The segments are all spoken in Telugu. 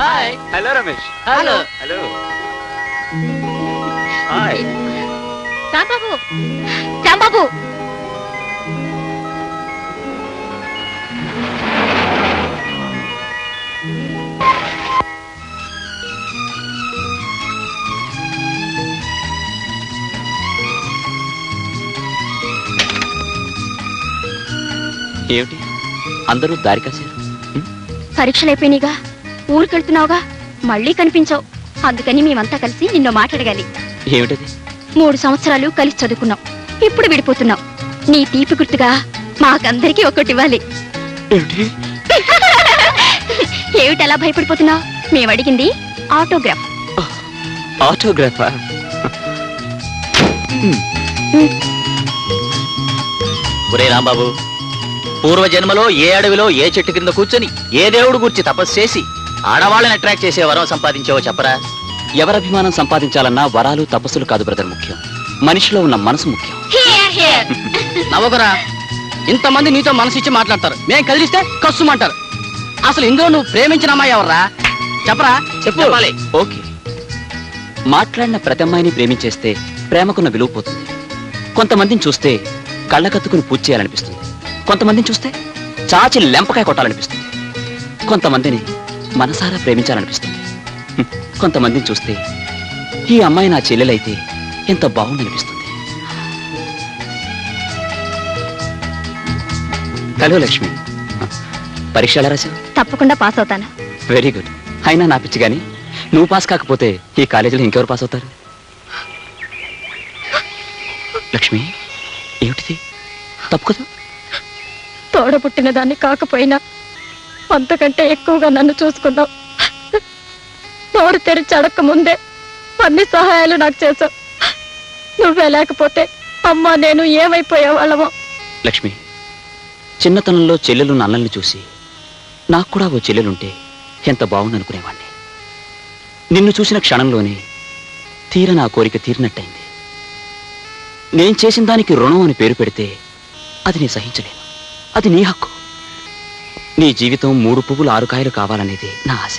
Hi. Hello Ramesh. Hello. Hello. Hi. Rambabu, Rambabu. ఏమిటి అందరూ దారి కాశారు? పరీక్షలు అయిపోయినాయిగా, ఊరికెళ్తున్నావుగా, మళ్ళీ కనిపించావు. అందుకని మేమంతా కలిసి నిన్ను మాట్లాడగాలి. ఏమిటది? 3 సంవత్సరాలు కలిసి చదువుకున్నాం, ఇప్పుడు విడిపోతున్నాం. నీ తీపి గుర్తుగా మాకందరికీ ఒక్కటి ఇవ్వాలి. ఏమిటి అలా భయపడిపోతున్నావు? మేము అడిగింది ఆటోగ్రాఫ్. ఆటోగ్రాఫా? ఒరే రాంబాబు, పూర్వజన్మలో ఏ అడవిలో ఏ చెట్టు కింద కూర్చొని ఏ దేవుడు గురించి తపస్సు చేసి ఆడవాళ్ళని అట్రాక్ట్ చేసే వరం సంపాదించావో చెప్పరా? ఎవరభిమానం సంపాదించాలన్నా వరాలు తపస్సులు కాదు బ్రదర్ ముఖ్యం, మనిషిలో ఉన్న మనసు ముఖ్యం. నవ్వకురా, ఇంతమంది నీతో మనసు ఇచ్చి మాట్లాడతారు, మేం కదిలిస్తే కస్సుమంటారు. అసలు ఇందులో నువ్వు ప్రేమించిన అమ్మాయి ఎవర్రా? చెప్పరా, చెప్పాలి. ఓకే, మాట్లాడిన ప్రతి అమ్మాయిని ప్రేమించేస్తే ప్రేమకున్న విలువ పోతుంది. కొంతమందిని చూస్తే కళ్ళకత్తుకుని పూజ చేయాలనిపిస్తుంది, కొంతమందిని చూస్తే చాచి లెంపకాయ కొట్టాలనిపిస్తుంది, కొంతమందిని మనసారా ప్రేమించాలనిపిస్తుంది, కొంతమందిని చూస్తే ఈ అమ్మాయి నా చెల్లెలైతే ఎంత బాగుందనిపిస్తుంది. హలో లక్ష్మి, పరీక్ష ఎలా రాశావు? తప్పకుండా పాస్ అవుతాను. Very good. అయినా నా పిచ్చి కానీ నువ్వు పాస్ కాకపోతే ఈ కాలేజీలో ఇంకెవరు పాస్ అవుతారు? లక్ష్మి, ఏమిటిది? తప్పు కదా? తోడబుట్టిన దాన్ని కాకపోయినా అంతకంటే ఎక్కువగా నన్ను చూసుకున్నావు. నోరు తెరిచి అడక్క ముందే అన్ని సహాయాలు నాకు చేసావు. నువ్వే లేకపోతే అమ్మా నేను ఏమైపోయే వాళ్ళమో. లక్ష్మి, చిన్నతనంలో చెల్లెలు అన్నల్ని చూసి నాకు కూడా ఓ చెల్లెలుంటే ఎంత బాగుందనుకునేవాణ్ణి. నిన్ను చూసిన క్షణంలోనే తీర నా కోరిక తీరినట్టయింది. నేను చేసిన దానికి రుణం అని పేరు పెడితే అది నీ సహించలేను. అది నీ హక్కు. నీ జీవితం 3 పువ్వులు 6 కాయలు కావాలనేది నా ఆశ.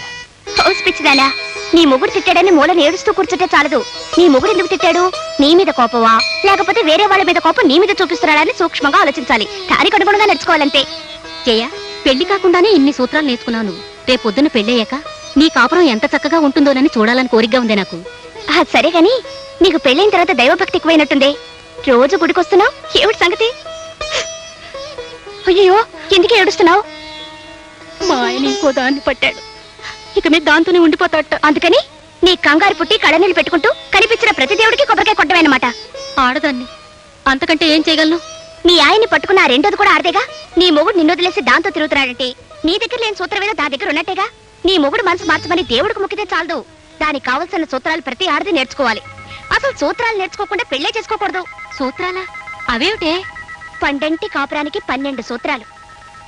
పిచ్చిదానా, నీ మొగుడు తిట్టాడని మూలని ఏడుస్తూ కూర్చుంటే చాలదు. నీ మొగుడు ఎందుకు తిట్టాడు? నీ మీద కోపమా, లేకపోతే వేరే వాళ్ళ మీద కోపం నీ మీద చూపిస్తున్నాడని సూక్ష్మంగా ఆలోచించాలి. దానికి అనుగుణంగా నడుచుకోవాలంతే. జయ, పెళ్లి కాకుండానే ఇన్ని సూత్రాలు నేర్చుకున్నాను. రేపొద్దున పెళ్ళయ్యాక నీ కాపురం ఎంత చక్కగా ఉంటుందోనని చూడాలని కోరికగా ఉంది నాకు. సరే గాని, నీకు పెళ్ళైన తర్వాత దైవభక్తి ఎక్కువైనట్టుందే. రోజు గుడికొస్తున్నావు, ఏమిటి సంగతి? అయ్యో, ఎందుకు ఏడుస్తున్నావు? మా ఆయన ఇంకో దాన్ని పట్టాడు, ఇక మీద దాంతోనే ఉండిపోతాట. అందుకని నీ కంగారు పుట్టి కళ్ళనీళ్ళు పెట్టుకుంటూ కనిపించిన ప్రతి దేవుడికి కొబ్బరికాయ కొట్టమేనమాట. ఆడదాన్ని, అంతకంటే ఏం చేయగలను? నీ ఆయన్ని పట్టుకున్న 2వది కూడా ఆడదేగా. నీ మొగుడు నిన్ను వదిలేసి దాంతో తిరుగుతున్నాడంటే నీ దగ్గర లేని సూత్రం ఏదో దా దగ్గర ఉన్నట్టేగా. నీ మొగుడు మనసు మార్చమని దేవుడికి మొక్కితే చాలదు. దానికి కావలసిన సూత్రాలు ప్రతి ఆడది నేర్చుకోవాలి. అసలు సూత్రాలు నేర్చుకోకుండా పెళ్లే చేసుకోకూడదు. సూత్రాలా? అవేమిటే? 12 కాపురానికి 12 సూత్రాలు.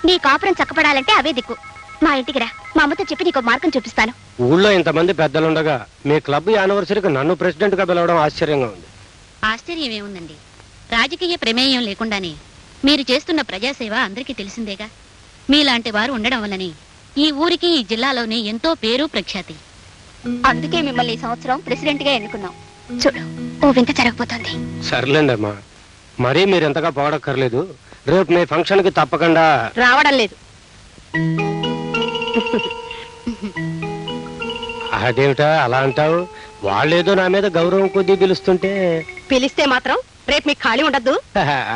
నీ కాపురం చక్కపడాలంటే అవే దిక్కు. మా ఇంటికి రా, మా అమ్మతో చెప్పి నీకు మార్గం చూపిస్తాను. ఊళ్ళో ఇంతమంది పెద్దలుండగా మీ క్లబ్ యానివర్సరీకి నన్ను ప్రెసిడెంట్ గా పిలవడం ఆశ్చర్యంగా ఉంది. ఆశ్చర్యం ఏముందండి, రాజకీయ ప్రమేయం లేకుండానే మీరు చేస్తున్న ప్రజాసేవ అందరికీ తెలిసిందేగా. మీలాంటి వారు ఉండడం వల్లనే ఈ ఊరికి ఈ జిల్లాలోనే ఎంతో పేరు ప్రఖ్యాతి. అందుకే మిమ్మల్ని ఈ సంవత్సరం ప్రెసిడెంట్ గా ఎన్నుకున్నాం. చూడు, ఓ వింత జరగబోతోంది. సర్లేండి అమ్మా, మరీ మీరు ఎంతగా పోవడక్కర్లేదు. రేపు మీ ఫంక్షన్ కి తప్పకుండా రావడం లేదు. అదేమిటా అలా అంటావు? వాళ్ళేదో నా మీద గౌరవం కొద్దీ పిలుస్తుంటే. పిలిస్తే మాత్రం రేపు మీకు ఖాళీ ఉండద్దు.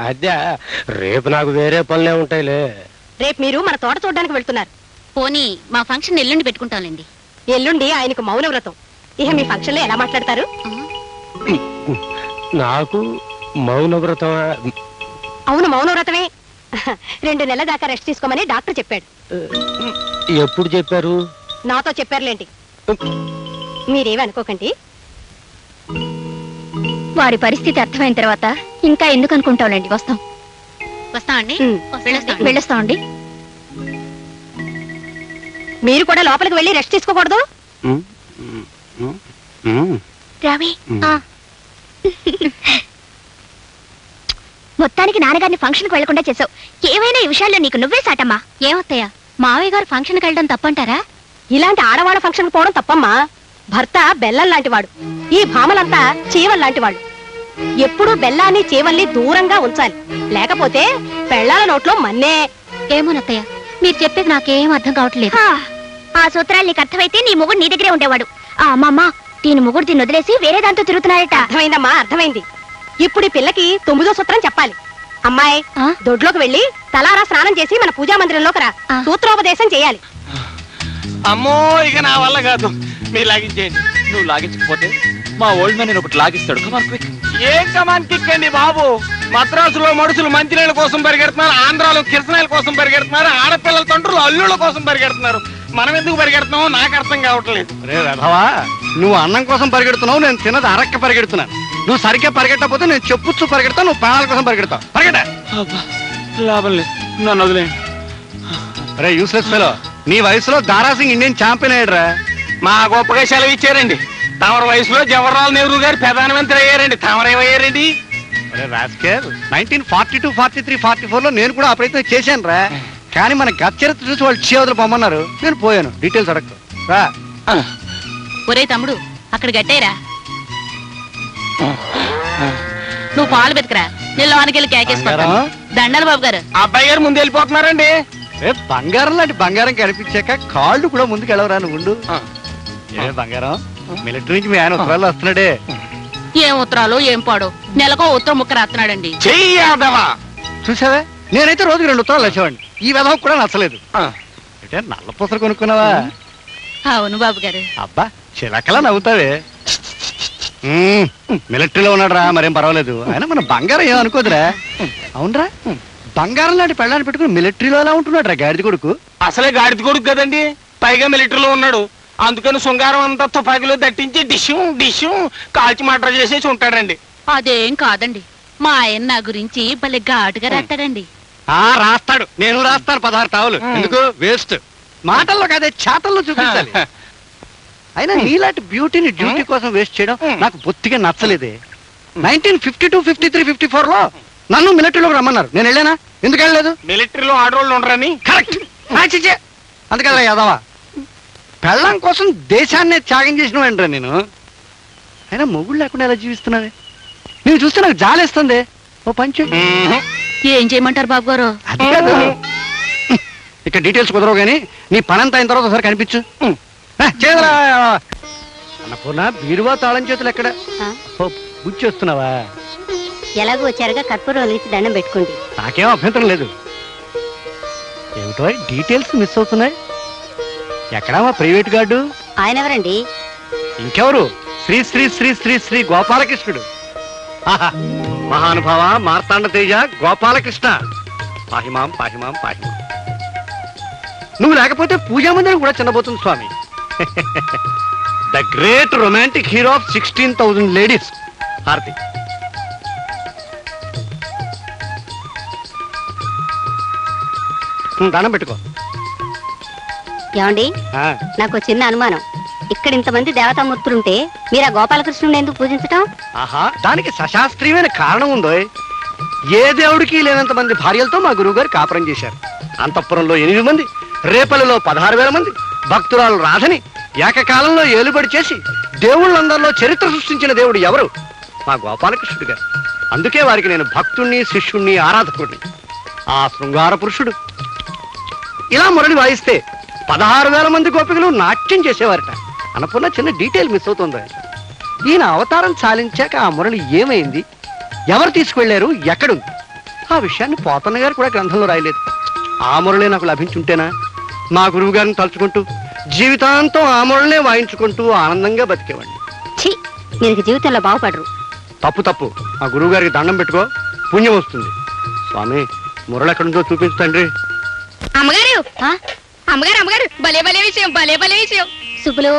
అదే, రేపు నాకు వేరే పనులే ఉంటాయిలే. రేపు మీరు మన తోట చూడడానికి వెళ్తున్నారు. పోనీ మా ఫంక్షన్ ఎల్లుండి పెట్టుకుంటాంలేండి. ఎల్లుండి ఆయనకు మౌన వ్రతం. ఇక మీ ఫంక్షన్ లో ఎలా మాట్లాడతారు? నాకు మౌన వ్రతం? అవును, మౌన వ్రతమే. 2 నెలల దాకా రెస్ట్ తీసుకోమని డాక్టర్ చెప్పాడు. ఎప్పుడు చెప్పారు? నాతో చెప్పారులేండి. మీరేమి అనుకోకండి. వారి పరిస్థితి అర్థమైన తర్వాత ఇంకా ఎందుకు అనుకుంటాంలేండి. వస్తాం. వస్తామండి, వెళ్ళొస్తామండి. మీరు కూడా లోపలికి వెళ్ళి రెస్ట్ తీసుకోకూడదు. రవి, మొత్తానికి నాన్నగారిని ఫంక్షన్ కు వెళ్లకుండా చేసావు. ఏవైనా ఈ విషయాల్లో నీకు నువ్వే సాటమ్మా. ఏమొత్తయ్యా, మావయ్య గారు ఫంక్షన్కి వెళ్ళడం తప్పంటారా? ఇలాంటి ఆడవాళ్ళ ఫంక్షన్ పోవడం తప్పమ్మా. భర్త బెల్లం లాంటివాడు, ఈ భామలంతా చీవల్ లాంటివాడు. ఎప్పుడూ బెల్లాన్ని చీవల్ని దూరంగా ఉంచాలి, లేకపోతే పెళ్ళాల నోట్లో మన్నే. ఏమోనత్తయ్య, మీరు చెప్పేది నాకేం అర్థం కావట్లేదు. ఆ సూత్రాలు నీకు అర్థమైతే నీ మొగుడు నీ దగ్గరే ఉండేవాడు. అమ్మమ్మ, దీని మొగుడు దీన్ని వదిలేసి వేరే దాంతో తిరుగుతున్నాడట. అర్థమైందమ్మా, అర్థమైంది. ఇప్పుడు ఈ పిల్లకి 9వ సూత్రం చెప్పాలి. అమ్మాయి, దొడ్లోకి వెళ్ళి తలారా స్నానం చేసి మన పూజా మందిరంలోకి రా. సూత్రోపదేశం చేయాలి. అమ్మో, ఇక నా వల్ల కాదు, మీరు లాగించేయండి. నువ్వు లాగించకపోతే మా ఓల్డ్ మ్యాన్ నేను ఒకటి లాగిస్తాడు. Come on quick. ఏం కమాన్ కిక్ అండి బాబు. మద్రాసులో మనుషులు మంత్రిల కోసం పరిగెడుతున్నారు, ఆంధ్రాలో కిరసనాయల కోసం పరిగెడుతున్నారు, ఆడపిల్లల తండ్రులు అల్లుళ్ళ కోసం పరిగెడుతున్నారు. మనం ఎందుకు పరిగెడుతున్నామో నాకు అర్థం కావట్లేదు. రే రథవా, నువ్వు అన్నం కోసం పరిగెడుతున్నావు, నేను తిన్నది అరక్క పరిగెడుతున్నాను. నువ్వు సరిగ్గా పరిగెట్టకపోతే నేను చెప్పుచ్చు పరిగెడతావు, నువ్వు ప్రాణాల కోసం పరిగెడతావు. పరిగెట. లాభం లేదు, నన్ను వదిలేయండి. రే యూస్లెస్ ఫెలో, నీ వయసులో దారాసింగ్ ఇండియన్ ఛాంపియన్ అయ్యాడురా. మా గొప్పగా సెలవు ఇచ్చారండి. తమర వయసులో జవహర్లాల్ నెహ్రూ గారు ప్రధానమంత్రి అయ్యారండి, తమరేమయ్యారండి? 1942, 43, 44లో నేను కూడా ఆ ప్రయత్నం చేశాను రా. కానీ మన గత చరిత్ర చూసి వాళ్ళు చేవదులు పొమ్మన్నారు, నేను పోయాను. డీటెయిల్స్ అడగదు రా. ఒరే తమ్ముడు, అక్కడ గట్టేరా. నువ్వు పాలు బెతకరా, నిల్లవానికి కేకేసుకుంటాను. దండాలి బాబు గారు. అబ్బాయి గారు ముందు వెళ్ళిపోతున్నారండి. బంగారం లాంటి బంగారం కనిపించాక కాళ్ళు కూడా ముందుకు వెళ్ళవరా నువ్వు. ఏ బంగారం, మిలిటరీ నుంచి మీ ఆయన ఉత్తరాలు వస్తున్నాడే. ఏం ఉత్తరాలు ఏం పాడు, నెలకో ఉత్తరం ముక్క రాస్తున్నాడండి. చెయ్యాదవా, చూసావా, నేనైతే రోజుకి 2 ఉత్తరాలు వచ్చేవాడిని. ఈ విధం కూడా నచ్చలేదు. అంటే నల్ల పూసలు కొనుక్కున్నావా? అవును బాబు గారు. అబ్బా, చిలకలా నవ్వుతావే. మిలిటరీలో ఉన్నాడు రా, మరేం పర్వాలేదు. అయినా మన బంగారం ఏమనుకోదురా. అవునరా, బంగారం లాంటి పెళ్ళాన్ని పెట్టుకుని మిలిటరీలో ఎలా ఉంటున్నాడు రా గాడిద కొడుకు. అసలే గాడిద కొడుకు కదండి, పైగా మిలిటరీలో ఉన్నాడు. అందుకని శృంగారం అంతా తుపాకీలో దట్టించి డిష్యూ కాల్చి మటర్ చేసేసి ఉంటాడండి. అదేం కాదండి, మా ఆయన నా గురించి భలే ఘాటుగా రాస్తాడండి. రాస్తాడు, నేను రాస్తాను 16 టావులు. ఎందుకు వేస్ట్? మాటల్లో కాదే, చేతల్లో చూపించాలి. అయినా నీలాంటి బ్యూటీని డ్యూటీ కోసం వేస్ట్ చేయడం నాకు బొత్తిగా నచ్చలేదే. 1952, 53, 54లో నన్ను మిలిటరీలోకి రమ్మన్నారు, నేను వెళ్ళానా? ఎందుకు వెళ్ళలేదు? మిలిటరీలో ఆడవాళ్ళు ఉండరని. కరెక్ట్. అందుకల్లా యాదవా, పెళ్ళం కోసం దేశాన్నే త్యాగం చేసిన వెంటరా నేను. అయినా మొగుడు లేకుండా ఎలా జీవిస్తున్నావే? నేను చూస్తే నాకు జాలేస్తుంది. ఓ పంచు. ఏం చేయమంటారు బాబు గారు? అది కాదు, ఇక్కడ డీటెయిల్స్ కుదరవు కానీ నీ పనంతా అయిన తర్వాత ఒకసారి కనిపించు. చేదరా అన్నపూర్ణ, బీరువా తాళం చేతులు ఎక్కడ? పూజ చేస్తున్నావా? ఎలాగో వచ్చారుగా కర్పూరం వెలిగించి దండం పెట్టుకోండి. నాకేం అభ్యంతరం లేదు. ఏమిటో డీటెయిల్స్ మిస్ అవుతున్నాయి. ఎక్కడా మా ప్రైవేట్ గార్డు? ఆయన ఎవరండి? ఇంకెవరు? శ్రీ శ్రీ శ్రీ శ్రీ శ్రీ గోపాలకృష్ణుడు. మహానుభావ మార్తాండ తేజ గోపాలకృష్ణ, పాహిమాం పాహిమాం పాహిమాం. నువ్వు లేకపోతే పూజా మందిరం కూడా చిన్నబోతుంది స్వామి. The great romantic hero of 16,000 ladies. హారతి. దానం పెట్టుకో. ఏమండి, నాకు చిన్న అనుమానం. ఇక్కడ ఇంతమంది దేవతామూర్తులుంటే మీరు ఆ గోపాలకృష్ణుని ఎందుకు పూజించటం? ఆహా, దానికి సశాస్త్రీయమైన కారణం ఉందో. ఏ దేవుడికి లేనంత మంది భార్యలతో మా గురువు గారు కాపురం చేశారు. అంతఃపురంలో 8 మంది, రేపల్లిలో 16,000 మంది, భక్తురాలు రాధని ఏకకాలంలో ఏలుబడి చేసి దేవుళ్ళందరిలో చరిత్ర సృష్టించిన దేవుడు ఎవరు? మా గోపాలకృష్ణుడు గారు. అందుకే వారికి నేను భక్తుణ్ణి, శిష్యుణ్ణి, ఆరాధకుడిని. ఆ శృంగార పురుషుడు ఇలా మురళి వాయిస్తే 16,000 మంది గోపికలు నాట్యం చేసేవారట. అన్నపూర్ణ, చిన్న డీటెయిల్ మిస్ అవుతుంది. ఈయన అవతారం చాలించాక ఆ మురళి ఏమైంది, ఎవరు తీసుకువెళ్లారు, ఎక్కడుంది? ఆ విషయాన్ని పోతన్న గారు కూడా గ్రంథంలో రాయలేదు. ఆ మురళి నాకు లభించుంటేనా మా గురువు గారిని తలుచుకుంటూ జీవితాంతం ఆ మురళినే వాయించుకుంటూ ఆనందంగా బతికేవాడిని. ఛీ, మీరు జీవితంలో బాగుపడరు. తప్పు తప్పు. ఆ గురువు గారికి దండం పెట్టుకో, పుణ్యం వస్తుంది. స్వామి, మురళి ఎక్కడుందో చూపించు తండ్రి. అమ్మగారు, అమ్మగారు, అమ్మగారు, భలే భలే విషయం, భలే భలే విషయం. సుబ్బులు,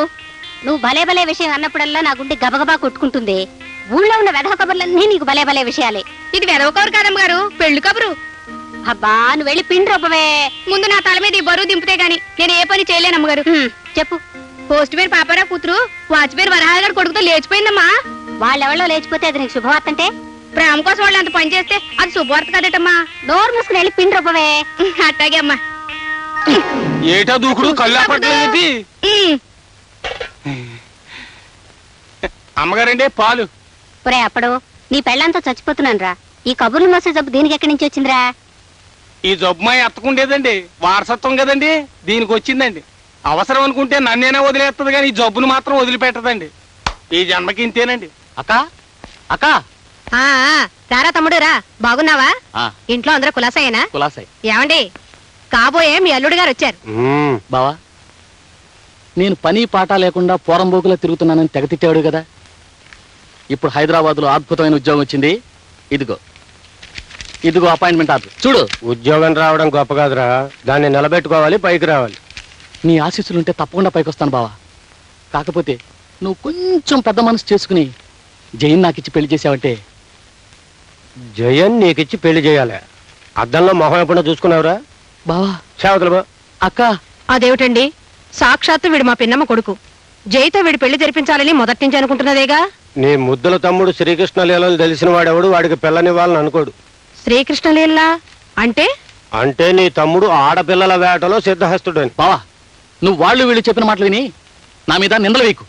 నువ్వు భలే భలే విషయం అన్నప్పుడల్లా నా గుండె గబగబా కొట్టుకుంటుంది. ఊళ్ళో ఉన్న వెధవ కబుర్లన్నీ నీకు భలే భలే విషయాలే. ఇది వెధవ కబురు కాదమ్మగారు, పెళ్లి కబురు. అబ్బా, నువ్వు వెళ్ళి పిండి రొప్పవే. ముందు నా తల మీద ఈ బరువు దింపితే గాని నేను ఏ పని చేయలేను అమ్మగారు. చెప్పు. పోస్ట్ పేరు పాపారా కూతురు వాచ్పేరు వరహాల గారు కొడుకుతో లేచిపోయిందమ్మా. వాళ్ళెవళ్ళో లేచిపోతే అది నీకు శుభవార్త అంటే? ప్రేమ కోసం వాళ్ళు అంత పని చేస్తే అది శుభవార్త కదటమ్మా. నోరు మూసుకుని వెళ్ళి పిండి రొప్పవే. అట్టాగే అమ్మా. ఏటా దూకుడు కళ్ళు అప్పట్లేదు. అమ్మగారండి పాలు. ఒరే అప్పుడు నీ పెళ్ళంతా చచ్చిపోతున్నాను రా. ఈ కబుర్లు మోసే జబ్బు దీనికి ఎక్కడి నుంచి వచ్చిందిరా? ఈ జబ్బు మా ఎత్తకుండేదండి, వారసత్వం కదండి, దీనికి వచ్చిందండి. అవసరం అనుకుంటే నన్నేనే వదిలేస్తుంది కానీ ఈ జబ్బును మాత్రం వదిలిపెట్టదండి. ఈ జన్మకి ఇంతేనండి. అక్క అక్క రారా తమ్ముడు రా. బాగున్నావా? ఇంట్లో అందరూ కులాసాయేనా? కులాసాయి. ఏమండి కాబోయే మీ అల్లుడు గారు వచ్చారు. బావా, నేను పని పాట లేకుండా పోరంబోకులా తిరుగుతున్నానని తెగ తిట్టాడు కదా. ఇప్పుడు హైదరాబాద్ లో అద్భుతమైన ఉద్యోగం వచ్చింది. ఇదిగో అపాయింట్మెంట్ ఆర్డర్ చూడు. ఉద్యోగం రావడం గొప్ప కాదురా, దాన్ని నిలబెట్టుకోవాలి, పైకి రావాలి. నీ ఆశీస్సులుంటే తప్పకుండా పైకి వస్తాను బావా. కాకపోతే నువ్వు కొంచెం పెద్ద మనసు చేసుకుని జైన్ నాకిచ్చి పెళ్లి చేసావంటే. జయన్ నీకిచ్చి పెళ్లి చేయాలి. అద్దంలో మొహం ఎప్పుడో చూసుకున్నావురా బావా? సేవతలు బా. అక్క అదేమిటండి, సాక్షాత్తు వీడు మా పిన్నమ్మ కొడుకు. జైతో వీడు పెళ్లి జరిపించాలని మొదటి నుంచి అనుకుంటున్నదేగా. నీ ముద్దుల తమ్ముడు శ్రీకృష్ణ లీలలు తెలిసిన వాడెవడు వాడికి పిల్లనివ్వాలని అనుకోడు. శ్రీకృష్ణలీల అంటే? అంటే నీ తమ్ముడు ఆడపిల్లల వేటలో సిద్ధహస్తుడని. బావా, నువ్వు వాళ్ళు వీళ్ళు చెప్పిన మాటలు విని నా మీద నిందలు వేయకు.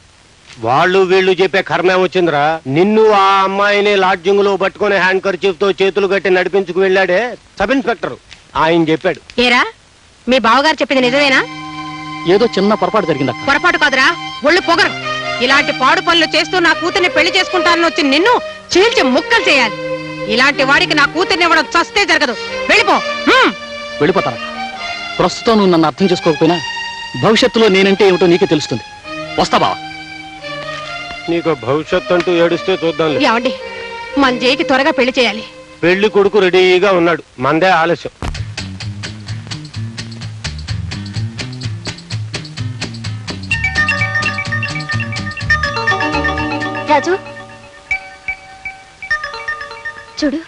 వాళ్ళు వీళ్ళు చెప్పే కర్మే వచ్చిందిరా. నిన్ను ఆ అమ్మాయిని లాడ్జింగ్ లో పట్టుకుని హ్యాండ్ కర్చీఫ్ తో చేతులు కట్టి నడిపించుకు వెళ్ళాడే సబ్ ఇన్స్పెక్టర్, ఆయన చెప్పాడు. ఏరా, మీ బావగారు చెప్పింది నిజమేనా? ఏదో చిన్న పొరపాటు జరిగింది అక్క. పొరపాటు కాదురా, ఒళ్ళు పొగరు. ఇలాంటి పాడు పనులు చేస్తూ నా కూతుర్ని పెళ్లి చేసుకుంటానని వచ్చి నిన్ను చీల్చి ముక్కలు చేయాలి. ఇలాంటి వాడికి నా కూతుర్ని ఇవ్వడం చస్తే జరగదు. వెళ్ళిపో. వెళ్ళిపోతానక్క. ప్రస్తుతం నువ్వు నన్ను అర్థం చేసుకోకపోయినా భవిష్యత్తులో నేనంటే ఏమిటో నీకే తెలుస్తుంది. వస్తా బావా. నీకు భవిష్యత్తు అంటూ ఏడుస్తే చూద్దాం. ఏమండి, మన జైకి త్వరగా పెళ్లి చేయాలి. పెళ్లి కొడుకు రెడీగా ఉన్నాడు, మందే ఆలస్యం. రాజు చూడు.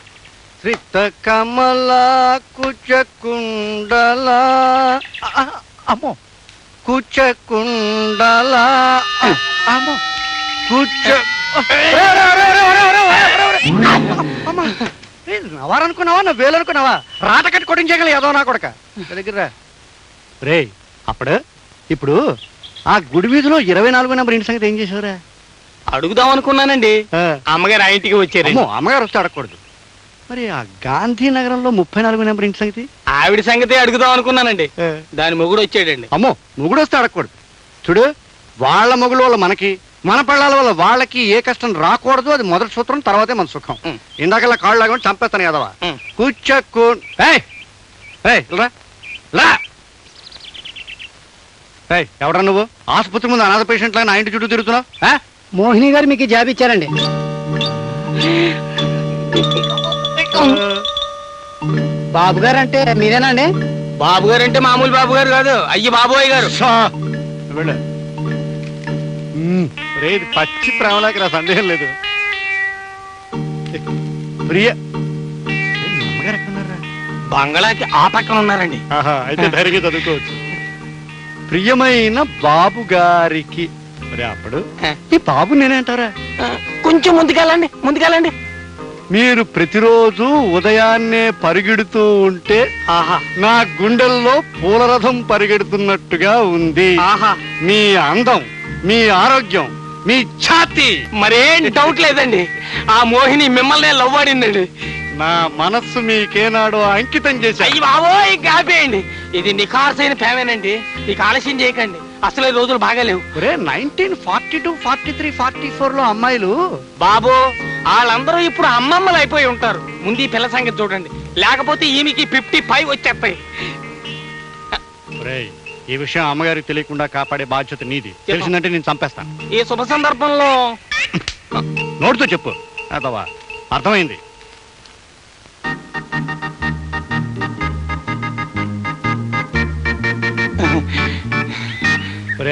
శ్రిత కమల కుచకుండల, అమ్మో కుచకుండల, అమ్మో కుచ నవారనుకున్నావా నా వేలనుకున్నావా? రాట కట్టి కొట్టించగల ఏదో నా కొడక దగ్గర రే. అప్పుడు ఇప్పుడు ఆ గుడి వీధిలో 24 నెంబర్ ఇంటి సంగతి ఏం చేసావురా? అడుగుదాం అనుకున్నానండి. అమ్మగారు ఆ ఇంటికి వచ్చారు. అమ్మగారు వస్తే అడగకూడదు. మరి ఆ గాంధీనగరంలో 34 నెంబర్ ఇంటి సంగతి? ఆవిడ సంగతి అడుగుదాం అనుకున్నానండి. దాని మొగుడు వచ్చాడండి. అమ్మో, మొగుడు వస్తే అడగకూడదు. చూడు, వాళ్ళ మొగుడు వల్ల మనకి, మన పిల్లల వల్ల వాళ్ళకి ఏ కష్టం రాకూడదు. అది మొదటి సూత్రం, తర్వాతే మన సుఖం. ఇందాకల్లా కాళ్ళు లాగా చంపేస్తాను కదవా. కూర్చోకు. ఎవడా నువ్వు? ఆసుపత్రి ముందు అనాథ పేషెంట్ లాగా నా ఇంటి చుట్టూ తిరుగుతున్నావు. మోహిని గారు మీకు జాబ్ ఇచ్చారండి. బాబు గారు అంటే మీరేనండి? బాబు గారు అంటే మామూలు బాబు గారు కాదు, అయ్యి బాబోయ్ గారు. రేది పచ్చి ప్రేమలాకి నా సందేహం లేదు. ప్రియ అమ్మగారు ఎక్కడున్నారా? బంగళాకి ఆ పక్కన ఉన్నారండి. అయితే ధైర్యంగా చదువుకోవచ్చు. ప్రియమైన బాబు గారికి. అప్పుడు ఈ బాబు నేనేంటారా? కొంచెం ముందుకెళ్ళండి. మీరు ప్రతిరోజు ఉదయాన్నే పరిగెడుతూ ఉంటే నా గుండెల్లో పూలరథం పరిగెడుతున్నట్టుగా ఉంది. మీ అందం, మీ ఆరోగ్యం, మీ ఛాతి, మరేం డౌట్ లేదండి. ఆ మోహిని మిమ్మల్ని లవ్ ఆడిందండి. నా మనస్సు మీకేనాడో అంకితం చేశాను. అయ్యి బాబోయ్ కాపేయండి. ఇది నిఖార్సైన ప్రేమేనండి. నీకు ఆలస్యం చేయకండి, అసలు ఈ రోజులు బాగాలేవు. 1942, 43, 44 లో అమ్మాయిలు బాబు వాళ్ళందరూ ఇప్పుడు అమ్మమ్మలు అయిపోయి ఉంటారు. ముందు ఈ పిల్ల సంగతి చూడండి, లేకపోతే ఈమెకి 55 వచ్చేస్తాయి. ఈ విషయం అమ్మగారికి తెలియకుండా కాపాడే బాధ్యత నీది. తెలిసిందంటే నేను చంపేస్తాను. ఈ శుభ సందర్భంలో నోటితో చెప్పు. అదవా అర్థమైంది.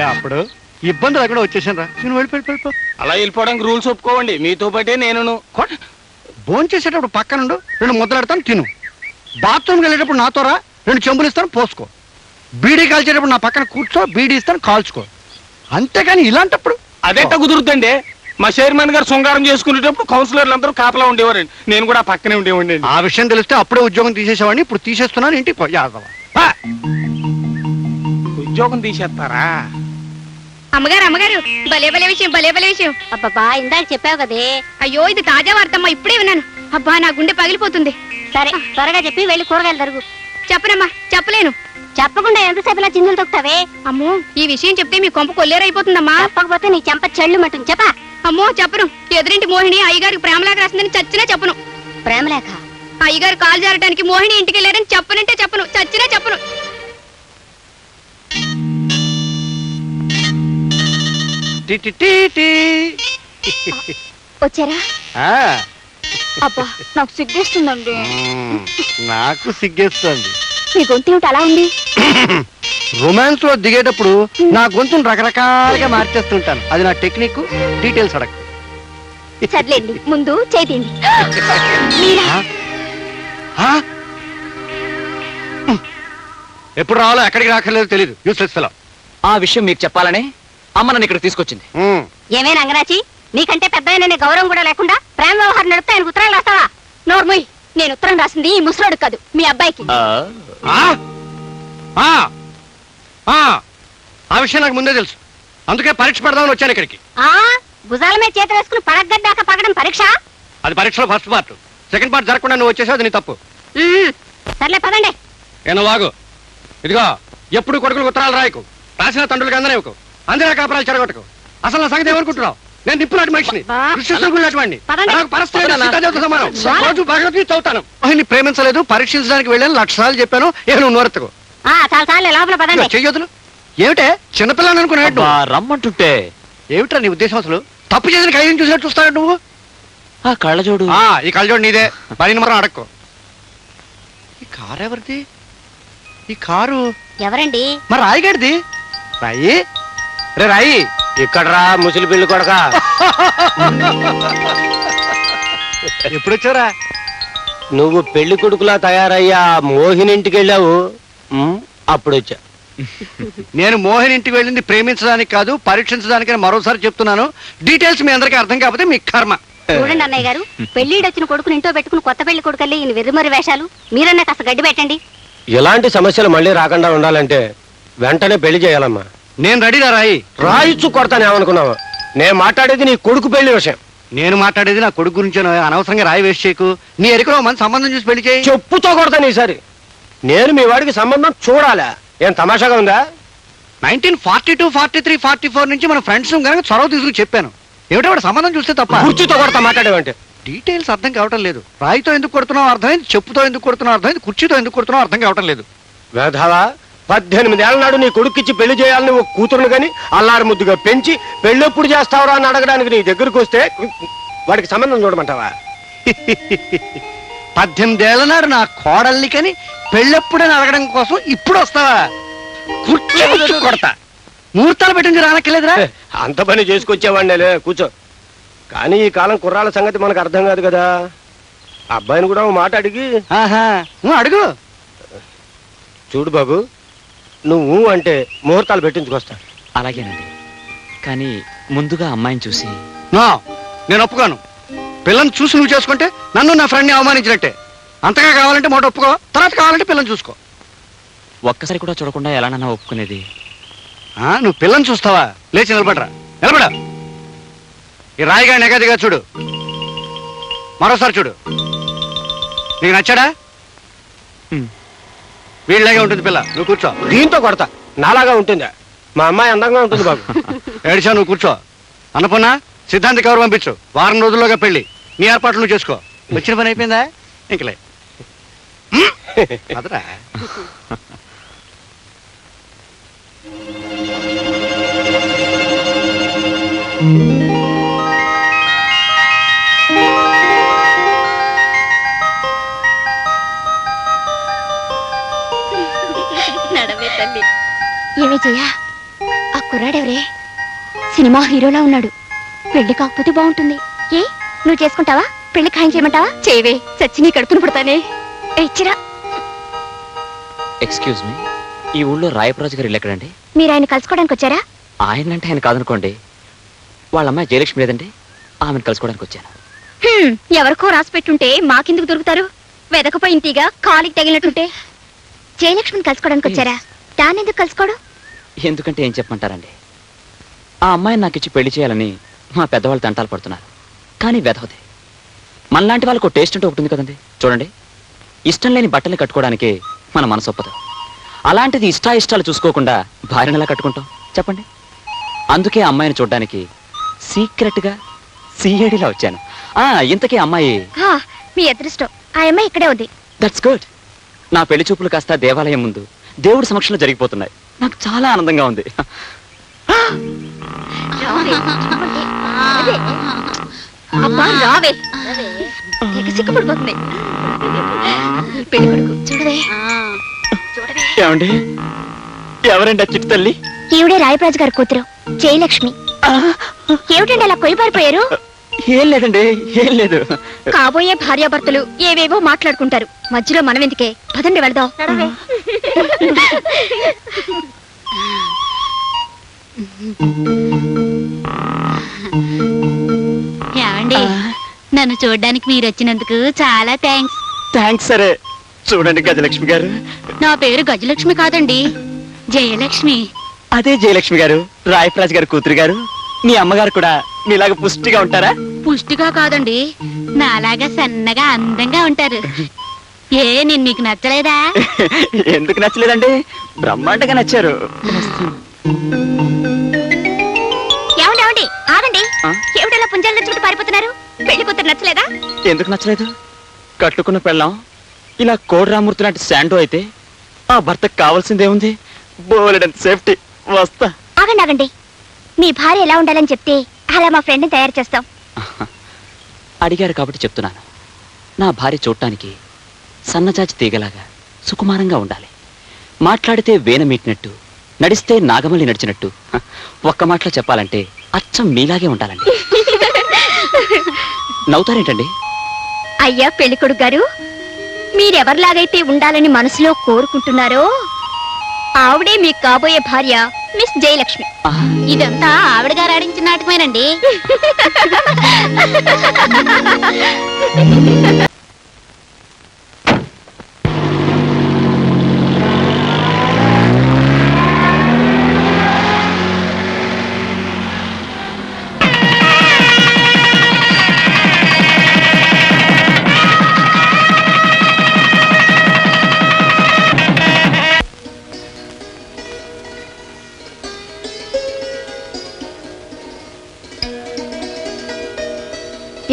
అప్పుడు ఇబ్బందులు అక్కడ వచ్చేసాను రా. నేను వెళ్ళిపో. అలా వెళ్ళిపోవడానికి రూల్స్ ఒప్పుకోవండి. మీతో పాటే నేను భోజనం చేసేటప్పుడు పక్కనుండు, 2 ముద్దలాడతాను తిను. బాత్రూమ్కి వెళ్ళేటప్పుడు నాతో రా, 2 చెంబులు ఇస్తాను పోసుకో. బీడీ కాల్చేటప్పుడు నా పక్కన కూర్చో, బీడీ ఇస్తాను కాల్చుకో. అంతేగాని ఇలాంటప్పుడు అదేట కుదురుతుందండి. మా చైర్మన్ గారు శృంగారం చేసుకునేటప్పుడు కౌన్సిలర్లు అందరూ కాపలా ఉండేవారండి. నేను కూడా పక్కనే ఉండేవాడిని. ఆ విషయం తెలిస్తే అప్పుడే ఉద్యోగం తీసేసేవాడిని. ఇప్పుడు తీసేస్తున్నాను. ఇంటికి పోయి ఉద్యోగం తీసేస్తారా? అమ్మగారు అమ్మగారు, భలే భలే విషయం, భలే భలే విషయం. అబ్బబ్బా ఇందాక చెప్పావు కదే. అయ్యో, ఇది తాజా వార్తమ్మా, ఇప్పుడే విన్నాను. అబ్బా, నా గుండె పగిలిపోతుంది. సరే త్వరగా చెప్పి వెళ్ళి కూరగాయలు తరుగు. చెప్పనమ్మా, చెప్పలేను. చెప్పకుండా ఎంతసేపు ఇలా చిందులు తొక్కుతావే? అమ్మో, ఈ విషయం చెప్తే మీ కొంప కొల్లేరైపోతుందమ్మా. చెప్పకపోతే నీ చెంప చెళ్ళు మట్టుంది. చెప్పా. అమ్మో, చెప్పను. ఎదురింటి మోహిని అయ్యగారికి ప్రేమలేఖ రాసిందని చచ్చినా చెప్పను. ప్రేమలేఖ? అయ్యగారు కాలు జారడానికి మోహిని ఇంటికి వెళ్ళారని చెప్పనంటే చెప్పను, చచ్చినా చెప్పను. వచ్చారా? అబ్బా, నాకు సిగ్గేస్తుందండి. నాకు సిగ్గేస్తుంది. మీ గొంతు ఏమిటి అలా ఉంది? రొమాన్స్ లో దిగేటప్పుడు నా గొంతును రకరకాలుగా మార్చేస్తుంటాను. అది నా టెక్నిక్. డీటెయిల్స్ అడగ. సర్లేండి, ముందు చేతిండి. ఎప్పుడు రావాలో ఎక్కడికి రాకర్లేదో తెలియదు. Useless fellow. ఆ విషయం మీకు చెప్పాలనే అమ్మ నన్ను ఇక్కడ తీసుకొచ్చింది. ఏమే రంగనాచి, నీకంటే పెద్ద గౌరవం కూడా లేకుండా ప్రేమ వ్యవహారం నడిపితే ఆయన ఉత్తరాలు రాస్తావా? నోర్మోయ్, నేను ఉత్తరం రాసింది ఈ ముసలోడు కాదు, మీ అబ్బాయికి. ఆ విషయం నాకు ముందే తెలుసు. అందుకే పరీక్ష పెడదామని వచ్చాను ఇక్కడికి. భుజాల మీద చేతులు వేసుకుని పడగడ్డాక పగడం పరీక్ష? అది పరీక్షలో ఫస్ట్ పార్ట్. సెకండ్ పార్ట్ జరగకుండా నువ్వు వచ్చేసావు, అది నీ తప్పు. సర్లే పదండి. ఏనో వాగు. ఇదిగో, ఎప్పుడు కొడుకులకు ఉత్తరాలు రాయకు, రాసిన తండ్రులకు అందనేవకు, అందరూ కాపురాలు చెడగొట్టకు. అసలు నా సంగతి ఏమనుకుంటున్నావు? నేను నిప్పులాంటి మనిషిని, కృష్ణుడిని. నాకు పరస్పరం సమానం. రోజు భగవద్గీత చదువుతాను. ఆయన్ని ప్రేమించలేదు, పరీక్షించడానికి వెళ్ళాను, 1,00,000 సార్లు చెప్పాను. నువ్వు నోరెత్తకు. చాలా సార్లు లోపల పదండి. చెయ్యొద్దులు. ఏమిటే చిన్నపిల్లని అనుకున్నాడు? రమ్మంటుంటే ఏమిట్రా నీ ఉద్దేశం? అసలు తప్పు చేసిన ఖైదీని చూసినట్టు చూస్తాడు నువ్వు. ఆ కళ్ళజోడు, ఈ కళ్ళజోడు నీదే. పని మాత్రం అడక్కు. ఈ కారు ఎవరిది? ఈ కారు ఎవరండి? మరి రాయిగాడిది. రాయి రే రాయి. ఇక్కడ రా ముసలి పెళ్లి కొడక. ఎప్పుడు వచ్చారా? నువ్వు పెళ్లి కొడుకులా తయారయ్యా మోహినింటికి వెళ్ళావు, అప్పుడు వచ్చా. నేను మోహన్ ఇంటికి వెళ్ళింది ప్రేమించడానికి కాదు, పరీక్షించడానికి. మరోసారి చెప్తున్నాను, డీటెయిల్స్ మీ అందరికీ అర్థం కాకపోతే మీ కర్మ. చూడండి అన్నయ్య గారు, పెళ్లిడొచ్చిన కొడుకుని ఇంట్లో పెట్టుకుని కొత్త పెళ్లి కొడుకల్లి ఈయన వెర్రిమరి వేషాలు. మీరన్నా కాస్త గడ్డి పెట్టండి. ఇలాంటి సమస్యలు మళ్ళీ రాకుండా ఉండాలంటే వెంటనే పెళ్లి చేయాలమ్మా. నేను రెడీరా రాయి. రాయిచ్చు కొడతానేమనుకున్నావు? నేను మాట్లాడేది నీ కొడుకు పెళ్లి విషయం. నేను మాట్లాడేది నా కొడుకు గురించి. అనవసరంగా రాయి వేస్ట్ చేయకు. నీ ఎరుకలో మంది సంబంధం చూసి పెళ్లి చేయి. చెప్పుతో కొడతాను ఈసారి. నేను మీ వాడికి సంబంధం చూడాలా? ఏం తమాషాగా ఉందా? 1942, 43, 44 నుంచి మన ఫ్రెండ్స్ కనుక చొరవ తీసుకుని చెప్పాను. ఏమిటో వాడు సంబంధం చూస్తే తప్ప. కుర్చీతో కొడతా మాట్లాడేవంటే. డీటెయిల్స్ అర్థం కావటం లేదు. రాయితో ఎందుకు కొడుతున్నావు అర్థమైంది, చెప్పుతో ఎందుకు కొడుతున్నావు అర్థమైంది, కుర్చీతో ఎందుకు కొడుతున్నావు అర్థం కావటం లేదు. వేధవా, 18 ఏళ్ల నాడు నీ కొడుక్కిచ్చి పెళ్లి చేయాలని ఒక కూతురును గాని అల్లారు ముద్దుగా పెంచి పెళ్ళెప్పుడు చేస్తావురా అని అడగడానికి నీ దగ్గరకు వస్తే వాడికి సంబంధం చూడమంటావా? 18 ఏళ్ల నాడు నా కోడల్ని కని పెళ్ళెప్పుడని అడగడం కోసం ఇప్పుడు వస్తావా? కుర్చీ కొడతా. ముహూర్తాలు పెట్టింది రానక్కర్లేదురా. అంత పని చేసుకొచ్చేవాడినే. కూర్చో. కానీ ఈ కాలం కుర్రాళ్ళ సంగతి మనకు అర్థం కాదు కదా. అబ్బాయిని కూడా ఓ మాట అడిగి. అడుగు. చూడు బాబు, నువ్వు అంటే ముహూర్తాలు పెట్టించుకొస్తా. అలాగేనండి, కానీ ముందుగా అమ్మాయిని చూసి. నేను ఒప్పుకోను. పిల్లని చూసి నువ్వు చేసుకుంటే నన్ను నా ఫ్రెండ్ని అవమానించినట్టే. అంతగా కావాలంటే మాట ఒప్పుకో, తర్వాత కావాలంటే పిల్లని చూసుకో. ఒక్కసారి కూడా చూడకుండా ఎలానన్నా ఒప్పుకునేది? నువ్వు పిల్లని చూస్తావా? లేచి నిలబడరా. నిలబడా. ఈ రాయిగా నెగదిగా చూడు. మరోసారి చూడు. నీకు నచ్చాడా? వీళ్ళలాగే ఉంటుంది పిల్ల. నువ్వు కూర్చో. దీంతో కొడతా. నాలాగా ఉంటుందా? మా అమ్మాయి అందంగా ఉంటుంది బాబు. ఏడిచా, నువ్వు కూర్చో. అన్నపూర్ణ, సిద్ధాంతి కవర్ పంపించు. వారం రోజుల్లోగా పెళ్లి. నీ ఏర్పాట్లు నువ్వు చేసుకో. వచ్చిన పని అయిపోయిందా? ఇంకలే అదరా. నడవే తల్లి. ఏమే చెయ్యా, ఆ కుర్రాడెవరే? సినిమా హీరోలా ఉన్నాడు. పెళ్లి కాకపోతే బాగుంటుంది. ఏ, నువ్వు చేసుకుంటావా? పెళ్లి ఖాయం చేయమంటావా? చేయవే, చచ్చి నీ కడుపును పుడతానే. ఇచ్చిరా. ఎక్స్క్యూజ్ మీ, ఈ ఊళ్ళో రాయప్రాజు గారు ఇల్లు ఎక్కడండి? మీరు ఆయన కలుసుకోవడానికి వచ్చారా? ఆయన అంటే ఆయన కాదనుకోండి. వాళ్ళ అమ్మాయి జయలక్ష్మి లేదండి, ఆమెను కలుసుకోవడానికి వచ్చాను. ఎవరికో రాసి పెట్టుంటే మాకెందుకు దొరుకుతారు? వెదకపోయింతీగా కాలికి తగిలినట్టుంటే. జయలక్ష్మిని కలుసుకోవడానికి వచ్చారా? దాన్ని ఎందుకు కలుసుకోడు? ఎందుకంటే ఏం చెప్పమంటారండి, ఆ అమ్మాయిని నాకు ఇచ్చి పెళ్లి చేయాలని మా పెద్దవాళ్ళు తంటాలు పడుతున్నారు. కానీ వెధవదే. మనలాంటి వాళ్ళకు టేస్ట్ అంటే ఒకటి ఉంది కదండి. చూడండి, ఇష్టం లేని బట్టలు కట్టుకోవడానికి మన మనసు ఒప్పదు. అలాంటిది ఇష్టాలు చూసుకోకుండా భార్యను ఎలా కట్టుకుంటాం చెప్పండి. అందుకే ఆ అమ్మాయిని చూడడానికి సీక్రెట్గా సిఐడిలా వచ్చాను. ఇంతకీ అమ్మాయి మీ అదృష్టం, ఆ అమ్మాయి ఇక్కడే ఉంది. That's good. నా పెళ్లి చూపులు కాస్త దేవాలయం ముందు దేవుడి సమక్షంలో జరిగిపోతున్నాయి. నాకు చాలా ఆనందంగా ఉంది. అబ్బా రావే, సిగ్గుపడిపోతుంది. పెళ్లి కొడుకు చూడవే. ఏమండి, ఎవరండి ఆ చిట్టు తల్లి? ఈవిడే రాయప్రాజు గారి కూతురు జయలక్ష్మి. ఏమిటండి అలా కొయ్యబారిపోయారు? ఏం లేదండి, ఏం లేదు. కాబోయే భార్యాభర్తలు ఏవేవో మాట్లాడుకుంటారు, మధ్యలో మనం ఎందుకే? పదండి వెళదాం. ఏమండి, నన్ను చూడడానికి మీరు వచ్చినందుకు చాలా థ్యాంక్స్. థ్యాంక్స్. సరే చూడండి గజలక్ష్మి గారు, నా పేరు గజలక్ష్మి కాదండి, జయలక్ష్మి. అదే జయలక్ష్మి గారు, రాయప్రాజు గారి కూతురు గారు. మీ అమ్మగారు కూడా మీలాగా పుష్టిగా ఉంటారా? పుష్టిగా కాదండి, నాలాగా సన్నగా అందంగా ఉంటారు. నేను మీకు నచ్చలేదా? ఎందుకు నచ్చలేదండి, బ్రహ్మాండంగా నచ్చారు. ఏమండి ఆగండి, ఏమిటలా పుంజాలు నచ్చుకుంటూ పారిపోతున్నారు? పెళ్లి కూతురు నచ్చలేదా? ఎందుకు నచ్చలేదు? కట్టుకున్న పెళ్ళాం ఇలా కోడిరామూర్తి లాంటి శాండో అయితే ఆ భర్తకు కావాల్సిందేముంది? బోలెడంత సేఫ్టీ. వస్తా. ఆగండి, మీ భార్య ఎలా ఉండాలని చెప్తే అలా మా ఫ్రెండ్ని తయారు చేస్తాం. అడిగారు కాబట్టి చెప్తున్నాను. నా భార్య చూడటానికి సన్నజాజి తీగలాగా సుకుమారంగా ఉండాలి. మాట్లాడితే వేన మీటినట్టు, నడిస్తే నాగమల్లి నడిచినట్టు. ఒక్క మాటలో చెప్పాలంటే అచ్చం మీలాగే ఉండాలండి. నవ్వుతారేంటండి? అయ్యా పెళ్లి కొడుకు గారు, మీరెవరిలాగైతే ఉండాలని మనసులో కోరుకుంటున్నారో ఆవిడే మీకు కాబోయే భార్య మిస్ జయలక్ష్మి. ఇదంతా ఆవిడ గారు ఆడించిన నాటకమేనండి.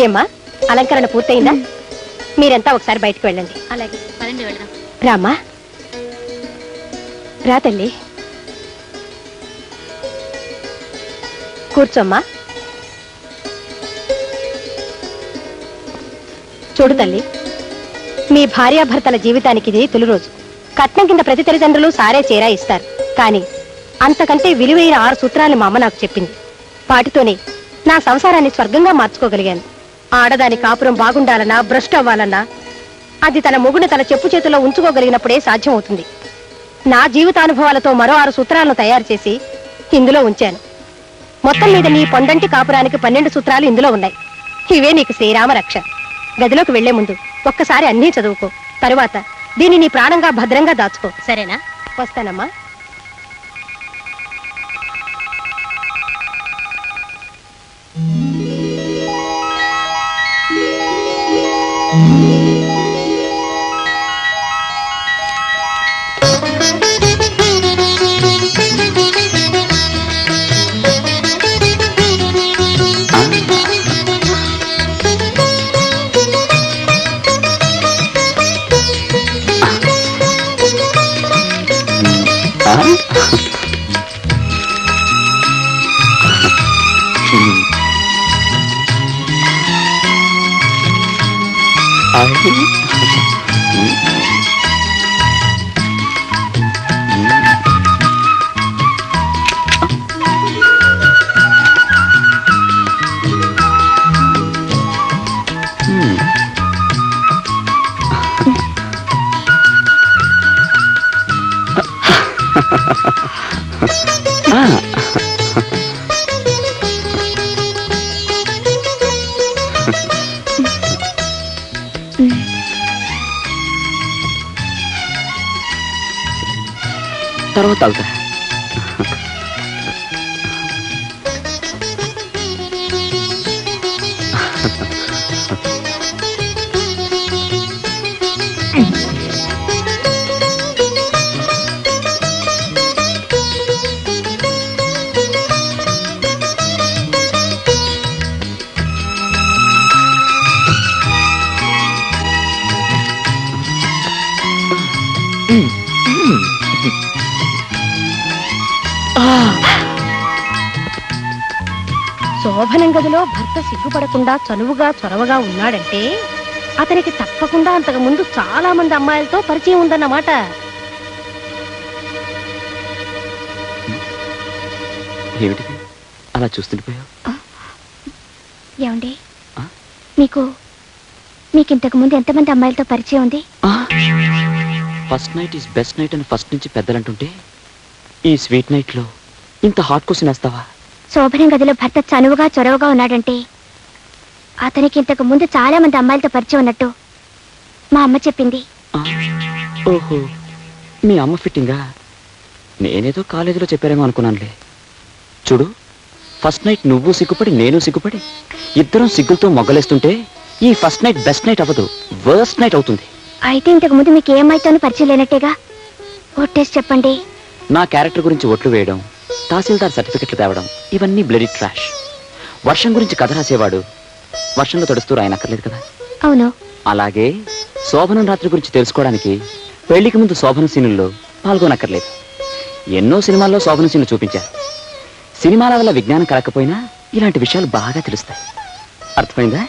ఏమ్మా, అలంకరణ పూర్తయిందా? మీరంతా ఒకసారి బయటకు వెళ్ళండి. అలాగే, పదండి వెళ్దాం. రామ్మా, రా తల్లి, కూర్చోమ్మా. చూడు తల్లి, మీ భార్యాభర్తల జీవితానికి ఇది తొలి రోజు. కట్నం కింద ప్రతి తల్లిదండ్రులు సారే చీరా ఇస్తారు, కానీ అంతకంటే విలువైన 6 సూత్రాలు మా అమ్మ నాకు చెప్పింది. వాటితోనే నా సంసారాన్ని స్వర్గంగా మార్చుకోగలిగాను. ఆడదాని కాపురం బాగుండాలన్నా, భ్రష్టు అవ్వాలన్నా అది తన మొగుడిని తన చెప్పు చేతుల్లో ఉంచుకోగలిగినప్పుడే సాధ్యం అవుతుంది. నా జీవితానుభవాలతో మరో 6 సూత్రాలను తయారు చేసి ఇందులో ఉంచాను. మొత్తం మీద నీ పొందంటి కాపురానికి 12 సూత్రాలు ఇందులో ఉన్నాయి. ఇవే నీకు శ్రీరామ రక్ష. గదిలోకి వెళ్లే ముందు ఒక్కసారి అన్నీ చదువుకో, తరువాత దీన్ని నీ ప్రాణంగా భద్రంగా దాచుకో. సరేనా? వస్తానమ్మా. శోభనం గదిలో భర్త సిగ్గుపడకుండా చనువుగా చొరవగా ఉన్నాడంటే అతనికి తప్పకుండా అంతకు ముందు చాలా మంది అమ్మాయిలతో పరిచయం ఉందన్నమాట. ఏమిటిది అలా చూస్తుండిపోయావు? ఏమండి, మీకింతకు ముందు ఎంతమంది అమ్మాయిలతో పరిచయం ఉంది? First night is best night అని ఫస్ట్ నుంచి పెద్దలంటుంటే ఈ స్వీట్ నైట్ లో ఇంత హాట్ క్వశ్చన్ వేస్తావా? శోభనం గదిలో భర్త చనువుగా చొరవగా ఉన్నాడంటే అతనికి ఇంతకు ముందు చాలా మంది అమ్మాయిలతో పరిచయం ఉన్నట్టు మా అమ్మ చెప్పింది. ఓహో, మీ అమ్మ ఫిట్టింగా? నేనేదో కాలేజీలో చెప్పారేమో అనుకున్నానులే. చూడు, ఫస్ట్ నైట్ నువ్వు సిగ్గుపడి నేను సిగ్గుపడి ఇద్దరం సిగ్గులతో మొగ్గలేస్తుంటే ఈ ఫస్ట్ నైట్ బెస్ట్ నైట్ అవ్వదు, వర్స్ట్ నైట్ అవుతుంది. అయితే ఇంతకు ముందు మీకు ఏ అమ్మాయితోనూ పరిచయం లేనట్టేగా? ఒట్టేసి చెప్పండి. నా క్యారెక్టర్ గురించి ఒట్లు వేయడం, తహసీల్దార్ సర్టిఫికెట్లు తేవడం ఇవన్నీ బ్లడీ ట్రాష్. వర్షం గురించి కథ రాసేవాడు వర్షంలో తడుస్తూ రాయనక్కర్లేదు కదా. అవును. అలాగే శోభనం రాత్రి గురించి తెలుసుకోవడానికి పెళ్లికి ముందు శోభన సీనుల్లో పాల్గొనక్కర్లేదు. ఎన్నో సినిమాల్లో శోభన సీన్లు చూపించారు. సినిమాల వల్ల విజ్ఞానం కలకపోయినా ఇలాంటి విషయాలు బాగా తెలుస్తాయి. అర్థమైందా?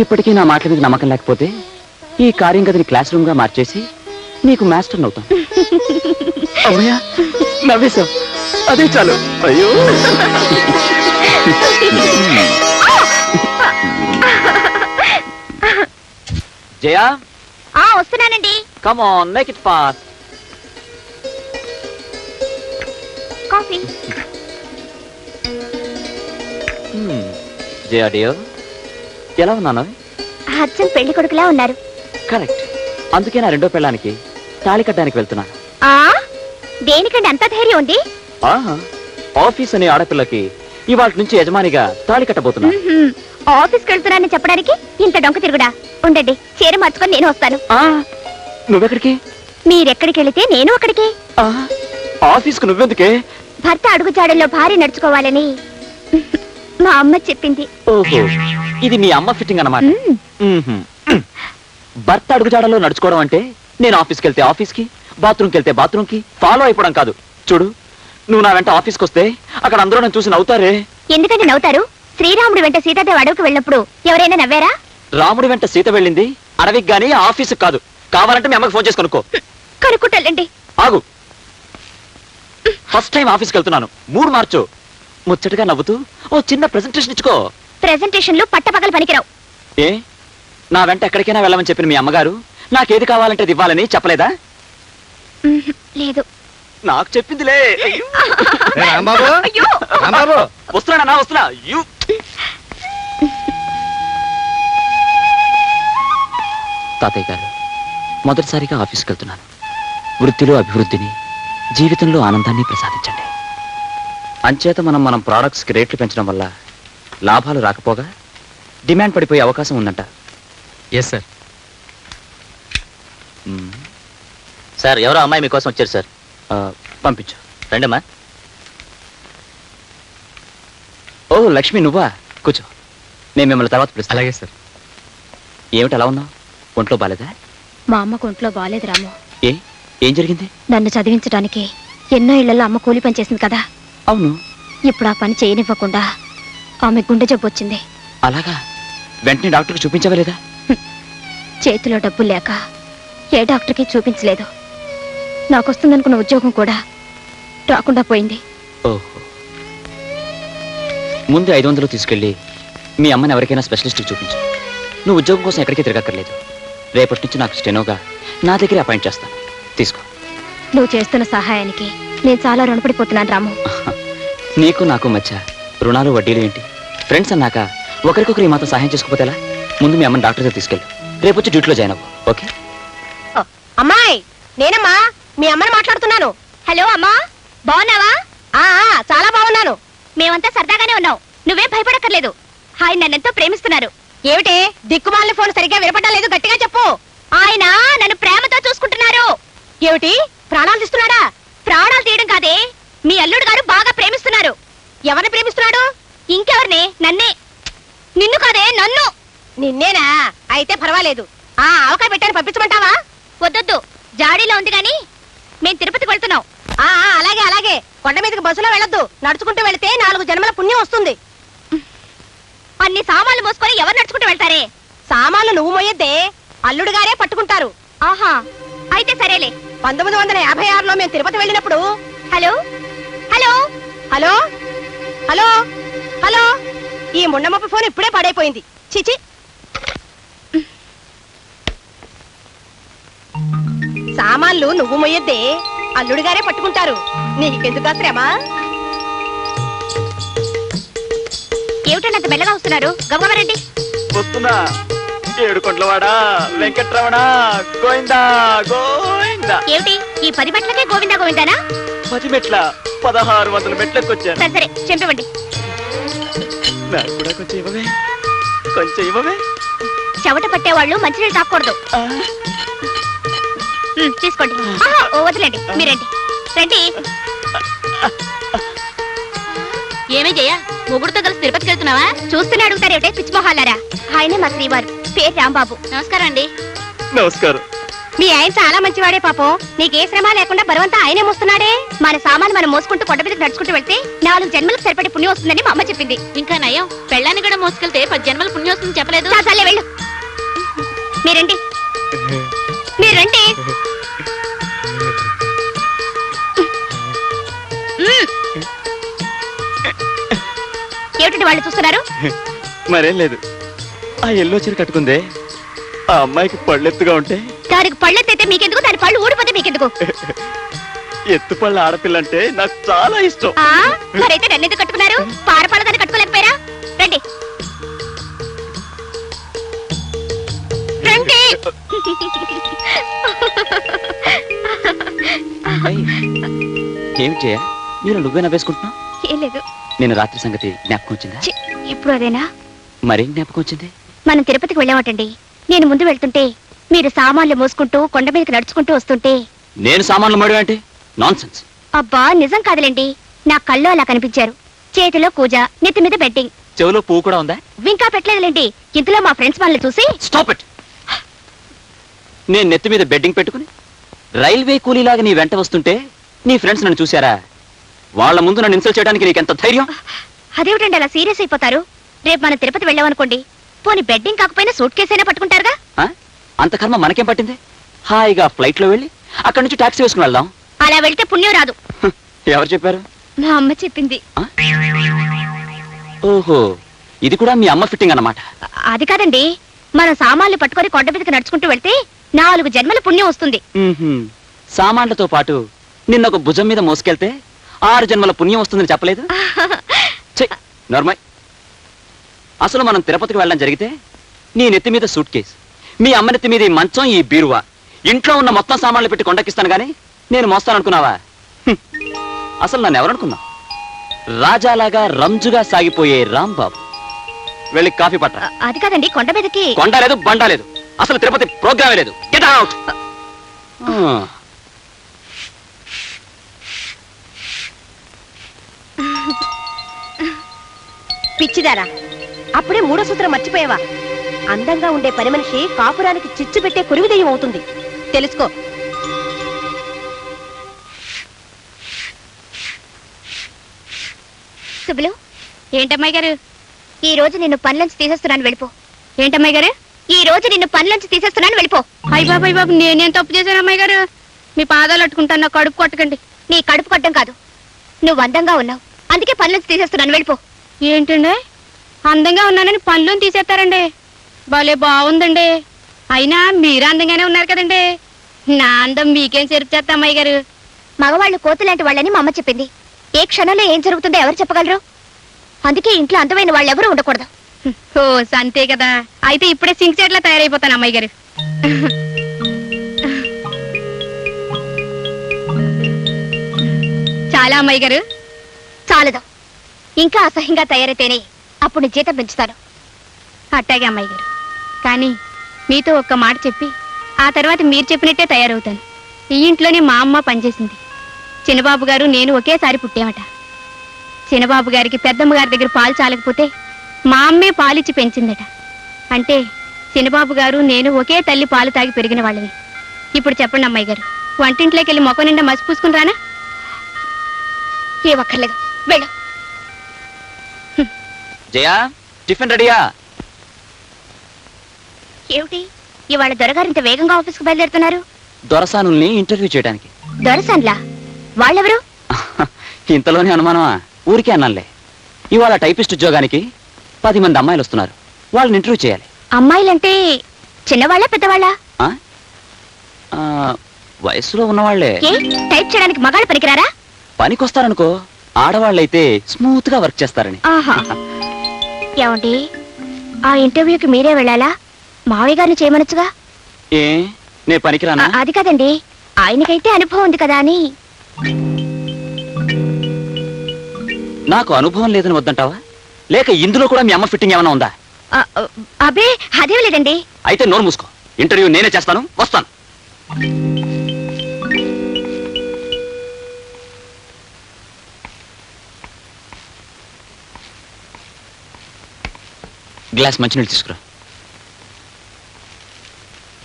ఇప్పటికీ నా మాటల మీద నమ్మకం లేకపోతే ఈ కార్యం గదిని క్లాస్ రూమ్ గా మార్చేసి నీకు మాస్టర్ అవుతాం. అవునయా, నవ్వేశావు, అదే చాలు. అయ్యో, జయా. వస్తున్నానండి. Come on, make it fast. Coffee. Jaya dear, ఎలా ఉన్నాను? అచ్చం పెళ్లి కొడుకులా ఉన్నారు. కరెక్ట్. అందుకే నా రెండో పెళ్ళానికి తాళి కట్టడానికి వెళ్తున్నాను. దేనికంటే అంత ధైర్యం ఉంది? ఆఫీస్ అనే ఆడపిల్లకి ఇవాళ నుంచి యజమానిగా తాళి కట్టబోతున్నా. ఆఫీస్కి వెళ్తున్నానని చెప్పడానికి ఇంత డొంక తిరుగుడా? ఉండండి, చీర మార్చుకొని నేను వస్తాను. నువ్వెక్కడికి? మీరెక్కడికి వెళితే నేను అక్కడికి. ఆఫీస్కు నువ్వెందుకే? భర్త అడుగుజాడల్లో భార్య నడుచుకోవాలని మా అమ్మ చెప్పింది. ఓహో, ఇది మీ అమ్మ ఫిట్టింగ్ అన్నమాట. భర్త అడుగుజాడల్లో నడుచుకోవడం అంటే నేను ఆఫీస్కి వెళ్తే ఆఫీస్కి, బాత్రూమ్కి వెళ్తే బాత్రూమ్కి ఫాలో అయిపోవడం కాదు. చూడు, నువ్వు నా వెంట ఆఫీస్కి వస్తే అక్కడ అందరూ నన్ను చూసి నవ్వుతారే. ఎందుకంటే నవ్వుతారు? శ్రీరాముడు వెంట సీతాదేవి అడవికి వెళ్ళినప్పుడు ఎవరైనా నవ్వారా? రాముడి వెంట సీత వెళ్ళింది అడవికి గానీ ఆఫీస్కి కాదు. కావాలంటే మీ అమ్మకి ఫోన్ చేసి కనుక్కో. కనుక్కుంటాలండి. ఆగు, ఫస్ట్ టైం ఆఫీస్కి వెళ్తున్నాను, మూడు మార్చు. ముచ్చటగా నవ్వుతూ ఓ చిన్న ప్రెజెంటేషన్ ఇచ్చుకో. ప్రెజెంటేషన్లు పట్టపగలు పనికిరావు. ఏ, నా వెంట ఎక్కడికైనా వెళ్ళమని చెప్పిన మీ అమ్మగారు నాకేది కావాలంటే అది ఇవ్వాలని చెప్పలేదా? లేదు. నాకు చెప్పిందిలే. వస్తున్నా వస్తున్నా. తాతయ్య గారు, మొదటిసారిగా ఆఫీస్కి వెళ్తున్నాను. వృత్తిలో అభివృద్ధిని, జీవితంలో ఆనందాన్ని ప్రసాదించండి. అంచేత మనం ప్రోడక్ట్స్కి రేట్లు పెంచడం వల్ల లాభాలు రాకపోగా డిమాండ్ పడిపోయే అవకాశం ఉందంట. Yes sir. సార్, ఎవరో అమ్మాయి మీకోసం వచ్చారు సార్. పంపించు. రండమ్మా. ఓ లక్ష్మి, నువ్వా? కూర్చో, నేను మిమ్మల్ని తర్వాత పిలుస్తాను. అలాగే సార్. ఏమిటి అలా ఉన్నావు? ఒంట్లో బాలేదా? మా అమ్మకు ఒంట్లో బాలేదు రాము. ఏం జరిగింది? నన్ను చదివించడానికి ఎన్నో ఇళ్లలో అమ్మ కూలి పని చేసింది కదా. అవును. ఇప్పుడు ఆ పని చేయనివ్వకుండా ఆమె గుండె జబ్బు వచ్చింది. అలాగా? వెంటనే డాక్టర్కి చూపించవలేదా? చేతిలో డబ్బులు లేక ఏ డాక్టర్కి చూపించలేదు. నాకొస్తుందనుకున్న ఉద్యోగం కూడా రాకుండా పోయింది. ఓహో, ముందు 500 తీసుకెళ్ళి మీ అమ్మని ఎవరికైనా స్పెషలిస్ట్కి చూపించు. నువ్వు ఉద్యోగం కోసం ఎక్కడికి తిరగక్కర్లేదు. రేపటి నుంచి నాకు స్టెనోగా నా దగ్గర అపాయింట్ చేస్తాను. తీసుకో. నువ్వు చేస్తున్న సహాయానికి నేను చాలా రుణపడిపోతున్నాను రాము. నీకు నాకు మధ్య రుణాలు వడ్డీలు ఏంటి? ఫ్రెండ్స్ అన్నాక ఒకరికొకరు ఈ మాత్రం సహాయం చేసుకోకపోతే ఎలా? ముందు మీ అమ్మని డాక్టర్ దగ్గర తీసుకెళ్ళు. రేపు వచ్చి డ్యూటీలో జాయిన్ అవ్వు. ఓకే? అమ్మాయి, నేనమ్మా మీ అమ్మని మాట్లాడుతున్నాను. హలో అమ్మా, బాగున్నావా? చాలా బాగున్నాను. మేమంతా సరదాగానే ఉన్నాం, నువ్వేం భయపడక్కర్లేదు. ఆయన నన్నెంతో ప్రేమిస్తున్నారు. ఏమిటే దిక్కుమాలిన ఫోన్ సరిగ్గా వినపడడం లేదు, గట్టిగా చెప్పు. ఆయన నన్ను ప్రేమతో చూసుకుంటున్నారు. ఏమిటి, ప్రాణాలు తీస్తున్నాడా? ప్రాణాలు తీయడం కాదే, మీ అల్లుడు గారు బాగా ప్రేమిస్తున్నారు. ఎవరిని ప్రేమిస్తున్నాడు? ఇంకెవరిని? నన్నే. నిన్ను కాదే, నన్ను. నిన్నేనా? అయితే పర్వాలేదు. ఆవకాయ పెట్టాను, పంపించమంటావా? వద్దొద్దు, జాడీలో ఉంది గాని మేం తిరుపతికి వెళ్తున్నాం. అలాగే అలాగే. కొండ మీదకి బస్సులో వెళ్ళొద్దు, నడుచుకుంటూ వెళితే 4 జన్మల పుణ్యం వస్తుంది. అన్ని సామాన్లు మోసుకొని ఎవరు నడుచుకుంటూ వెళ్తారే? సామాన్లు నువ్వు మోయొద్దే, అల్లుడు గారే పట్టుకుంటారు. ఆహా, అయితే సరేలే. 1956లో మేము తిరుపతి వెళ్ళినప్పుడు. Hello hello hello hello hello, ఈ ముండమొప్పి ఫోన్ ఇప్పుడే పడైపోయింది. చిచి, సామాన్లు నువ్వు మొయ్యొద్దే, అల్లుడు గారే పట్టుకుంటారు. నీకెందుకు శ్రమ? ఏమిటండి అంత మెల్లగా వస్తున్నారు? గమగమరండి. వస్తున్నా. ఏడుకొండలవాడా వెంకట్రమణ గోవిందా గోవిందా. ఏమిటి ఈ 10 మెట్లకే గోవిందా గోవిందానా? 10 మెట్ల 1600 మెట్లెక్కొచ్చాను. సరే సరే, చెంపివ్వండి. నాకు కూడా కొంచెం ఇవ్వవే, కొంచెం ఇవ్వవే. చెవట పట్టేవాళ్ళు మంచినీళ్ళు తాకూడదు. తీసుకోండి. వదిలేండి, మీరండి రండి. ఏమే జయ, మొగుడుతో కలిసి తిరుపతికి వెళ్తున్నావా? చూస్తూనే అడుగుతారేమిటే పిచ్చి మొహాలారా. ఆయనే మా శ్రీవారు, పేరు రాంబాబు. నమస్కారం అండి. నమస్కారం. మీ ఆయన చాలా మంచివాడే పాపం. నీకే శ్రమ లేకుండా బరువంతా ఆయనే మోస్తున్నాడే. మన సామాను మనం మోసుకుంటూ కొండ మీదకి నడుచుకుంటూ వెళ్తే 4 జన్మలకు సరిపడే పుణ్యం వస్తుందని మా అమ్మ చెప్పింది. ఇంకా నయం, పెళ్ళాన్ని కూడా మోసుకెళ్తే 10 జన్మల పుణ్యం వస్తుందని చెప్పలేదు. చాలే వెళ్ళు. మీరండి మీరండి. ఏమిటండి వాళ్ళు చూస్తున్నారు? మరేం లేదు. ఆ ఎల్లో చీర కట్టుకుందే ఆ అమ్మాయికి పళ్ళెత్తుగా ఉంటే దానికి పళ్ళెత్తైతే మీకెందుకు, దాని పళ్ళు ఊడిపోతే మీకెందుకు? ఎత్తుపళ్ళ ఆడపిల్లంటే నాకు చాలా ఇష్టం. మరైతే నన్ను ఎందుకు కట్టుకున్నారు? పారపాల దాన్ని కట్టుకోలేకపోయారా? రండి రండి. ఏమి చేయ నేను నువ్వే నవ్వేసుకుంటున్నావు? ఏం లేదు. నేను రాత్రి సంగతి జ్ఞాపకం వచ్చిందా? ఇప్పుడు అదేనా? మరేం జ్ఞాపకం వచ్చింది? మనం తిరుపతికి వెళ్ళామటండి. నేను ముందు వెళ్తుంటే మీరు సామాన్లు మోసుకుంటూ కొండ మీదకి నడుచుకుంటూ వస్తుంటే. నేను సామాన్లు మడి అంటే నాన్ సెన్స్. అబ్బా నిజం కాదులేండి, నా కళ్ళు అలా కనిపించారు. చేతిలో కూజ, నెత్తి మీద బెట్టింగ్. చెవులో పువ్వు కూడా ఉందా? ఇంకా పెట్టలేదులేండి. ఇంతలో మా ఫ్రెండ్స్ వాళ్ళని చూసి స్టాప్ ఇట్. నేను నెత్తి మీద బెడ్డింగ్ పెట్టుకుని రైల్వే కూలీలాగా నీ వెంట వస్తుంటే నీ ఫ్రెండ్స్ నన్ను చూశారా? వాళ్ళ ముందు నన్ను ఇన్సల్ట్ చేయడానికి నీకెంత ధైర్యం? అదేమిటండి అలా సీరియస్ అయిపోతారు? రేపు మనం తిరుపతి వెళ్ళామనుకోండి, పోనీ బెడ్డింగ్ కాకపోయినా సూట్ కేసు అయినా పట్టుకుంటారుగా. అంత కర్మ మనకేం పట్టింది? హాయిగా ఫ్లైట్ లో వెళ్ళి అక్కడి నుంచి టాక్సీ వేసుకుని వెళ్దాం. అలా వెళ్తే పుణ్యం రాదు. ఎవరు చెప్పారు? మా అమ్మ చెప్పింది. ఓహో, ఇది కూడా మీ అమ్మ ఫిట్టింగ్ అన్నమాట. అది కాదండి, మనం సామాన్లు పట్టుకొని కొండ మీదకి నడుచుకుంటూ వెళ్తే 4 జన్మల పుణ్యం వస్తుంది. సామాన్లతో పాటు నిన్న ఒక భుజం మీద మోసుకెళ్తే 6 జన్మల పుణ్యం వస్తుందని చెప్పలేదు? నార్మల్. అసలు మనం తిరుపతికి వెళ్ళడం జరిగితే నీ నెత్తి మీద సూట్ కేసు, మీ అమ్మ నెత్తి మీద ఈ మంచం, ఈ బీరువా, ఇంట్లో ఉన్న మొత్తం సామాన్లు పెట్టి కొండకిస్తాను గానీ నేను మోస్తాననుకున్నావా? అసలు నన్ను ఎవరనుకున్నావు? రాజాలాగా రంజుగా సాగిపోయే రాంబాబు. వెళ్ళి కాఫీ పట్ట. అది కాదండి, కొండ మీదకి. కొండ లేదు, బండ లేదు, అసలు తిరుపతి ప్రోగ్రామే లేదు. Get out. పిచ్చిదారా, అప్పుడే 3వ సూత్రం మర్చిపోయావా? అందంగా ఉండే పని మనిషి కాపురానికి చిచ్చు పెట్టే కురివిదయం అవుతుంది. తెలుసుకో. శుభలు. ఏంటమ్మాయి గారు, ఈ రోజు నిన్ను పనిలోంచి తీసేస్తున్నాను, వెళ్ళిపో. ఏంటమ్మాయి గారు, ఈ రోజు నిన్ను పనిలోంచి తీసేస్తున్నాను, వెళ్ళిపో. అయ్య బాబు, అయ్య బాబు, నేనేం తప్పు చేశాను అమ్మాయి గారు? మీ పాదాలు అట్టుకుంటాను, నా కడుపు కొట్టకండి. నీ కడుపు కొట్టడం కాదు, నువ్వు అందంగా ఉన్నావు, అందుకే పనిలోంచి తీసేస్తున్నాను, వెళ్ళిపో. ఏంటండి, అందంగా ఉన్నానని పనిలోని తీసేస్తారండి? భలే బాగుందండి. అయినా మీరు అందంగానే ఉన్నారు కదండి. నా అందం మీకేం చెరుపు చేస్తా అమ్మాయి గారు? మగవాళ్ళు కోతులాంటి వాళ్ళని మా అమ్మ చెప్పింది. ఏ క్షణంలో ఏం జరుగుతుందో ఎవరు చెప్పగలరు? అందుకే ఇంట్లో అందమైన వాళ్ళు ఎవరు ఉండకూడదు. ఓ అంతే కదా. అయితే ఇప్పుడే సింక్ చెట్లా తయారైపోతాను అమ్మాయి గారు. చాలా అమ్మాయి గారు, చాలదు. ఇంకా అసహ్యంగా తయారైతేనే అప్పుడు జీతం పెంచుతాను. అట్టాగే అమ్మాయి గారు, కానీ మీతో ఒక్క మాట చెప్పి ఆ తర్వాత మీరు చెప్పినట్టే తయారవుతాను. ఈ ఇంట్లోనే మా అమ్మ పనిచేసింది. చిన్నబాబు గారు నేను ఒకేసారి పుట్టామట. చిన్నబాబు గారికి పెద్దమ్మ గారి దగ్గర పాలు చాలకపోతే మా అమ్మే పాలిచ్చి పెంచిందట. అంటే చిన్నబాబు గారు నేను ఒకే తల్లి పాలు తాగి పెరిగిన వాళ్ళని. ఇప్పుడు చెప్పండి అమ్మాయి గారు, వంటింట్లోకి వెళ్ళి మొక్క నిండా మసి పూసుకుని రానా? ఏ ఒక్కర్లేదు, వెళ్ళు. జయా, టిఫిన్ రెడీయా? ఏమిటి ఇవాళ దొరగారు ఇంత వేగంగా ఆఫీస్కి బయలుదేరుతున్నారు? దొరసానుల్ని ఇంటర్వ్యూ చేయడానికి. దొరసాన్లా? వాళ్ళెవరు? ఇంతలోనే అనుమానమా? ఊరికే అన్నానులే. ఇవాళ టైపిస్ట్ ఉద్యోగానికి 10 మంది అమ్మాయిలు వస్తున్నారు. వాళ్ళని ఇంటర్వ్యూ చేయాలి. అమ్మాయిలంటే చిన్నవాళ్ళ పెద్దవాళ్ళ? వయసులో ఉన్నవాళ్లే. టైప్ చేయడానికి మగాళ్ళు పనికిరారా? పనికొస్తారనుకో, ఆడవాళ్ళైతే స్మూత్ గా వర్క్ చేస్తారని. ఏమండి, ఆ ఇంటర్వ్యూకి మీరే వెళ్ళాలా? మావయ్య గారిని చేయమనొచ్చుగా. ఏ నే పనికిరానా? అది కాదండి, ఆయనకైతే అనుభవం ఉంది కదా అని. నాకు అనుభవం లేదని వద్దంటావా? లేక ఇందులో కూడా మీ అమ్మ ఫిట్టింగ్ ఏమైనా ఉందా? అబ్బే అదేం లేదండి. అయితే నోరు మూసుకో. ఇంటర్వ్యూ నేనే చేస్తాను, వస్తాను. గ్లాస్ మంచినీళ్ళు తీసుకురా.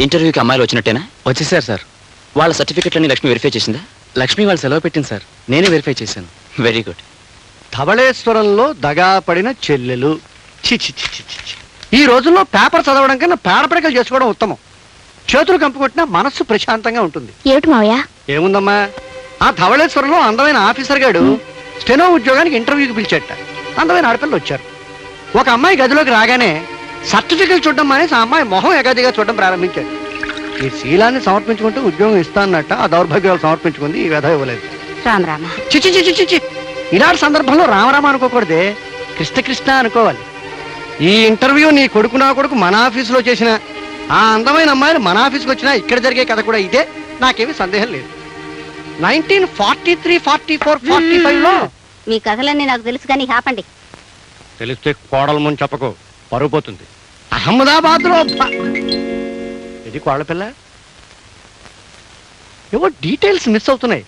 ఇంటర్వ్యూకి అమ్మాయిలు వచ్చినట్టేనా? వచ్చేసారు సార్. వాళ్ళ సర్టిఫికెట్లన్నీ లక్ష్మి వెరిఫై చేసిందా? లక్ష్మి వాళ్ళు సెలవు పెట్టింది సార్, నేనే వెరిఫై చేశాను. Very good. ధవళేశ్వరంలో దగా పడిన చెల్లెలు. చి చి చి చి చి. ఈ రోజుల్లో పేపర్ చదవడం కన్నా పేడపడికలు చేసుకోవడం ఉత్తమం. చేతులు కంపుకొట్టినా మనస్సు ప్రశాంతంగా ఉంటుంది. ఏమిటి మావయ్య? ఏముందమ్మా, ఆ ధవళేశ్వరంలో అందమైన ఆఫీసర్ గాడు స్టెనో ఉద్యోగానికి ఇంటర్వ్యూకి పిలిచేట. అందమైన ఆడపిల్లలు వచ్చారు. ఒక అమ్మాయి గదిలోకి రాగానే సర్టిఫికెట్ చూడడం మానేసి ఆ అమ్మాయి మొహం ఎగదిగా చూడడం ప్రారంభించాడు. ఈ శీలాన్ని సమర్పించుకుంటూ ఉద్యోగం ఇస్తానన్నట్ట ఆ దౌర్భాగ్యాలు సమర్పించుకుంది. ఈ వ్యధ ఇవ్వలేదు. రామరామ. చిచి చిచి చిచి. ఇలాంటి సందర్భంలో రామరామ అనుకోకూడదే, కృష్ణ కృష్ణ అనుకోవాలి. ఈ ఇంటర్వ్యూ నీ కొడుకు నా కొడుకు మన ఆఫీసులో చేసిన ఆ అందమైన అమ్మాయిలు మన ఆఫీస్కి వచ్చినా ఇక్కడ జరిగే కథ కూడా ఇదే. నాకేమీ సందేహం లేదు. 1943, 44, 45లో మీ కథలన్నీ నాకు తెలుసు కానీ ఆపండి. తెలిస్తే కోడల ముందు చెప్పకు, పరుగు పోతుంది. అహ్మదాబాద్ లో ఇది కోళ్ళ పిల్ల. ఏవో డీటెయిల్స్ మిస్ అవుతున్నాయి.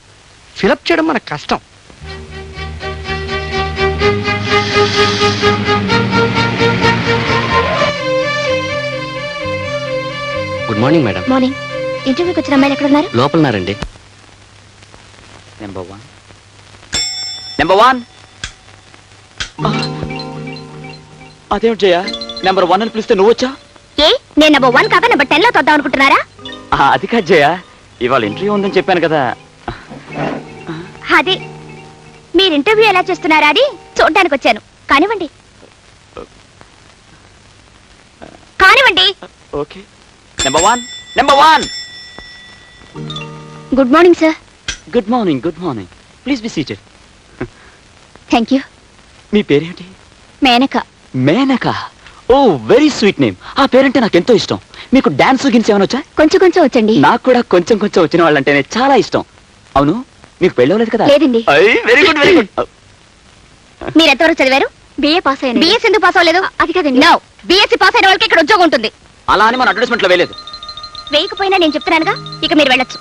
ఫిలప్ చేయడం మనకు కష్టం. Good morning madam. మార్నింగ్. ఇంటర్వ్యూకి వచ్చిన అమ్మాయిలు ఎక్కడ ఉన్నారు? లోపలన్నారండి. నెంబర్ 1. అదేమిటి జయ, నెంబర్ 1 అని పిలిస్తే నువ్వు వచ్చా? ఏ నేను నెంబర్ 1 కాక నెంబర్ 10 లో తొద్దాం అనుకుంటున్నారా? అది కాదు జయ, ఇవాళ ఇంటర్వ్యూ ఉందని చెప్పాను కదా. అది మీరు ఇంటర్వ్యూ ఎలా చేస్తున్నారా అని చూడడానికి వచ్చాను. కానివ్వండి. Okay. Number 1. Good morning sir. Good morning. Please be seated. Thank you. మీ పేరేంటి? Menaka. Menaka? Oh very sweet name. ఆ పేరంటే నాకు ఎంతో ఇష్టం. మీకు డాన్స్ గిన్స్ ఏమైనా వచ్చా? కొంచెం వచ్చండి. నాకు కూడా కొంచెం వచ్చిన వాళ్ళంటేనే చాలా ఇష్టం. అవును, మీకు పెళ్ళవలేదు కదా? లేదండి. Very good. మీరు ఎంతవరకు చదివారు? బిఏ పాస్ అయ్యాను. బిఎస్ ఎందుకు పాస్ అవ్వలేదు? అది కదండి. నో, బిఎస్సీ పాస్ అయిన వాళ్ళకి ఇక్కడ ఉద్యోగం ఉంటుంది. అలా అని మన అడ్వర్టైజ్మెంట్ లో వేయలేదు. వేయకపోయినా నేను చెప్తున్నానుగా, ఇక మీరు వెళ్ళొచ్చు.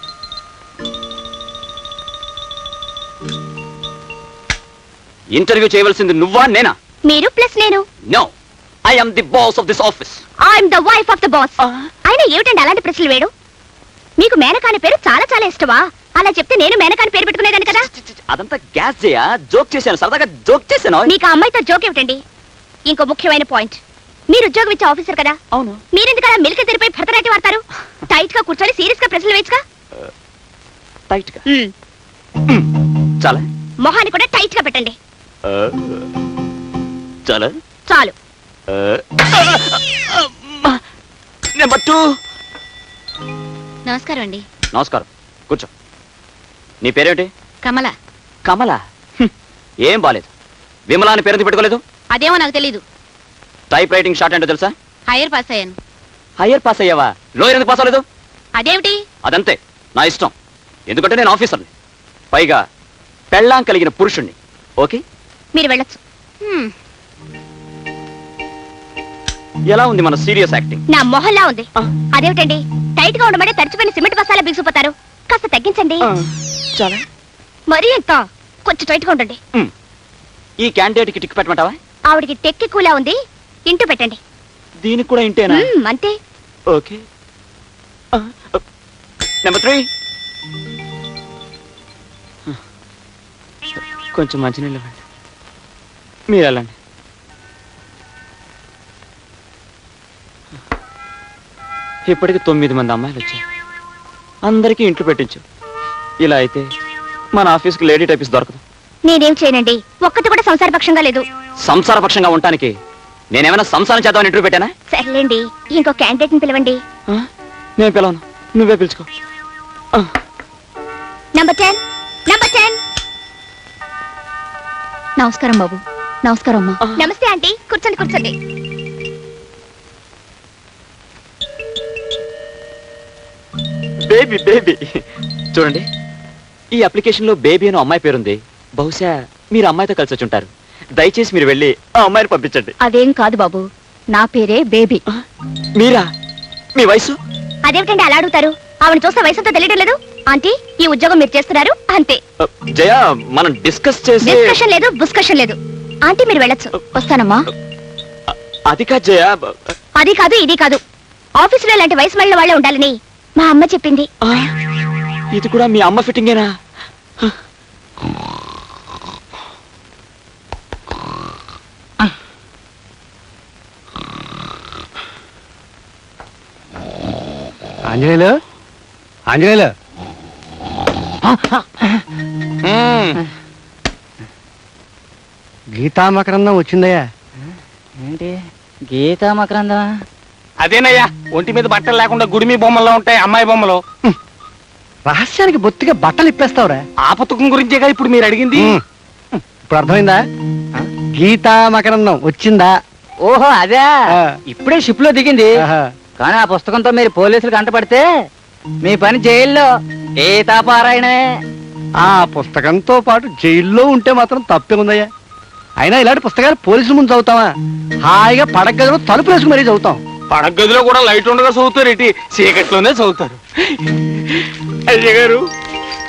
ఇంటర్వ్యూ చేయవలసింది నువ్వా నేనా? మీరు ప్లస్ నేను. No, I am the boss of this office. I'm the wife of the boss. అయినా ఏమిటండి అలాంటి ప్రశ్నలు వేయడం? మీకు మేనకాని పేరు చాలా చాలా ఇష్టమా? అలా చెప్తే నేను మేనకాని పేరు పెట్టుకునేదాన్ని కదా. అదంతా గ్యాస్ చేయా, జోక్ చేశాను, సరదాగా జోక్ చేశాను. మీకు ఆ అమ్మాయితో జోక్ ఏమిటండి? ఇంకో ముఖ్యమైన పాయింట్, మీరు ఉద్యోగం ఇచ్చే ఆఫీసర్ కదా. అవును. మీరెందుకలా మిల్క్ తెరిపై భరతనాట్యం వాడతారు? టైట్ గా కూర్చొని సీరియస్ గా ప్రశ్నలు వేయచ్చుగా. టైట్ గా చాలా, మొహాన్ని కూడా టైట్ గా పెట్టండి. చాలా చాలు. నెంబర్ 2. నమస్కారం అండి. నమస్కారం, కూర్చో. నీ పేరేంటి? కమల. కమల? ఏం బాలేదు. విమలా అని పేరు పెట్టుకోలేదు? అదేమో నాకు తెలీదు. టైప్ రైటింగ్ షార్ట్ ఏంటో తెలుసా? హైయర్ పాస్ అయ్యాను. హైయర్ పాస్ అయ్యావా? లోయర్ ఎందుకు పాస్ అవ్వలేదు? అదేమిటి? అదంతే, నా ఇష్టం. ఎందుకంటే నేను ఆఫీసర్ని, పైగా పెళ్ళాం కలిగిన పురుషుణ్ణి. ఓకే, మీరు వెళ్ళొచ్చు. ఎలా ఉంది మన సీరియస్ యాక్టింగ్? నా మొహల్లా ఉంది. అదేమిటండి, టైట్ గా ఉండమంటే తడిచిపోయిన సిమెంట్ బస్సాలా బిగుసిపోతారు. కాస్త తగ్గించండి. చాలా మరీ ఎంత, కొంచెం టైట్ గా ఉండండి. ఈ క్యాండిడేట్ కి టిక్ పెట్టమంటావా? ఆవిడికి టెక్కి కూలా ఉంది, ఇంటూ పెట్టండి. దీనికి కూడా ఇంటేనా? అంతే. ఓకే. నెంబర్ 3. కొంచెం మంచినీళ్ళు ఇవ్వండి. మీరు వెళ్ళండి. ఇప్పటికి 9 మంది అమ్మాయిలు వచ్చారు. అందరికీ ఇంట్లో పెట్టించు. ఇలా అయితే మన ఆఫీస్కి లేడీ టైపిస్ట్ దొరకదు. నేనేం చేయనండి, ఒక్కటి కూడా సంసారపక్షంగా లేదు. సంసారపక్షంగా ఉండటానికి నేనేమైనా సంసారం చేద్దామని ఇంటర్వ్యూ పెట్టానా? సర్లేండి, ఇంకో క్యాండిడేట్ ని పిలవండి. నేను పిలవను, నువ్వే పిలుచుకో. నంబర్ 10. నమస్కారం బాబు. నమస్కారం అమ్మా. నమస్తే ఆంటీ, కూర్చోండి కూర్చోండి. బేబీ బేబీ చూడండి, ఈ అప్లికేషన్ లో బేబీ అని అమ్మాయి పేరుంది. బహుశా మీరు అమ్మాయితో కలిసి వచ్చి ఉంటారు. దయచేసి మీరు వెళ్ళి ఆ అమ్మాయిని పంపించండి. అదేం కాదు బాబు, నా పేరే బేబీ. మీరా? మీ వయసు? అదేమిటండి అలా అడుగుతారు? ఆవిడ చూస్తే వయసుతో తెలియడం లేదు. ఆంటీ, ఈ ఉద్యోగం మీరు చేస్తున్నారు అంతే. జయ, మనం డిస్కస్ చేసి. డిస్కషన్ లేదు, బుస్కషన్ లేదు. ఆంటీ మీరు వెళ్ళొచ్చు. వస్తానమ్మా. అది కాదు జయ. అది కాదు, ఇది కాదు. ఆఫీసులో ఇలాంటి వయసు మళ్ళీ వాళ్ళే ఉండాలని మా అమ్మ చెప్పింది. ఇది కూడా మీ అమ్మ ఫిట్టింగేనా? ఆంజనేయులు, ఆంజనేయులు, గీతా మకరందం వచ్చిందయ్యా. ఏంటి గీతా మకరందమా? అదేనయ్యా, ఒంటి మీద బట్టలు లేకుండా గుడిమి బొమ్మల్లో ఉంటాయి అమ్మాయి బొమ్మలు. రహస్యానికి బొత్తిగా బట్టలు ఇప్పేస్తావురా. ఆ పుస్తకం గురించేగా ఇప్పుడు మీరు అడిగింది. ఇప్పుడు అర్థమైందా? గీతా మకరందం వచ్చిందా? ఓహో అదే, ఇప్పుడే షిప్ లో దిగింది. ఆహా. కానీ ఆ పుస్తకంతో మీరు పోలీసులు కంటపడితే మీ పని జైల్లో గీతాపారాయణే. ఆ పుస్తకంతో పాటు జైల్లో ఉంటే మాత్రం తప్పే ఉందయ్యా. అయినా ఇలాంటి పుస్తకాలు పోలీసుల ముందు చదువుతావా? హాయిగా పడక గదిలో తలుపు వేసుకు మరీ చదువుతాం. పడక గదిలో కూడా లైట్ ఉండగా చదువుతారు, ఇటు చీకట్లోనే చదువుతారు. అయ్య గారు,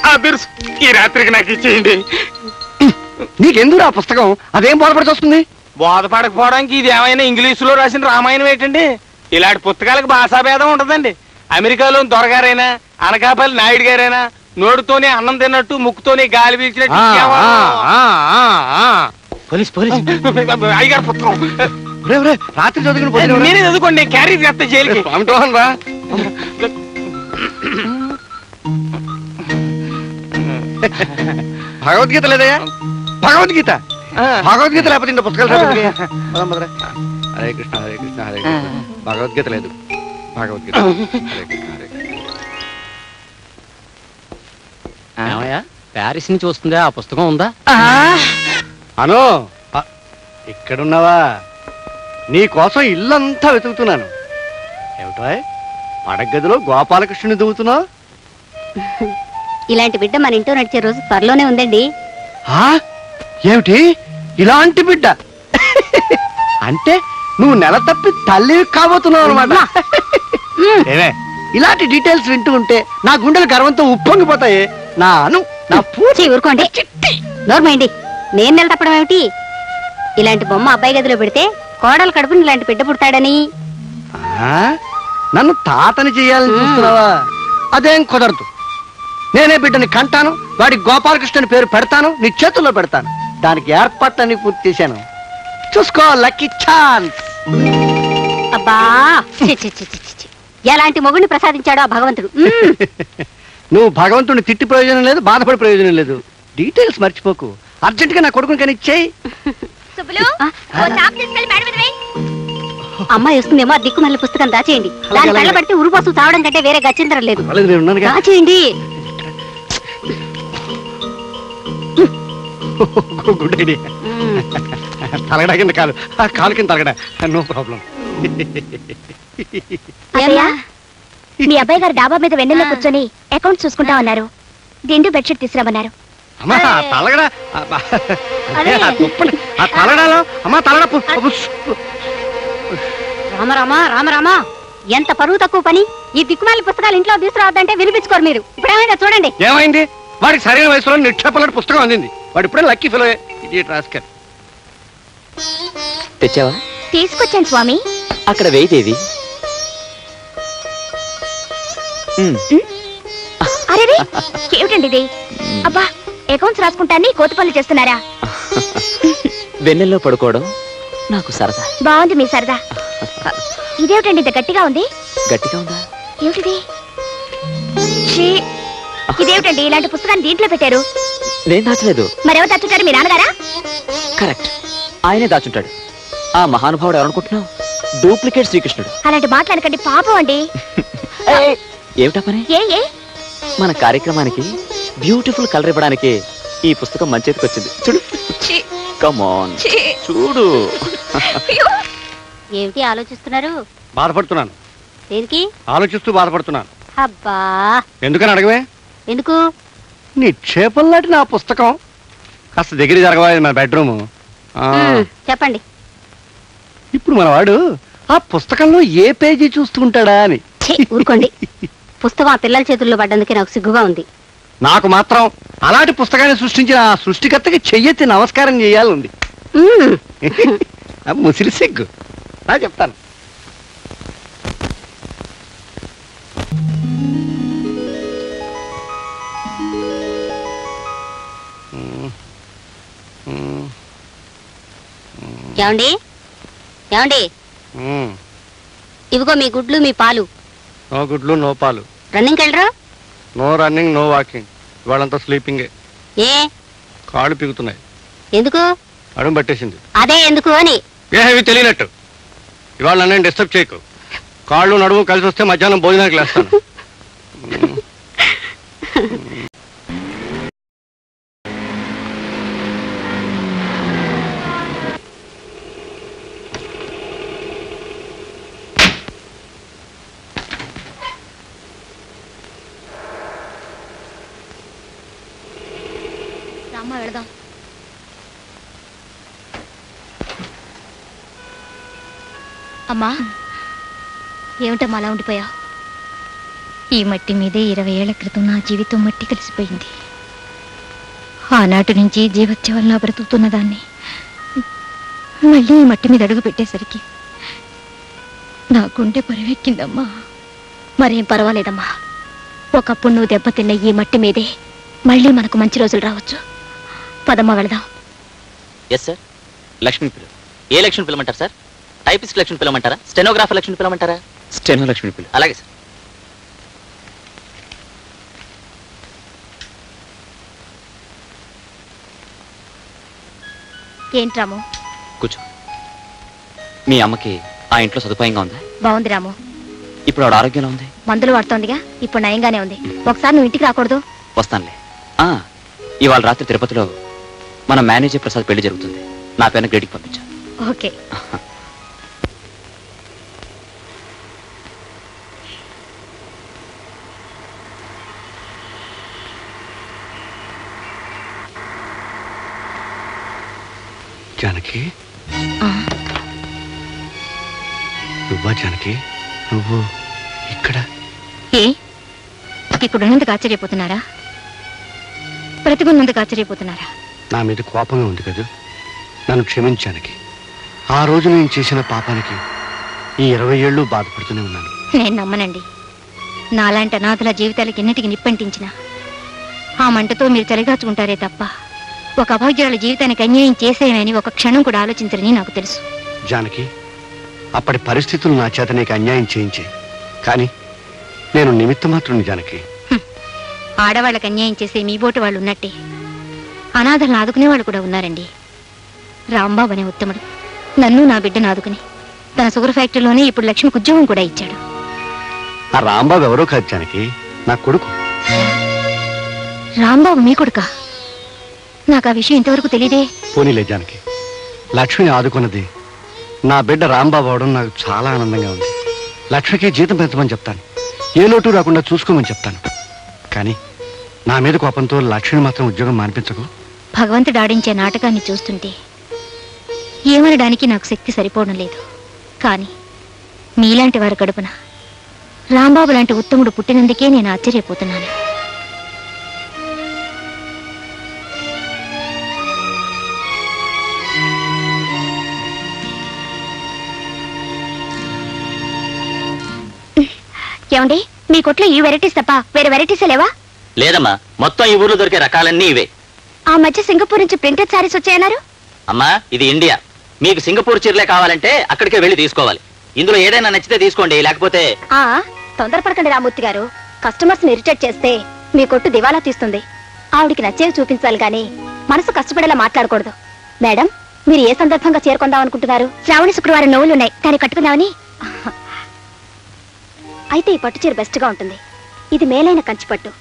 ఆ బిర్స్ ఈ రాత్రికి నాకు ఇచ్చేయండి. నీకెందుకు ఆ పుస్తకం? అదేం బోధపడి వస్తుంది? బోధపడకపోవడానికి ఇది ఏమైనా ఇంగ్లీషులో రాసిన రామాయణం ఏంటండి? ఇలాంటి పుస్తకాలకు భాషాభేదం ఉంటదండి. అమెరికాలో దొరగారైనా, అనకాపల్లి నాయుడు గారైనా నోడుతోనే అన్నం తిన్నట్టు, ముక్కుతోనే గాలి పీల్చినట్టు. పోలీస్ పోలీస్ అయ్యగారు పుస్తకం రాత్రి నేనే చదువుకోండి, క్యారీ చేస్తా జైలుకి. భగవద్గీత లేదయ్యా? భగవద్గీత భగవద్గీత లేకపోతే ఇంత పుస్తకాలు హరే కృష్ణ హరే కృష్ణ హరే కృష్ణ. భగవద్గీత లేదు, భగవద్గీత. హరే కృష్ణ హరే కృష్ణ. ప్యారిస్ నుంచి వస్తుందా? ఆ పుస్తకం ఉందా? అను, ఇక్కడున్నావా? నీ కోసం ఇల్లంతా వెతుకుతున్నాను. ఏమిటో పడగదిలో గోపాలకృష్ణుని దువ్వుతున్నావు? ఇలాంటి బిడ్డ మన ఇంట్లో నడిచే రోజు త్వరలోనే ఉందండి. ఏమిటి ఇలాంటి బిడ్డ? అంటే నువ్వు నెల తప్పి తల్లి కాబోతున్నావు అనమాట. ఏమే, ఇలాంటి డీటెయిల్స్ వింటూ ఉంటే నా గుండెలు గర్వంతో ఉప్పొంగిపోతాయి. నా అను, నా పూర్తి ఊరుకోండి, నోర్మైండి. నేను నెల తప్పడం ఏమిటి? ఇలాంటి బొమ్మ అబ్బాయి గదిలో పెడితే కోడలు కడుపుని ఇలాంటి బిడ్డ పుడతాడని. నన్ను తాతని చెయ్యాలని చూస్తున్నావా? అదేం కుదరదు. నేనే బిడ్డని కంటాను, వాడి గోపాలకృష్ణని పేరు పెడతాను, నీ చేతుల్లో పెడతాను. దానికి ఏర్పాట్లన్నీ పూర్తి చేశాను. చూసుకో, లక్కీ ఛాన్స్. అబ్బా, ఎలాంటి మొగుడిని ప్రసాదించాడో ఆ భగవంతుడు. నువ్వు భగవంతుడిని తిట్టి ప్రయోజనం లేదు, బాధపడే ప్రయోజనం లేదు. డీటెయిల్స్ మర్చిపోకు. అర్జెంట్ గా నా కొడుకుని కానీ ఇచ్చేయి. అమ్మాయి వస్తుందేమో, ఆ దిక్కుమల్లి పుస్తకం దాచేయండి. దాని కళ్ళ పడితే ఉరుపోసు తావడం కంటే వేరే గచ్చింతరం లేదు. దాచేయండి. Good idea. తలగడా కింద కాలు, కాలు కింద తలగడా, నో ప్రాబ్లం. మీ అబ్బాయి గారు డాబా మీద వెన్నెల్లో కూర్చొని అకౌంట్ చూసుకుంటా ఉన్నారు. దిండు బెడ్షీట్ తీసుకురామన్నారు. అమ్మా తలగడా, ఆ తలగడాలో అమ్మా తలగడ. రామరామా రామరామా, ఎంత పరువు తక్కువ పని. ఈ దిక్కుమాలి పుస్తకాలు ఇంట్లో తీసుకురావద్దంటే వినిపించుకోరు మీరు. ఇప్పుడేమైనా చూడండి. ఏమైంది? వాడికి సరైన వయసులో నిక్షేపలాంటి పుస్తకం అందింది. వాడు ఇప్పుడే లక్కీ ఫెలో. రాస్కర్. తెచ్చావా? తీసుకొచ్చాను స్వామి. అక్కడ వెయిదేవి. అరే ఏమిటండి ఇది? అబ్బా, అకౌంట్స్ రాసుకుంటాన్ని కోతి పనులు చేస్తున్నారా? వెన్నెల్లో పడుకోవడం నాకు సరదా. బాగుంది మీ సరదా. ఇదేమిటండి ఇంత గట్టిగా ఉంది? గట్టిగా ఉందా? ఏమిటిది? ఛీ, ఇదేమిటండి ఇలాంటి పుస్తకాన్ని దీంట్లో పెట్టారు? నేను దాచలేదు. మరెవరు దాచుంటారు? మీ నాన్నగారా? కరెక్ట్, ఆయనే దాచుంటాడు. ఆ మహానుభావుడు ఎవరనుకుంటున్నావు? డూప్లికేట్ శ్రీకృష్ణుడు. అలాంటి మాట్లాడకండి, పాపం అండి. ఏమిటా పని? ఏ మన కార్యక్రమానికి బ్యూటిఫుల్ కలర్ ఇవ్వడానికి ఈ పుస్తకం మన చేతికి వచ్చింది. చూడు, కమ్ ఆన్, చూడు. ఏమిటి ఆలోచిస్తున్నారు? బాధపడుతున్నాను. దేనికి? ఆలోచిస్తూ బాధపడుతున్నాను. అబ్బా, ఎందుకని అడగవే? ఎందుకు? నిక్షేపంలాంటి నా పుస్తకం కాస్త దగ్గర జరగవాలి మన బెడ్రూమ్. చెప్పండి. ఇప్పుడు మనవాడు ఆ పుస్తకంలో ఏ పేజీ చూస్తుంటాడా అని. ఊరుకోండి. పుస్తకం ఆ పిల్లల చేతుల్లో పడ్డందుకే నాకు సిగ్గుగా ఉంది. నాకు మాత్రం అలాంటి పుస్తకాన్ని సృష్టించిన ఆ సృష్టికర్తకి చెయ్యెత్తి నమస్కారం చేయాలంది. ముసిరి సిగ్గు. నా చెప్తాను. ఏమండి, ఏమండి, ఇవిగో మీ గుడ్లు, మీ పాలు. నో గుడ్లు, నో పాలు. రన్నింగ్కి వెళ్ళరా? No running, no walking. ఇవాళంతా స్లీపింగే. ఏ? కాళ్ళు పిగుతున్నాయి. ఎందుకు? అడుగు పట్టేసింది. అదే ఎందుకు అని. ఏవి తెలియనట్టు. ఇవాళ నన్ను డిస్టర్బ్ చేయకు. కాళ్ళు నడుము కలిసి వస్తే మధ్యాహ్నం భోజనానికి లేస్తాను. రామ్మా వెళదాం. అమ్మా, ఏమిటమ్మా అలా ఉండిపోయావు? ఈ మట్టి మీదే 20 ఏళ్ల క్రితం నా జీవితం మట్టి కలిసిపోయింది. ఆనాటి నుంచి జీవత్యవల్లా బ్రతుకుతున్న దాన్ని మళ్ళీ ఈ మట్టి మీద అడుగు పెట్టేసరికి నా గుండె పరివెక్కిందమ్మా. మరేం పర్వాలేదమ్మా. ఒకప్పుడు నువ్వు దెబ్బతిన్న ఈ మట్టి మీదే మళ్ళీ మనకు మంచి రోజులు రావచ్చు. పదమ్మా వెళదాం. Yes sir. లక్ష్మి పిల్ల. ఏ లక్ష్మి పిల్లమంటారు సార్? టైపిస్ట్ లక్ష్మి పిల్లమంటారా? స్టెనోగ్రాఫర్ లక్ష్మి పిల్లమంటారా? స్టెనో లక్ష్మి పిల్ల. అలాగే సార్. ఏంటి రాము? కూర్చో. మీ అమ్మకి ఆ ఇంట్లో సదుపాయంగా ఉందా? బాగుంది రాము. ఇప్పుడు ఆవిడ ఆరోగ్యంలో ఉంది? మందులు వాడుతోందిగా, ఇప్పుడు నయంగానే ఉంది. ఒకసారి నువ్వు ఇంటికి రాకూడదు? వస్తానులే. ఇవాళ రాత్రి తిరుపతిలో మన మేనేజర్ ప్రసాద్ పెళ్లి జరుగుతుంది. నా పేరున గ్రేడికి పంపించా. ఓకే. జానకి, నువ్వా జానకి? నువ్వు ఇక్కడ? ఏ ఇక్కడ ఉన్నందుకు ఆశ్చర్యపోతున్నారా? బ్రతికున్నందుకు ఆశ్చర్యపోతున్నారా? నా మీద కోపంగా ఉంది కదా. నన్ను క్షమించానికి. ఆ రోజు నేను చేసిన పాపానికి ఈ 20 ఏళ్ళు బాధపడుతూనే ఉన్నాను. నేను నమ్మనండి. నాలాంటి అనాథల జీవితాలకి ఎన్నిటికి నిప్పంటించిన ఆ మంటతో మీరు చలిగాచుకుంటారే తప్ప ఒక అభాగ్యురాల జీవితానికి అన్యాయం చేసేయమని ఒక క్షణం కూడా ఆలోచించరని నాకు తెలుసు. జానకి, అప్పటి పరిస్థితులు నా చేత నీకు అన్యాయం చేయించే, కానీ నేను నిమిత్త మాత్రం. జానకి, ఆడవాళ్ళకి అన్యాయం చేసే మీ బోటు వాళ్ళు ఉన్నట్టే అనాథలను ఆదుకునే వాళ్ళు కూడా ఉన్నారండి. రాంబాబు అనే ఉత్తముడు నన్ను నా బిడ్డను ఆదుకుని తన షుగర్ ఫ్యాక్టరీలోనే ఇప్పుడు లక్ష్మికి ఉద్యోగం కూడా ఇచ్చాడు. ఆ రాంబాబు ఎవరో కాదు జానకి, నా కొడుకు. రాంబాబు మీ కొడుకా? నాకు ఆ విషయం ఇంతవరకు తెలియదే. పోనీలే జానకి, లక్ష్మిని ఆదుకున్నది నా బిడ్డ రాంబాబు అవడం నాకు చాలా ఆనందంగా ఉంది. లక్ష్మికి జీతం పెంచమని చెప్తాను, ఏ లోటు రాకుండా చూసుకోమని చెప్తాను. కానీ నా మీద కోపంతో లక్ష్మిని మాత్రం ఉద్యోగం మానిపించకు. భగవంతుడు ఆడించే నాటకాన్ని చూస్తుంటే ఏమనడానికి నాకు శక్తి సరిపోవడం లేదు. కానీ మీలాంటి వారి కడుపున రాంబాబు లాంటి ఉత్తముడు పుట్టినందుకే నేను ఆశ్చర్యపోతున్నాను. ఏమండి, మీ కొట్లో ఈ వెరైటీస్ తప్ప వేరే వెరైటీస్ లేవా? లేదమ్మా, మొత్తం ఈ ఊర్లో దొరికే రకాలన్నీ ఇవే. ఆ మధ్య సింగపూర్ నుంచి ప్రింటెడ్ శారీస్ వచ్చాయన్నారు. అమ్మా, ఇది ఇండియా. మీకు సింగపూర్ చీరలే కావాలంటే అక్కడికే వెళ్ళి తీసుకోవాలి. ఇందులో ఏదైనా నచ్చితే తీసుకోండి, లేకపోతే తొందరపడకండి రామూర్తి గారు. కస్టమర్స్ ని ఇరిటేట్ చేస్తే మీ కొట్టు దివాలా తీస్తుంది. ఆవిడికి నచ్చేవి చూపించాలి గాని మనసు కష్టపడేలా మాట్లాడకూడదు. మేడం, మీరు ఏ సందర్భంగా చేరుకుందాం అనుకుంటున్నారు? శ్రావణ శుక్రవారం నోవులున్నాయి, దాన్ని కట్టుకుందామని. అయితే ఈ పట్టు చీర బెస్ట్ గా ఉంటుంది. ఇది మేలైన కంచి పట్టు.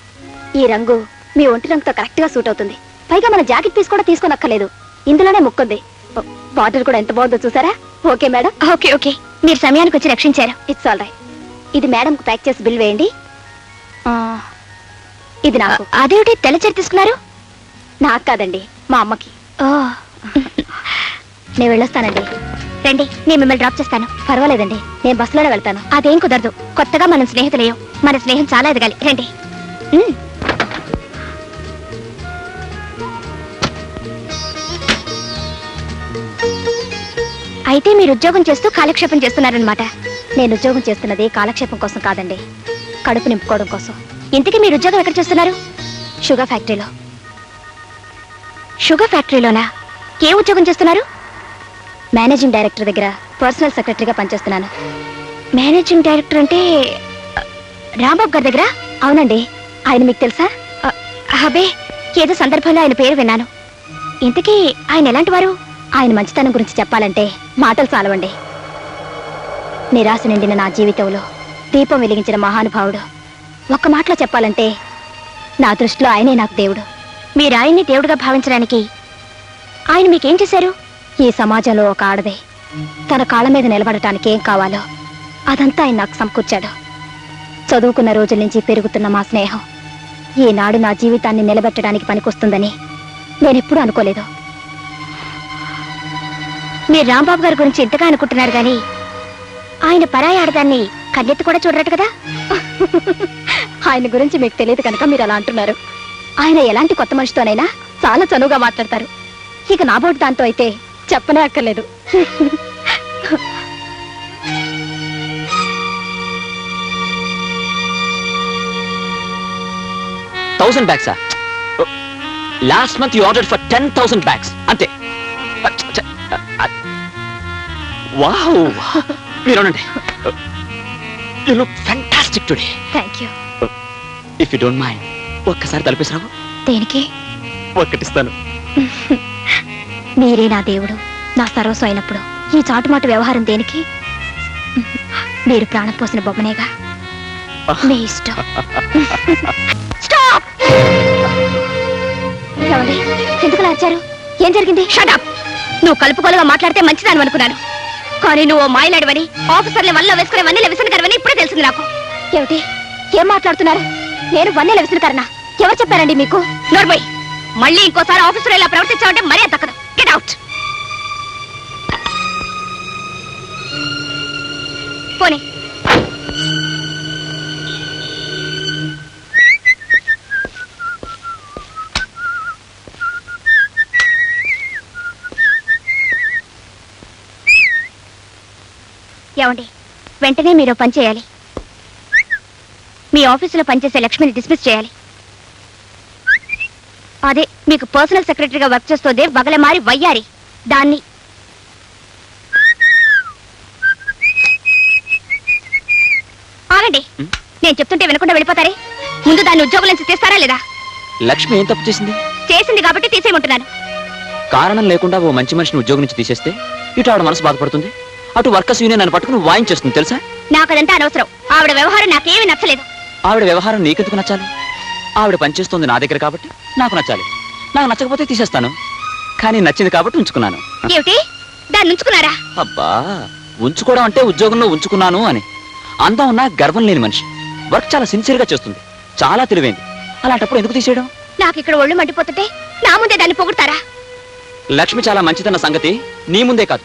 ఈ రంగు మీ ఒంటి రంగుతో కరెక్ట్ గా సూట్ అవుతుంది. పైగా మన జాకెట్ పీస్ కూడా తీసుకోనక్కర్లేదు, ఇందులోనే ముక్కుంది. బార్డర్ కూడా ఎంత బాగుందో చూసారా? Okay madam. ఓకే ఓకే, మీరు సమయానికి వచ్చి రక్షించారు. It's all right. ఇది మేడం కు ప్యాక్ చేసి బిల్ వేయండి. ఇది నాకు. అదేమిటి తెల్లచీర తీసుకున్నారు? నాకు కాదండి, మా అమ్మకి. నేను వెళ్ళొస్తానండి. రండి, నేను మిమ్మల్ని డ్రాప్ చేస్తాను. పర్వాలేదండి, నేను బస్సులోనే వెళ్తాను. అదేం కుదరదు, కొత్తగా మనం స్నేహితులేం. మన స్నేహం చాలా ఎదగాలి. రండి. అయితే మీరు ఉద్యోగం చేస్తూ కాలక్షేపం చేస్తున్నారనమాట. నేను ఉద్యోగం చేస్తున్నది కాలక్షేపం కోసం కాదండి, కడుపు నింపుకోవడం కోసం. ఇంతకీ మీరు ఉద్యోగం ఎక్కడ చేస్తున్నారు? షుగర్ ఫ్యాక్టరీలో. షుగర్ ఫ్యాక్టరీలోనా? ఏ ఉద్యోగం చేస్తున్నారు? మేనేజింగ్ డైరెక్టర్ దగ్గర పర్సనల్ సెక్రటరీగా పనిచేస్తున్నాను. మేనేజింగ్ డైరెక్టర్ అంటే రాంబాబు గారి దగ్గర? అవునండి. ఆయన మీకు తెలుసా? అబే, ఏదో సందర్భంలో ఆయన పేరు విన్నాను. ఇంతకీ ఆయన ఎలాంటి వారు? ఆయన మంచితనం గురించి చెప్పాలంటే మాటలు చాలవండి. నిరాశ నిండిన నా జీవితంలో దీపం వెలిగించిన మహానుభావుడు. ఒక్క మాటలో చెప్పాలంటే నా దృష్టిలో ఆయనే నాకు దేవుడు. మీరు ఆయన్ని దేవుడిగా భావించడానికి ఆయన మీకేం చేశారు? ఈ సమాజంలో ఒక ఆడదే తన కాళ్ళ మీద నిలబడటానికి ఏం కావాలో అదంతా ఆయన నాకు సమకూర్చాడు. చదువుకున్న రోజుల నుంచి పెరుగుతున్న మా స్నేహం ఈనాడు నా జీవితాన్ని నిలబెట్టడానికి పనికొస్తుందని నేనెప్పుడూ అనుకోలేదు. మీరు రాంబాబు గారి గురించి ఇంతగా అనుకుంటున్నారు గాని ఆయన పరాయి ఆడదాన్ని కన్నెత్తి కూడా చూడరట కదా. ఆయన గురించి మీకు తెలియదు కనుక మీరు అలా అంటున్నారు. ఆయన ఎలాంటి కొత్త మనిషితోనైనా చాలా చనువుగా మాట్లాడతారు. ఇక నాబోటి దాంతో అయితే చెప్పనే అక్కర్లేదు. 1000 bags. Last month you ordered for 10,000 bags. Ante. Wow. You look fantastic today. Thank you. If you don't mind, ఒక్కసారి తలపేసిరావు. దేనికి? ఒక్కటిస్తాను. మీరే నా దేవుడు, నా సర్వస్వం అయినప్పుడు ఈ చాటుమాటు వ్యవహారం దేనికి? మీరు ప్రాణం పోసిన బొమ్మనేగా. మీ ఇష్టం. స్టాప్! ఏమండి, ఎందుకు లార్చారు? ఏం జరిగింది? షటప్! నువ్వు కలుపుకోలుగా మాట్లాడితే మంచిదాని అనుకున్నాను, కానీ నువ్వు మాయలాడివని, ఆఫీసర్లు వల్ల వేసుకునే వన్నెల విసనకరవని ఇప్పుడే తెలిసింది నాకు. ఏమిటి? ఏం మాట్లాడుతున్నారు? నేను వన్నెల విసనకరనా? ఎవరు చెప్పారండి మీకు? నోర్మై, మళ్ళీ ఇంకోసారి ఆఫీసర్ ఇలా ప్రవర్తించావంటే మరీ తక్కదు. Get out. పోనీ. ఏమండి, వెంటనే మీరు పని చేయాలి. మీ ఆఫీసులో పనిచేసే లక్ష్మిని డిస్మిస్ చేయాలి. అదే మీకు పర్సనల్ సెక్రటరీగా వర్క్ చేస్తోందే బగలమారి వయ్యారి, దాన్ని. ఆగండి, నేను చెప్తుంటే వినకుండా వెళ్ళిపోతారే. ముందు దాన్ని ఉద్యోగం నుంచి తీస్తారా లేదా? లక్ష్మి ఏం తప్పు చేసింది? చేసింది కాబట్టి తీసేయమంటున్నాను. కారణం లేకుండా ఓ మంచి మనిషిని ఉద్యోగం నుంచి తీసేస్తే ఇటు ఆవిడ మనసు బాధపడుతుంది, అటు వర్కర్స్ యూనియన్ నన్ను పట్టుకుని వాయించేస్తుంది తెలుసా? నాకు అదంతా అనవసరం. ఆవిడ వ్యవహారం నాకేమీ నచ్చలేదు. ఆవిడ వ్యవహారం నీకెందుకు నచ్చాలి? ఆవిడ పనిచేస్తుంది నా దగ్గర కాబట్టి నాకు నచ్చాలి. నాకు నచ్చకపోతే తీసేస్తాను, కానీ నచ్చింది కాబట్టి ఉంచుకున్నాను. ఏమిటి? దాన్ని ఉంచుకున్నారా? అబ్బా, ఉంచుకోవడం అంటే ఉద్యోగంలో ఉంచుకున్నాను అని. అందం ఉన్నా గర్వం లేని మనిషి, వర్క్ చాలా సిన్సియర్ గా చేస్తుంది, చాలా తెలివైంది. అలాంటప్పుడు ఎందుకు తీసేయడం? నాకు ఇక్కడ ఒళ్ళు మండిపోతుంటే నా ముందే దాన్ని పొగుడతారా? లక్ష్మి చాలా మంచిదన్న సంగతి నీ ముందే కాదు,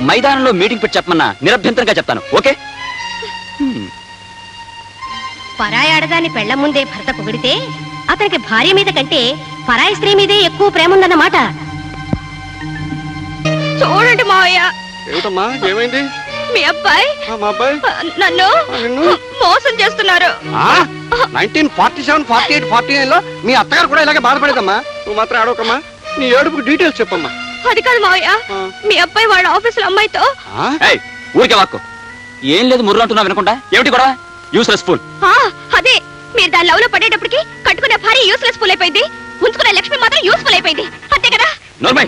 మైదానంలో మీటింగ్ పెట్టి చెప్పమన్నా నిరభ్యంతరంగా చెప్తాను. ఓకే? పరాయి ఆడదాన్ని పెళ్ల ముందే భర్త పొగిడితే అతనికి భార్య మీద కంటే పరాయి స్త్రీ మీదే ఎక్కువ ప్రేమ ఉందన్నమాట. చూడండి మావయ్య. ఏమిటమ్మా, ఏమైంది? మీ అబ్బాయి మా అబ్బాయి నన్ను మోసం చేస్తున్నారు. 1947, 48, 49 లో మీ అత్తగారు కూడా ఇలాగే బాధపడేదమ్మా. నువ్వు మాత్రం ఆడవకమ్మా. నీ ఏడుపుకి డీటెయిల్స్ చెప్పమ్మా. అది కాదు మావయ్య, మీ అబ్బాయి వాళ్ళ ఆఫీసులో అమ్మాయితో. ఊరికే వాక్కు. ఏం లేదు ముర్రు అంటున్నా వినకుండా. ఏమిటి కూడా యూస్లెస్ ఫుల్. అదే, మీరు దాని లవ్ లో పడేటప్పటికి కట్టుకునే భార్య యూస్లెస్ ఫుల్ అయిపోయింది, ఉంచుకునే లక్ష్మి మాత్రం యూస్ఫుల్ అయిపోయింది. అంతే కదా? నోర్మై,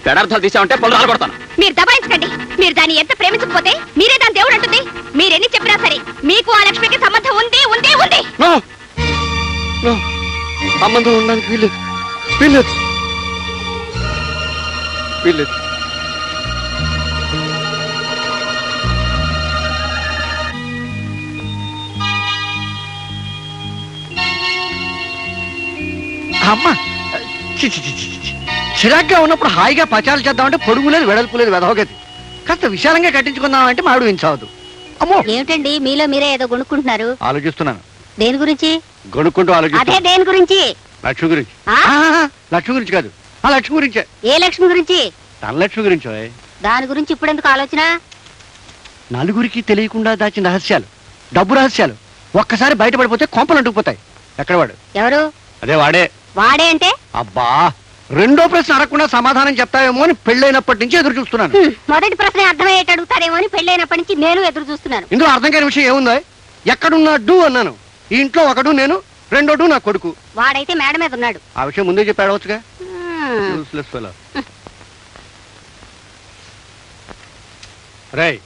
పెడార్థాలు తీసామంటే పళ్ళు రాలబడతాను. మీరు దబాయించకండి. మీరు దాన్ని ఎంత ప్రేమించకపోతే మీరే దాని దేవుడు అంటుంది. మీరెన్ని చెప్పినా సరే మీకు ఆ లక్ష్మికి సంబంధం ఉంది ఉంది ఉంది. సంబంధం ఉండడానికి వీల్లేదు, వీల్లేదు, వీల్లేదు. అమ్మా, చిరాగ్గా ఉన్నప్పుడు హాయిగా పచాలు చేద్దామంటే పొడుగు లేదు, వెడల్పు లేదు, వెదవగతి. కాస్త విశాలంగా కట్టించుకుందామంటే మాడు వించవద్దు. అమ్మో, ఏమిటండి మీలో మీరే ఏదో కొనుక్కుంటున్నారు? ఆలోచిస్తున్నాను. దేని గురించి? కొనుక్కుంటూ అదే ఆలోచిస్తున్నాను. దేని గురించి? లక్ష్మి గురించి. ఆ? లక్ష్మి గురించి కాదు, ఆ లక్ష్మి గురించే. ఏ లక్ష్మి గురించి? తన లక్ష్మి గురించి. దాని గురించి ఇప్పుడు ఎందుకు ఆలోచన? నలుగురికి తెలియకుండా దాచిన రహస్యాలు, డబ్బు రహస్యాలు ఒక్కసారి బయటపడిపోతే కొంపలు అంటుకుపోతాయి. ఎక్కడ వాడు? ఎవరు? అదే వాడే. వాడే అంటే? అబ్బా, రెండో ప్రశ్న అడగకుండా సమాధానం చెప్తావేమో అని పెళ్ళైనప్పటి నుంచి ఎదురు చూస్తున్నాను. మొదటి ప్రశ్న అర్థమయ్యేట అడుగుతారేమో అని పెళ్ళైనప్పటి నుంచి నేను ఎదురు చూస్తున్నాను. ఇందులో అర్థం కాని విషయం ఏముందో? ఎక్కడున్నా డూ అన్నాను. ఈ ఇంట్లో ఒకడు నేను, రెండో డూ నా కొడుకు. వాడైతే మేడ మీద ఉన్నాడు. ఆ విషయం ముందే చెప్పాడవచ్చుగా. రేయ్,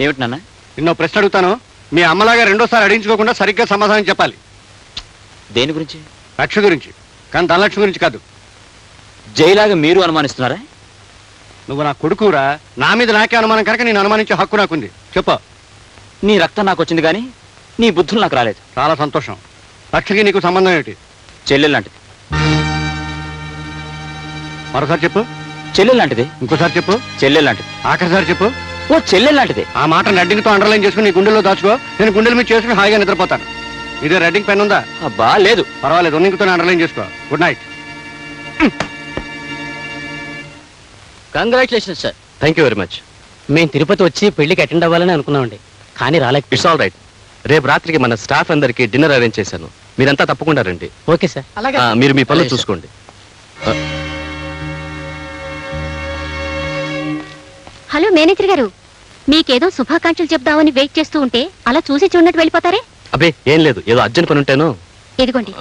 ఏమిటి నాన్న? నిన్నో ప్రశ్న అడుగుతాను. మీ అమ్మలాగా రెండోసారి అడిగించుకోకుండా సరిగ్గా సమాధానం చెప్పాలి. దేని గురించి? లక్ష్మి గురించి. కానీ ధనలక్ష్మి గురించి కాదు. జైలాగా మీరు అనుమానిస్తున్నారా? నువ్వు నా కొడుకురా. నా మీద నాకే అనుమానం కనుక నేను అనుమానించే హక్కు నాకుంది. చెప్పు. నీ రక్తం నాకు వచ్చింది కానీ నీ బుద్ధులు నాకు రాలేదు. చాలా సంతోషం. లక్ష్మికి నీకు సంబంధం ఏమిటి? చెల్లెలు లాంటిది. మరోసారి చెప్పు. చెల్లెలు లాంటిది. ఇంకోసారి చెప్పు. చెల్లెలు లాంటిది. ఆఖరిసారి చెప్పు. ఓ చెల్లెలు లాంటిది. ఆ మాట రెడ్డింగ్తో అండర్లైన్ చేసుకుని నీ గుండెల్లో దాచుకో. నేను గుండెల మీద చేసుకుని హాయిగా నిద్రపోతాను. ఇదే రెడ్డింగ్ పెన్ ఉందా? అబ్బా లేదు. పర్వాలేదు, ఉన్నింగ్తో అండర్లైన్ చేసుకో. Good night. Congratulations sir. Thank you very much. మేము తిరుపతి వచ్చి పెళ్లికి అటెండ్ అవ్వాలని అనుకున్నామండి, కానీ రాలేక. It's all right. రేపు రాత్రికి మన స్టాఫ్ అందరికి డిన్నర్ అరేంజ్ చేశాను. మీరంతా తప్పకుండా రండి. Okay sir. అలాగే. మీరు మీ పనులు అలాగే సార్. చూసుకోండి. హలో మేనేజర్ గారు, మీకేదో శుభాకాంక్షలు చెప్దామని వెయిట్ చేస్తూ ఉంటే అలా చూసి చూడనట్టు వెళ్ళిపోతారే? అబ్బే ఏం లేదు, ఏదో అర్జెంట్ పని ఉంటేను. ఇదిగోండి,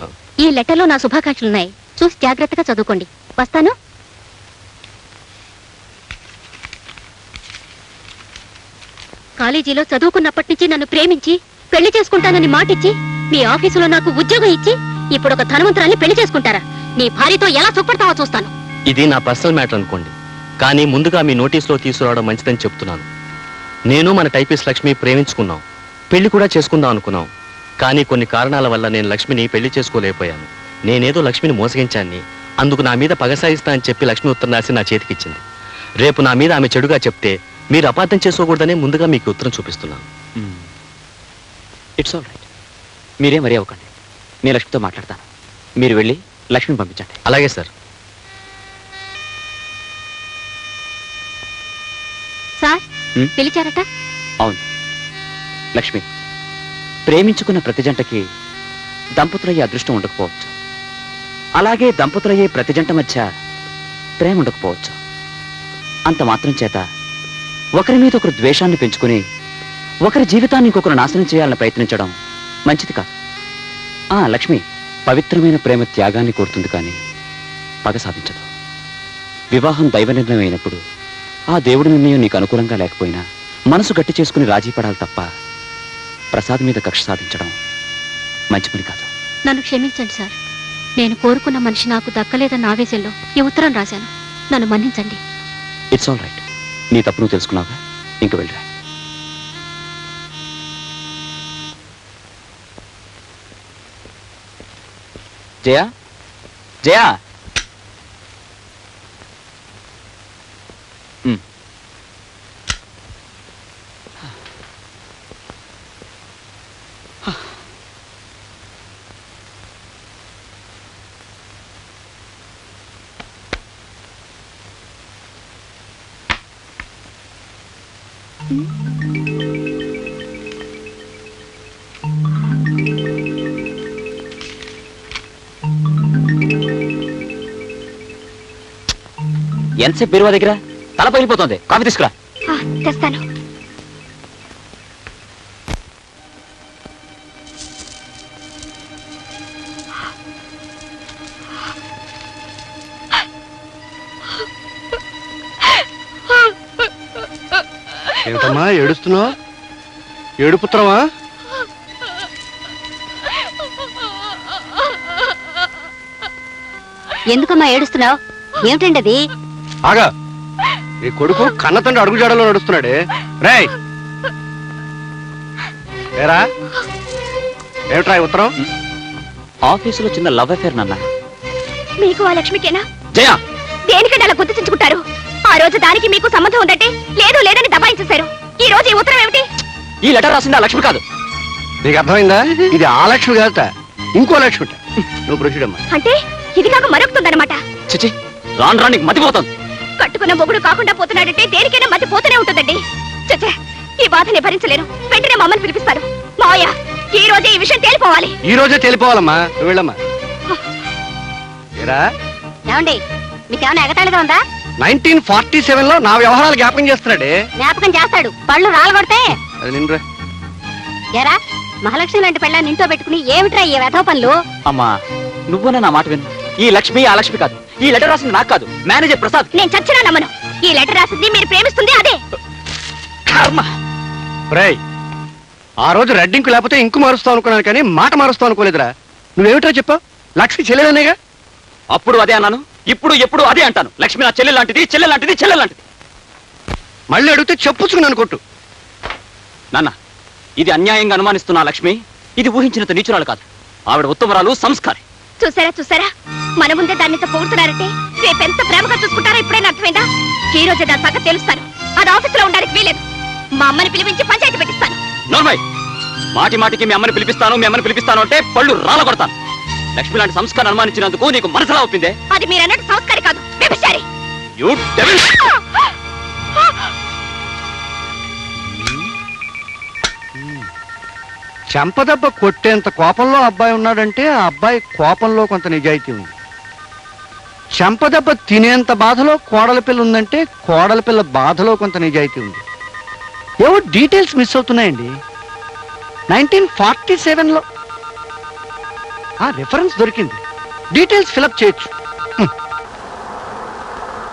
ఈ లెటర్లో నా శుభాకాంక్షలున్నాయి. చూసి జాగ్రత్తగా చదువుకోండి. వస్తాను. కాలేజీలో చదువుకున్నప్పటి నుంచి నన్ను ప్రేమించి పెళ్లి చేసుకుంటానని మాటిచ్చి మీ ఆఫీసులో నాకు ఉద్యోగం ఇచ్చి ఇప్పుడు ఒక ధనవంతురాల్ని పెళ్లి చేసుకుంటారా? నీ భార్యతో ఎలా చూపడతావో చూస్తాను. ఇది నా పర్సనల్ మ్యాటర్ అనుకోండి, కానీ ముందుగా మీ నోటీస్లో తీసుకురావడం మంచిదని చెప్తున్నాను. నేను మన టైపిస్ట్ లక్ష్మి ప్రేమించుకున్నాం, పెళ్లి కూడా చేసుకుందాం అనుకున్నాం. కానీ కొన్ని కారణాల వల్ల నేను లక్ష్మిని పెళ్లి చేసుకోలేకపోయాను. నేనేదో లక్ష్మిని మోసగించాన్ని, అందుకు నా మీద పగ సాయిస్తా అని చెప్పి లక్ష్మి ఉత్తరం రాసి నా చేతికిచ్చింది. రేపు నా మీద ఆమె చెడుగా చెప్తే మీరు అపార్థం చేసుకోకూడదనే ముందుగా మీకు ఉత్తరం చూపిస్తున్నాను. It's all right. మీరే మరీ అవ్వకండి. నేను లక్ష్మితో మాట్లాడతాను. మీరు వెళ్ళి లక్ష్మిని పంపించండి. అలాగే సార్. సార్ పిలిచారట? అవును లక్ష్మి, ప్రేమించుకున్న ప్రతి జంటకి దంపతులయ్యే అదృష్టం ఉండకపోవచ్చు. అలాగే దంపతులయ్యే ప్రతి జంట మధ్య ప్రేమ ఉండకపోవచ్చు. అంత మాత్రం చేత ఒకరి మీద ఒకరు ద్వేషాన్ని పెంచుకుని ఒకరి జీవితాన్ని ఇంకొకరు నాశనం చేయాలని ప్రయత్నించడం మంచిది కాదు. లక్ష్మి, పవిత్రమైన ప్రేమ త్యాగాన్ని కోరుతుంది కానీ పగ సాధించదు. వివాహం దైవ నిర్ణయం అయినప్పుడు ఆ దేవుడి నిర్ణయం నీకు అనుకూలంగా లేకపోయినా మనసు గట్టి చేసుకుని రాజీ పడాలి తప్ప ప్రసాద్ మీద కక్ష సాధించడం మంచి పని కాదు. నన్ను క్షమించండి సార్. నేను కోరుకున్న మనిషి నాకు దక్కలేదన్న ఆవేశంలో ఈ ఉత్తరం రాశాను. నన్ను మన్నించండి. It's all right. నీ తప్పు నువ్వు తెలుసుకున్నావుగా, ఇంక వెళ్ళరా. జయా, జయా. ఎంతసేపు బీరువా దగ్గర? తల పగిలిపోతుంది. కాఫీ తీసుకురా. తెస్తాను. ఏమిటమ్మా ఏడుస్తున్నావు? ఏడుపుత్రమా? ఎందుకమ్మా ఏడుస్తున్నావు? ఏమిటండి అది? ఆగా, నీ కొడుకు కన్న తండ్రి అడుగుజాడలో నడుస్తున్నాడే. రేయ్ ఏరా, ఏమిట్రా ఈ ఉత్తరం? ఆఫీసులో చిన్న లవ్ అఫేర్ నాన్న. మీకు ఆ లక్ష్మికేనా? జయ, దేనికంటే అలా గుర్తించుకుంటారు? ఆ రోజు దానికి మీకు సంబంధం ఉందంటే లేదు లేదని దబాయించేశారు. ఈ రోజు ఈ ఉత్తరం ఏమిటి? ఈ లెటర్ రాసింది ఆ లక్ష్మి కాదు. నీకు అర్థమైందా? ఇది ఆ లక్ష్మి కాదట, ఇంకో లక్ష్మి. నువ్వు ప్రొసీడమ్మా. అంటే ఇది కాక మరొకుతుందన్నమాట. చిచి, రాను రానికి మతిపోతుంది. కట్టుకున్న మొగుడు కాకుండా పోతున్నాడంటే దేనికైనా మతి పోతూనే ఉంటుందండి. చచ్చే, ఈ బాధని భరించలేను. వెంటనే మా అమ్మని పిలిపిస్తాను. మావయ్య, ఈ రోజే ఈ విషయం తేలిపోవాలి. ఈ రోజే తేలిపోవాలమ్మా. నువ్వు వెళ్ళమ్మా. ఏరా, ఏమండి, మీకేమైనా ఎగతాళిగా ఉందా? 1947 లో నా వ్యవహారాలు జ్ఞాపకం చేస్తున్నాడే. జ్ఞాపకం చేస్తాడు, పళ్ళు రాలగొడితే. అది నిన్నురా. ఎరా, మహాలక్ష్మి లాంటి పెళ్ళాన్ని ఇంట్లో పెట్టుకుని ఏమిట్రా ఈ వెధవ పనులు? అమ్మా, నువ్వునే నా మాట విను. ఈ లక్ష్మి ఆ లక్ష్మి కాదు. ఈ లెటర్ రాసింది నాకు కాదు, మేనేజర్ ప్రసాద్. నేను చచ్చినా నమ్మను. ఈ లెటర్ రాసింది మీరు ప్రేమిస్తుంది అదే. కర్మ. రేయ్, ఆ రోజు రెడ్డింకు లేకపోతే ఇంకు మారుస్తావు అనుకున్నాను, కానీ మాట మారుస్తావు అనుకోలేదురా. నువ్వేమిటో చెప్పావు? లక్ష్మి చెల్లెలనేగా. అప్పుడు అదే అన్నాను, ఇప్పుడు ఎప్పుడు అదే అంటాను. లక్ష్మి నా చెల్లె లాంటిది, చెల్లె లాంటిది, చెల్లె లాంటిది. మళ్ళీ అడిగితే చెప్పుచుకున్నాను కొట్టు. నాన్న, ఇది అన్యాయంగా అనుమానిస్తున్న ఆ లక్ష్మి ఇది ఊహించినంత నీచురాలు కాదు. ఆవిడ ఉత్తమరాలు, సంస్కారి. చూసారా చూసారా, మన ముందే దాన్ని పొగుడుతున్నారంటే రేపెంత ప్రేమగా చూసుకుంటారో ఇప్పుడైనా అర్థమైందా? ఈ రోజే దాని సంగతి తెలుస్తాను. అది ఆఫీసులో ఉండడానికి వీలేదు. మా అమ్మని పిలిపించి పంచాయతీ పెట్టిస్తాను. నోర్మై, మాటి మాటికి మీ అమ్మని పిలిపిస్తాను అంటే పళ్ళు రాల కొడతాను. లక్ష్మి లాంటి సంస్కారం అనుమానించినందుకు నీకు మనసులా ఒప్పిందే? అది మీరన్నట్టు సంస్కారి కాదు, వ్యభిచారి. You devil! చెంపదెబ్బ కొట్టేంత కోపంలో అబ్బాయి ఉన్నాడంటే ఆ అబ్బాయి కోపంలో కొంత నిజాయితీ ఉంది. చెంపదెబ్బ తినేంత బాధలో కోడల పిల్ల ఉందంటే కోడల పిల్ల బాధలో కొంత నిజాయితీ ఉంది. ఏవో డీటెయిల్స్ మిస్ అవుతున్నాయండి. 1947లో ఆ రిఫరెన్స్ దొరికింది. డీటెయిల్స్ ఫిలప్ చేయొచ్చు.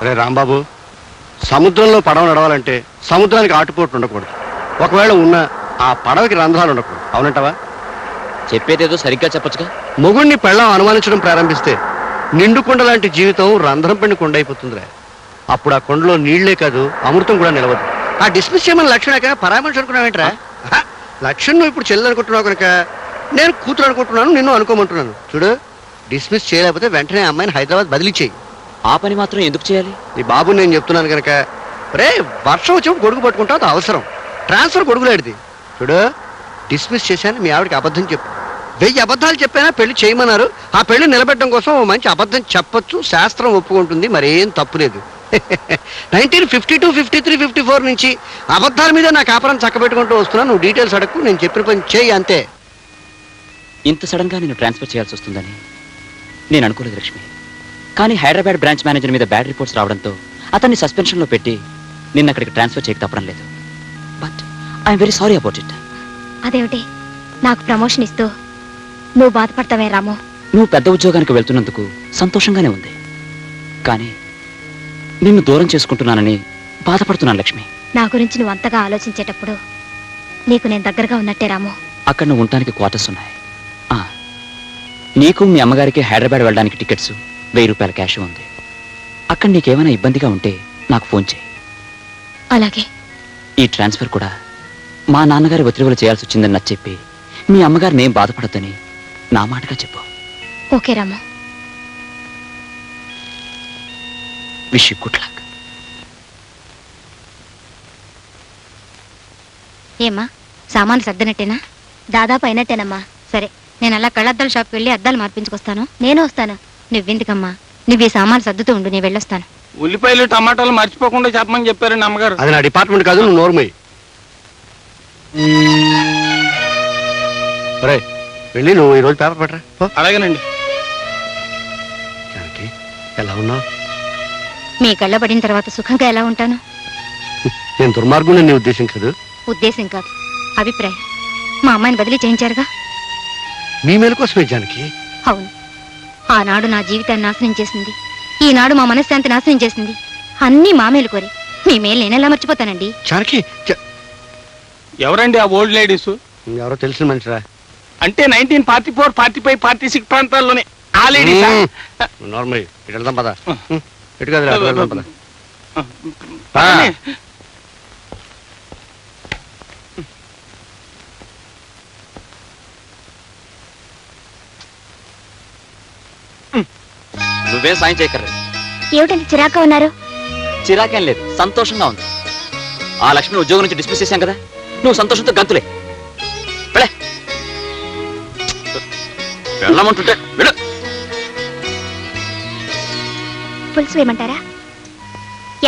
అరే రాంబాబు, సముద్రంలో పడవ నడవాలంటే సముద్రానికి ఆటుపోట్లు ఉండకూడదు. ఒకవేళ ఉన్న ఆ పడవకి రంధ్రాలు ఉండకూడదు. అవునంటావా? చెప్పేదేదో సరిగ్గా చెప్పొచ్చుగా. మొగుణ్ణి పెళ్ళం అనుమానించడం ప్రారంభిస్తే నిండు కొండ లాంటి జీవితం రంధ్రం పడిన కొండ అయిపోతుందిరా. అప్పుడు ఆ కొండలో నీళ్లే కాదు, అమృతం కూడా నిలవదు. ఆ డిస్మిస్ చేయమని లక్ష్మణ పరామర్శ అనుకున్నావేంట్రా? లక్ష్మణ్ నువ్వు ఇప్పుడు చెల్లెలు అనుకుంటున్నావు కనుక నేను కూతురు అనుకుంటున్నాను, నిన్ను అనుకోమంటున్నాను. చూడు, డిస్మిస్ చేయలేకపోతే వెంటనే అమ్మాయిని హైదరాబాద్ బదిలీ చేయి. ఆ పని మాత్రం ఎందుకు చేయాలి? నీ బాబు నేను చెప్తున్నాను కనుక. రే, వర్షం వచ్చినప్పుడు గొడుగు పట్టుకుంటావు, అది అవసరం. ట్రాన్స్ఫర్ గొడుగులాడిది. చూడు, డిస్మిస్ చేశాను, మీ ఆవిడకి అబద్ధం చెప్పు. 1000 అబద్ధాలు చెప్పైనా పెళ్లి చేయమన్నారు. ఆ పెళ్లి నిలబెట్టడం కోసం ఓ మంచి అబద్ధం చెప్పొచ్చు, శాస్త్రం ఒప్పుకుంటుంది, మరేం తప్పులేదు. 1952, 53, 54 నుంచి అబద్ధాల మీద నా కాపురం చక్కబెట్టుకుంటూ వస్తున్నా. నువ్వు డీటెయిల్స్ అడగకు, నేను చెప్పిన పని చేయి అంతే. ఇంత సడన్ గా నేను ట్రాన్స్ఫర్ చేయాల్సి వస్తుందని నేను అనుకోలేదు లక్ష్మి. కానీ హైదరాబాద్ బ్రాంచ్ మేనేజర్ మీద బ్యాడ్ రిపోర్ట్స్ రావడంతో అతన్ని సస్పెన్షన్ లో పెట్టి నిన్న అక్కడికి ట్రాన్స్ఫర్ చేయక తప్పడం లేదు. But I'm very sorry about it. అదేమిటి, నాకు ప్రమోషన్ ఇస్తూ నువ్వు బాధపడతావే రాము? నువ్వు పెద్ద ఉద్యోగానికి వెళ్తున్నందుకు సంతోషంగానే ఉంది, కానీ నిన్ను దూరం చేసుకుంటున్నానని బాధపడుతున్నాను లక్ష్మి. నా గురించి నువ్వు అంతగా ఆలోచించేటప్పుడు నీకు నేను దగ్గరగా ఉన్నట్టే రాము. అక్కడ నువ్వు ఉండటానికి క్వార్టర్స్ ఉన్నాయి. నీకు మీ అమ్మగారికి హైదరాబాద్ వెళ్ళడానికి టికెట్స్, 1000 రూపాయల క్యాష్ ఉంది. అక్కడ నీకేమైనా ఇబ్బందిగా ఉంటే నాకు ఫోన్ చేయి. అలాగే. ఈ ట్రాన్స్ఫర్ కూడా మా నాన్నగారి ఒత్తిడిలో చేయాల్సి వచ్చిందని నచ్చి చెప్పి మీ అమ్మగారిని ఏం బాధపడద్దని నా మాటగా చెప్పు. Okay Ramu. Wish you good luck. ఏమ్మా, సామాను సర్దినట్టేనా? దాదాపు అయినట్టేనమ్మా. సరే, నేను అలా కళ్ళద్దాల షాప్కి వెళ్ళి అద్దాలు మార్పించుకొస్తాను. నేను వస్తాను. నువ్వెందుకమ్మా, నువ్వు ఈ సామాను సర్దుతూ ఉండు, నేను వెళ్ళొస్తాను. ఉల్లిపాయలు టమాటాలు మర్చిపోకుండా చెప్పమని చెప్పారండి అమ్మగారు. అది నా డిపార్ట్మెంట్ కాదు, నువ్వు నోర్మై. రే, వెళ్ళి నువ్వు ఈరోజు పేపర్ పెట్టరా. అలాగేనండి. జానకి, ఎలా ఉన్నావు? మీ కళ్ళ పడిన తర్వాత సుఖంగా ఎలా ఉంటాను? నేను దుర్మార్గుని నీ ఉద్దేశం కాదు. ఉద్దేశం కాదు, అభిప్రాయం. మా అమ్మాయిని బదిలీ చేయించారుగా. మీ మేలు కోసమే జానకి. అవును, ఆనాడు నా జీవితాన్ని నాశనం చేసింది, ఈనాడు మా మనశ్శాంతి నాశనం చేసింది. అన్నీ మా మేలు కోరి. మీ మేలు నేనెలా మర్చిపోతానండి? జానకి ఎవరండి ఆ ఓల్డ్ లేడీస్? ఎవరో తెలిసిన మనిషిరా. అంటే 1944, 45, 46 ప్రాంతాల్లోనే ఆ లేడీస్. నార్మల్ ఇటు వెళ్దాం పద. ఇటు కదా వెళ్దాం పద. నువ్వేం సాయం చేయక్కర్లేదు. ఏమిటంటే చిరాగ్గా ఉన్నారు? చిరాకేం లేదు, సంతోషంగా ఉంది. ఆ లక్ష్మిని ఉద్యోగం నుంచి డిస్మిస్ చేశాం కదా, నువ్వు సంతోషంతో గంతులే. వెళ్ళమంటుంటే వెళ్ళు. పులుసు వేయమంటారా?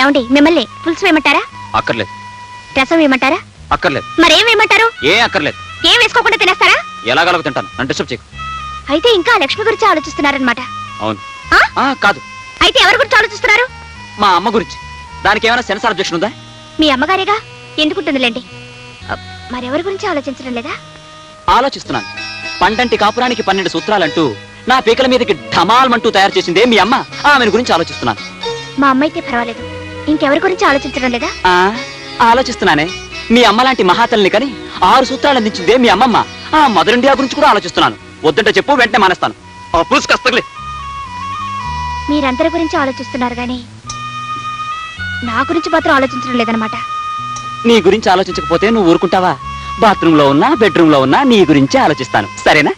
ఏమండి, మిమ్మల్ని పులుసు వేయమంటారా? అక్కర్లేదు. రసం వేయమంటారా? అక్కర్లేదు. మరేం వేయమంటారు? ఏం అక్కర్లేదు. ఏం వేసుకోకుండా తినేస్తారా? ఎలాగలగ తింటాను, నన్ను డిస్టర్బ్ చేయకు. అయితే ఇంకా లక్ష్మి గురించి ఆలోచిస్తున్నారనమాట. అవును. కాదు. అయితే ఎవరి గురించి ఆలోచిస్తున్నారు? మా అమ్మ గురించి. దానికి ఏమైనా సెన్సార్ అబ్జెక్షన్ ఉందా? మీ అమ్మగారేగా, ఎందుకుంటుందిలేండి. మరెవరి గురించి ఆలోచించడం లేదా? ఆలోచిస్తున్నాను. పండంటి కాపురానికి 12 సూత్రాలంటూ నా పీకల మీదకి ఢమాల్మంటూ తయారు చేసిందే మీ అమ్మ. ఆమెను గురించి ఆలోచిస్తున్నాను. మా అమ్మ అయితే పర్వాలేదు, ఇంకెవరి గురించి ఆలోచించడం లేదా? ఆలోచిస్తున్నానే. మీ అమ్మ లాంటి మహాతల్ని కని 6 సూత్రాలు అందించిందే మీ అమ్మమ్మ. ఆ మదర్ ఇండియా గురించి కూడా ఆలోచిస్తున్నాను. వద్దంటే చెప్పు, వెంటనే మానేస్తాను. ఆ పులుసు కస్తలే. మీరందరి గురించి ఆలోచిస్తున్నారు గాని నా గురించి మాత్రం ఆలోచించడం లేదనమాట. నీ గురించి ఆలోచించకపోతే నువ్వు ఊరుకుంటావా? బాత్రూమ్ లో ఉన్నా, బెడ్రూమ్ లో ఉన్నా నీ గురించే ఆలోచిస్తాను. సరేనా?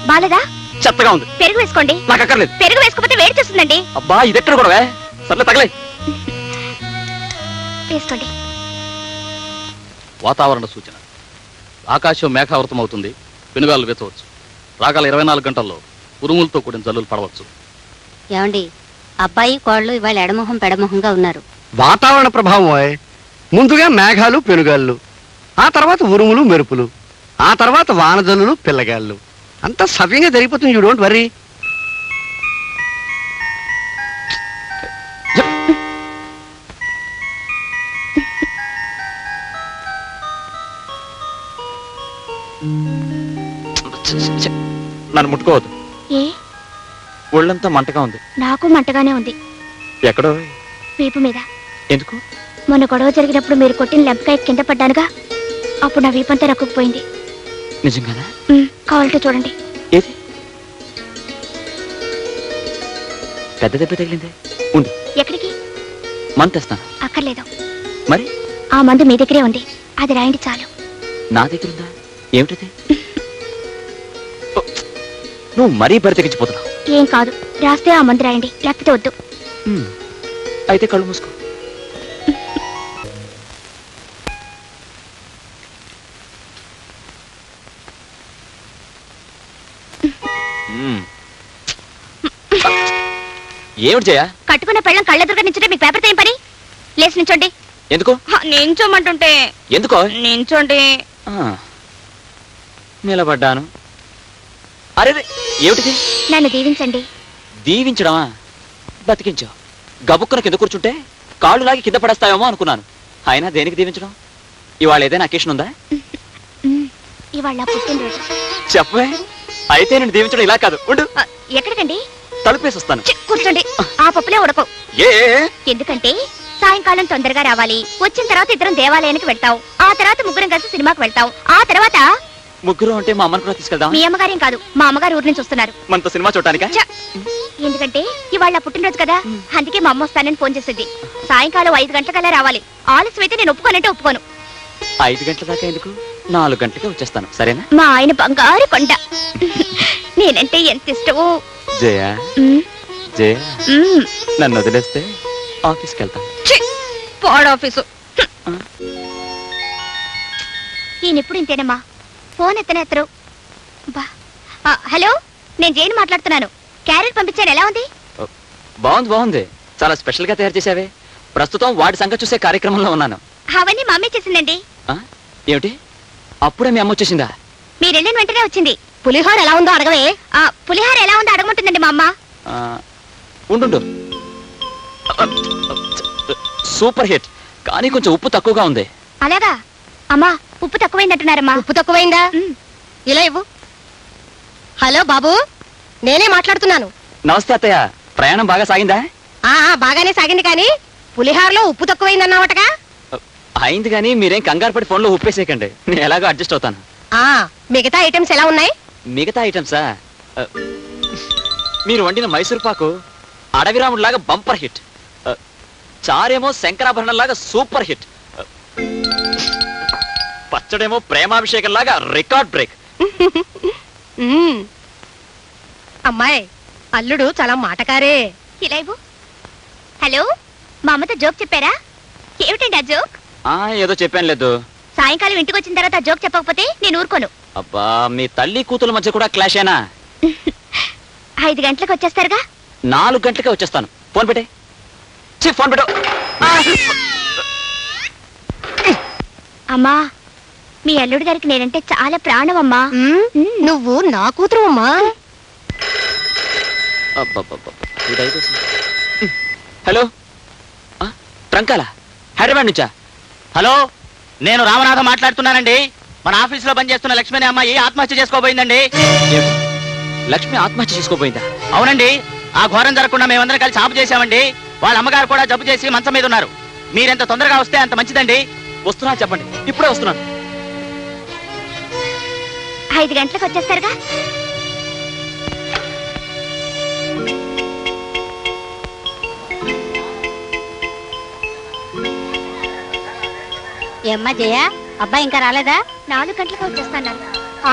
బాలేదా? చెత్తగా ఉంది. పెరుగు వేసుకోండి. నాకు అక్కర్లేదు. పెరుగు వేసుకోకపోతే వేడి చేస్తుందండి. అబ్బా, ఇదెక్కడ కూడా సర్లే తగలే. వేసుకోండి. వాతావరణ సూచన. ఆకాశం మేఘావృతం అవుతుంది. పెనుగాలు వేచవచ్చు. రాగల 24 గంటల్లో ఉరుములతో కూడిన జల్లులు పడవచ్చు. ఏమండి, అబ్బాయి కోళ్ళు ఇవాళ ఎడమొహం పెడమొహంగా ఉన్నారు. వాతావరణ ప్రభావం. ముందుగా మేఘాలు పెనుగాళ్ళు, ఆ తర్వాత ఉరుములు మెరుపులు, ఆ తర్వాత వానజల్లులు పిల్లగాళ్ళు. అంతా సవ్యంగా జరిగిపోతుంది. You don't worry. నన్ను ముట్టుకోవద్దు. ఏ? ఒళ్ళంతా మంటగా ఉంది. నాకు మంటగానే ఉంది. ఎక్కడో? వీపు మీద. ఎందుకు? మొన్న గొడవ జరిగినప్పుడు మీరు కొట్టిన లెంపకాయ కింద పడ్డానుగా, అప్పుడు నా వీపంతా రక్కుపోయింది. నిజంగానా? కావాలంటే చూడండి. ఏది? పెద్ద దెబ్బ తగిలిందే. ఉండు. ఎక్కడికి? మందు తెస్తాను. అక్కర్లేదు. మరి? ఆ మందు మీ దగ్గరే ఉంది, అది రాయండి చాలు. నా దగ్గర ఉందా? ఏమిటది? నువ్వు మరీ బరి తెగించిపోతున్నావు. ఏం కాదు, రాస్తే ఆ మందు రాయండి, లేకపోతే వద్దు. అయితే కళ్ళు మూసుకో. ఏమిటి జయ? కట్టుకున్న పెళ్ళం కళ్ళెదురుగా నించుంటే మీకు పేపర్తో ఏం పని? లేచి నించోండి. ఎందుకు? నించోమంటుంటే. ఎందుకో? నించోండి. నిలబడ్డాను. అరే, ఏమిటిది? నన్ను దీవించండి. దీవించడమా? బతికించావు. గబుక్కున కింద కూర్చుంటే కాళ్ళు లాగి కింద పడేస్తావేమో అనుకున్నాను. అయినా దేనికి దీవించడం? ఇవాళ ఏదైనా అకేషన్ ఉందా? ఇవాళ పుట్టినరోజు. చెప్పే. అయితే నేను దీవించడం ఇలా కాదు. ఉండు. ఎక్కడికండి? తలుపేసి వస్తాను. కూర్చోండి. ఆ పప్పులే ఉడకవు. ఎందుకంటే సాయంకాలం తొందరగా రావాలి. వచ్చిన తర్వాత ఇద్దరం దేవాలయానికి వెళ్తావు. ఆ తర్వాత ముగ్గురం కలిసి సినిమాకి వెళ్తావు. ఆ తర్వాత ముగ్గురు అంటే మా అమ్మని కూడా తీసుకెళ్దాం. మీ అమ్మగారేం కాదు, మా అమ్మగారు ఊరి నుంచి వస్తున్నారు. మనతో సినిమా చూడటానికా? ఎందుకంటే ఇవాళ పుట్టినరోజు కదా, అందుకే మా అమ్మ వస్తానని ఫోన్ చేసింది. సాయంకాలం 5 గంటలకల్లా రావాలి. ఆలస్యం అయితే నేను ఒప్పుకోనంటే ఒప్పుకోను. 5 గంటల దాకా ఎందుకు? 4 గంటలకే వచ్చేస్తాను. సరేనా? మా ఆయన బంగారు కొండ. నేనంటే ఎంత ఇష్టమో. జయ, జయ, నన్ను వదిలేస్తే ఆఫీస్కి వెళ్తాను. ఆఫీసు ఈయనెప్పుడు ఇంతేనమ్మా, ఫోన్ ఎత్తనేత్తరు. హలో, నేను జైన్ మాట్లాడుతున్నాను. క్యారెట్ పంపించాను, ఎలా ఉంది? బాగుంది, బాగుంది. చాలా స్పెషల్ గా తయారు చేసావే. ప్రస్తుతం వాడి సంగతి చూసే కార్యక్రమంలో ఉన్నాను. అవన్నీ మా అమ్మే చేసిందండి. ఏమిటి? అప్పుడే మీ అమ్మ వచ్చేసిందా? మీరు వెళ్ళిన వెంటనే వచ్చింది. పులిహోర ఎలా ఉందో అడగవే. పులిహోర ఎలా ఉందో అడగమంటుందండి మా అమ్మ. ఉండు. సూపర్ హిట్, కానీ కొంచెం ఉప్పు తక్కువగా ఉంది. అలాగా? అమ్మా, ఉప్పు తక్కువైందంటున్నారమ్మా. ఉప్పు తక్కువైందా? ఇలా ఇవ్వు. హలో బాబు, నేనే మాట్లాడుతున్నాను. నమస్తే అత్తయ్య, ప్రయాణం బాగా సాగిందా? బాగానే సాగింది, కానీ పులిహారలో ఉప్పు తక్కువైందన్నావటగా? అయింది, కానీ మీరేం కంగారు పడి ఫోన్లో ఉప్పేసేయకండి, నేను ఎలాగో అడ్జస్ట్ అవుతాను. మిగతా ఐటమ్స్ ఎలా ఉన్నాయి? మిగతా ఐటమ్సా? మీరు వండిన మైసూర్ పాకు అడవిరాముడిలాగా బంపర్ హిట్, చారేమో శంకరాభరణం లాగా సూపర్ హిట్, పచ్చడేమో ప్రేమాభిషేకం లాగా రికార్డ్ బ్రేక్. అమ్మాయి, అల్లుడు చాలా మాటకారే. ఇలా ఇవ్వు. హలో, మా అమ్మతో జోక్ చెప్పారా? ఏమిటండి ఆ జోక్? ఏదో చెప్పాను లేదు. సాయంకాలం ఇంటికి వచ్చిన తర్వాత జోక్ చెప్పకపోతే నేను ఊరుకోను. అబ్బా, మీ తల్లి కూతుల మధ్య కూడా క్లాషేనా? 5 గంటలకు వచ్చేస్తారుగా? 4 గంటలకే వచ్చేస్తాను. ఫోన్ పెట్టే. ఫోన్ పెట్టు. అమ్మా, మీ అల్లుడు గారికి నేనంటే చాలా ప్రాణం అమ్మా. నువ్వు నా కూతురు అమ్మా. హలో, ట్రంకాల హైదరాబాద్ నుంచా? హలో, నేను రామనాథం మాట్లాడుతున్నానండి. మన ఆఫీసులో పనిచేస్తున్న లక్ష్మి అనే అమ్మాయి ఆత్మహత్య చేసుకోబోయిందండి. లక్ష్మి ఆత్మహత్య చేసుకోబోయిందా? అవునండి, ఆ ఘోరం జరగకుండా మేమందరం కలిసి ఆపు చేశామండి. వాళ్ళ అమ్మగారు కూడా జబ్బు చేసి మంచం మీద ఉన్నారు. మీరెంత తొందరగా వస్తే అంత మంచిదండి. వస్తున్నా, చెప్పండి, ఇప్పుడే వస్తున్నాను. 5 గంటలకు వచ్చేస్తారుగా? ఏమ్మా జయ, అబ్బాయి ఇంకా రాలేదా? 4 గంటలకు వచ్చేస్తాను.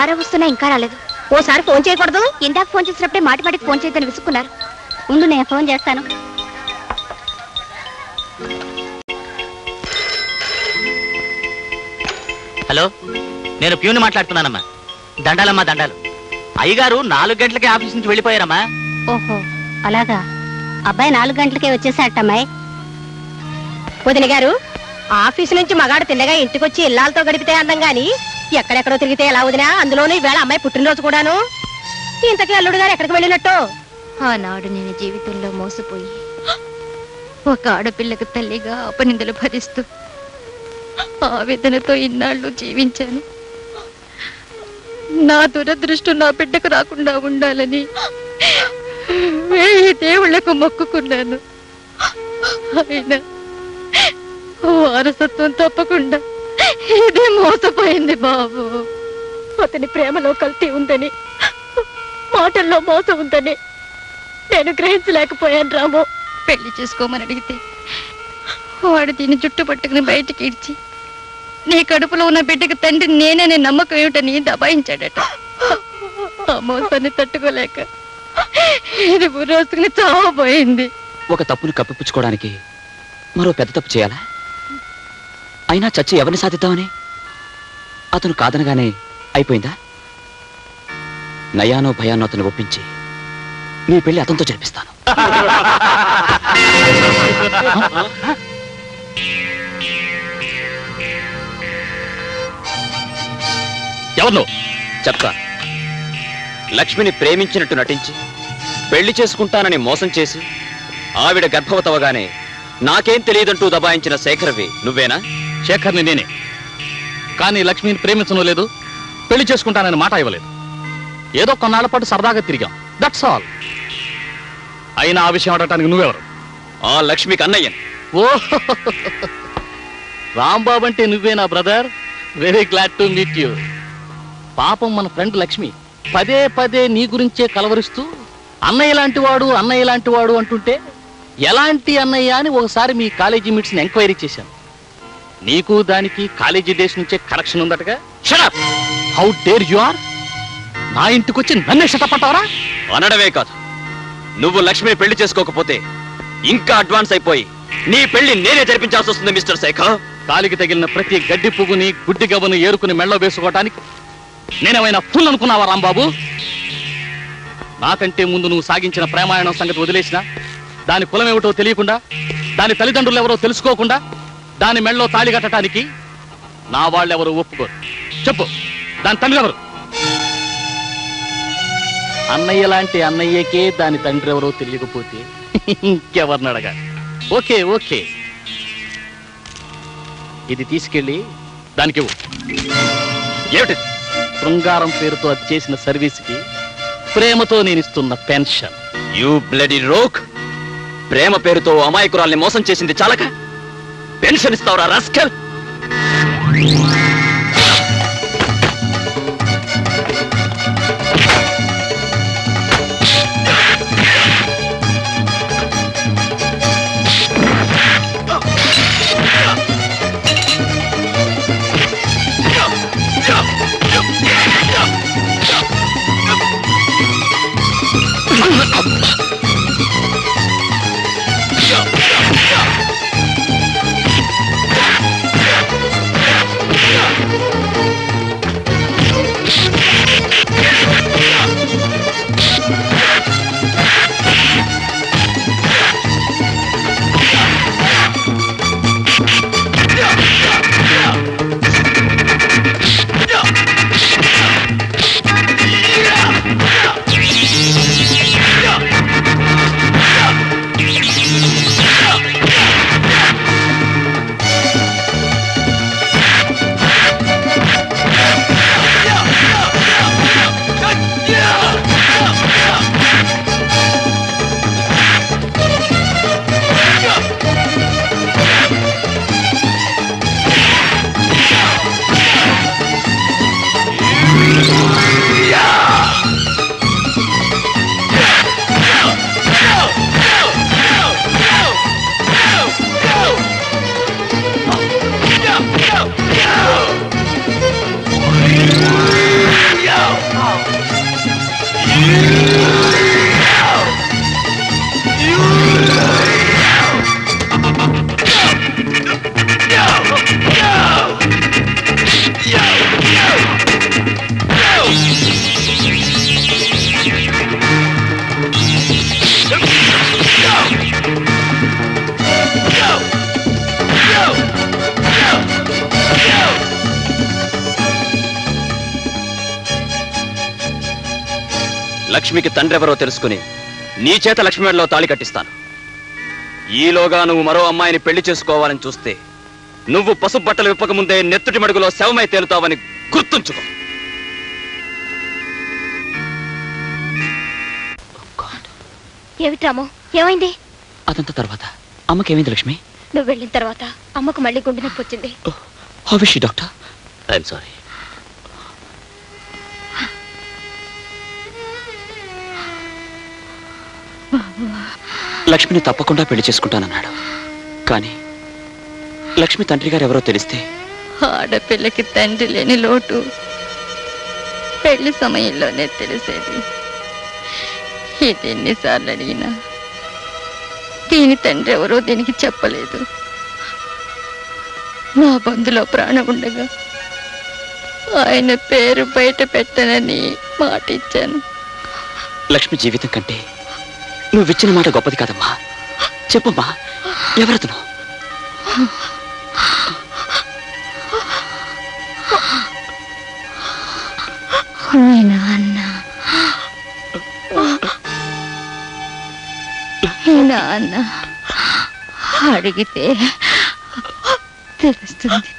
6 వస్తున్నా, ఇంకా రాలేదు. ఓసారి ఫోన్ చేయకూడదు? ఇందాక ఫోన్ చేసినప్పుడే మాటికి ఫోన్ చేయదని విసుక్కున్నారు. ఉండు, నేను ఫోన్ చేస్తాను. హలో, నేను ప్యూని మాట్లాడుతున్నానమ్మా. దండాలమ్మా, దండాలు. అయ్యగారు 4 గంటలకే ఆఫీస్ నుంచి వెళ్ళిపోయారమ్మా. ఓహో, అలాగా. అబ్బాయి 4 గంటలకే వచ్చేసాటమ్మాయి. వదిన గారు, ఆఫీసు నుంచి మగాడు తిన్నగా ఇంటికొచ్చి ఇల్లాలతో గడిపితే అందం గాని ఎక్కడెక్కడో తిరిగితే ఎలా వదినా? అందులోనూ ఈవేళ అమ్మాయి పుట్టినరోజు కూడాను. ఇంతకీ అల్లుడు గారు ఎక్కడికి వెళ్ళినట్టు? ఆనాడు నేను జీవితంలో మోసపోయి ఒక ఆడపిల్లకు తల్లిగా అపనిందలు భరిస్తూ ఆవేదనతో ఇన్నాళ్ళు జీవించాను. నా దురదృష్టం నా బిడ్డకు రాకుండా ఉండాలని 1000 దేవుళ్లకు మొక్కుకున్నాను. అయినా వారసత్వం తప్పకుండా ఇది మోసపోయింది బాబు. అతని ప్రేమలో కల్తీ ఉందని, మాటల్లో మోసం ఉందని నేను గ్రహించలేకపోయాను రాము. పెళ్లి చేసుకోమని అడిగితే వాడు దీన్ని జుట్టు పట్టుకుని బయటికి ఇడ్చి నీ కడుపులో ఉన్న బిడ్డకి తండ్రి నేనే నమ్మకం ఏమిటని దబాయించాడట. ఆ మోసాన్ని తట్టుకోలేక ఇది రోజుకుని చావబోయింది. ఒక తప్పును కప్పిపుచ్చుకోవడానికి మరో పెద్ద తప్పు చేయాలా? అయినా చచ్చి ఎవరిని సాధిద్దామని? అతను కాదనగానే అయిపోయిందా? నయానో భయానో అతను ఒప్పించి నీ పెళ్లి అతనితో జరిపిస్తాను. ఎవరు చెప్తా. లక్ష్మిని ప్రేమించినట్టు నటించి పెళ్లి చేసుకుంటానని మోసం చేసి ఆవిడ గర్భవతవగానే నాకేం తెలియదంటూ దబాయించిన శేఖర్వి నువ్వేనా? శేఖర్ని నేనే, కానీ లక్ష్మిని ప్రేమించడం లేదు, పెళ్లి చేసుకుంటానని మాట ఇవ్వలేదు. ఏదో కొన్నాళ్ల పాటు సరదాగా తిరిగాం, దట్స్ ఆల్. అయినా ఆ విషయం అడగటానికి నువ్వెవరు? ఆ లక్ష్మికి అన్నయ్యను. ఓ రాంబాబు అంటే నువ్వేనా brother? Very glad to meet you. పాపం మన ఫ్రెండ్ లక్ష్మి పదే పదే నీ గురించే కలవరిస్తూ అన్నయ్య లాంటి వాడు అన్నయ్య లాంటి వాడు అంటుంటే ఎలాంటి అన్నయ్య అని ఒకసారి మీ కాలేజీ మీట్స్ని ఎంక్వైరీ చేశాను. నీకు దానికి కాలేజీ డేస్ నుంచే కరెక్షన్ ఉందటగా. Shut up! How dare you are! నా ఇంటికొచ్చి నన్నే షటప్ అంటావరా? అనడమే కాదు, నువ్వు లక్ష్మిని పెళ్లి చేసుకోకపోతే ఇంకా అడ్వాన్స్ అయిపోయి నీ పెళ్లి నేనే జరిపించాల్సి వస్తుంది మిస్టర్ శేఖర్. కాలికి తగిలిన ప్రతి గడ్డి పువ్వుని గుడ్డి గవ్వను ఏరుకుని మెళ్ళో వేసుకోవటానికి నేనేమైనా ఫుల్ అనుకున్నావా రాంబాబు? నాకంటే ముందు నువ్వు సాగించిన ప్రేమాయణం సంగతి వదిలేసినా, దాని కులమేమిటో తెలియకుండా, దాని తల్లిదండ్రులు ఎవరో తెలుసుకోకుండా దాని మెళ్ళో తాళి కట్టడానికి నా వాళ్ళెవరూ ఒప్పుకోరు. చెప్పు, దాని తల్లి ఎవరు? అన్నయ్య లాంటి అన్నయ్యకే దాని తండ్రి ఎవరో తెలియకపోతే ఇంకెవరిని అడగాలి. ఓకే ఓకే, ఇది తీసుకెళ్ళి దానికి ఇవ్వు. ఏమిటి? శృంగారం పేరుతో అది చేసిన సర్వీస్కి ప్రేమతో నేను ఇస్తున్న పెన్షన్. You bloody rogue! ప్రేమ పేరుతో అమాయకురాల్ని మోసం చేసింది చాలక పెన్షన్ ఇస్తావురా రాస్కెల్? లక్ష్మికి తండ్రి ఎవరో తెలుసుకుని నీ చేత లక్ష్మి మెడలో తాళి కట్టిస్తాను. ఈలోగా నువ్వు మరో అమ్మాయిని పెళ్లి చేసుకోవాలని చూస్తే నువ్వు పసుపు బట్టలు విప్పక ముందే నెత్తుటి మడుగులో శవమై తేలుతావని గుర్తుంచుకో. ఏమిటి రాము, ఏమైంది? అదంతా తర్వాత అమ్మకేమైంది లక్ష్మి? నువ్వు వెళ్ళిన తర్వాత అమ్మకు మళ్ళీ గుండె నొప్పి వచ్చింది. How is she doctor? I'm sorry. లక్ష్మిని తప్పకుండా పెళ్లి చేసుకుంటానన్నాడు. కానీ లక్ష్మి తండ్రి గారు ఎవరో తెలిస్తే ఆడపిల్లకి తండ్రి లేని లోటు పెళ్లి సమయంలోనే తెలిసేది. ఇది ఎన్నిసార్లు అడిగినా దీని తండ్రి ఎవరో దీనికి చెప్పలేదు. నా బంధులో ప్రాణం ఉండగా ఆయన పేరు బయట పెట్టనని మాట ఇచ్చాను. లక్ష్మి జీవితం కంటే నువ్విచ్చిన మాట గొప్పది కాదమ్మా. చెప్పమ్మా, ఎవరతను? నాన్న అడిగితే తెలుస్తుంది.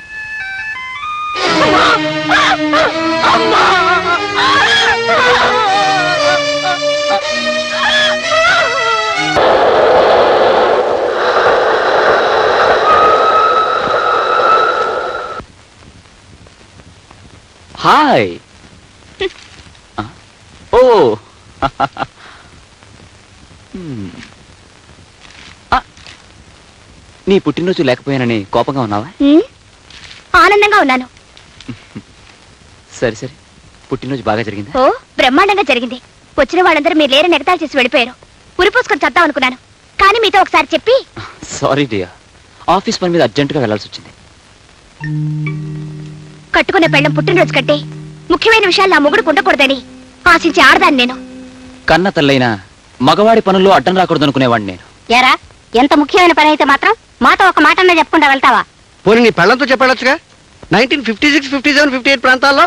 హాయ్. ఓ నీ పుట్టినరోజు లేకపోయానని కోపంగా ఉన్నావా? ఆనందంగా ఉన్నాను. సరే సరే, పుట్టినరోజు బాగా జరిగిందా? ఓ బ్రహ్మాండంగా జరిగింది. వచ్చిన వాళ్ళందరూ మీరు లేరని ఎగతాళి చేసి వెళ్ళిపోయారు. ఉరిపోసుకొని చద్దాం అనుకున్నాను, కానీ మీతో ఒకసారి చెప్పి. సారీ డియర్, ఆఫీస్ పని మీద అర్జెంటుగా వెళ్లాల్సి వచ్చింది. కట్టుకునే పెళ్ళం పుట్టినరోజు కంటే ముఖ్యమైన విషయాలు నా మొగుడు ఉండకూడదని ఆశించి ఆడదాన్ని నేను. కన్న తల్లైనా మగవాడి పనుల్లో అడ్డం రాకూడదు అనుకునేవాడిని నేను. ఎరా, ఎంత ముఖ్యమైన పని అయితే మాత్రం మాతో ఒక మాట అన్నా చెప్పకుండా వెళ్తావా? పోనీ నీ పెళ్ళంతో చెప్పాడొచ్చుగా. 1956, 57, 58 ప్రాంతాల్లో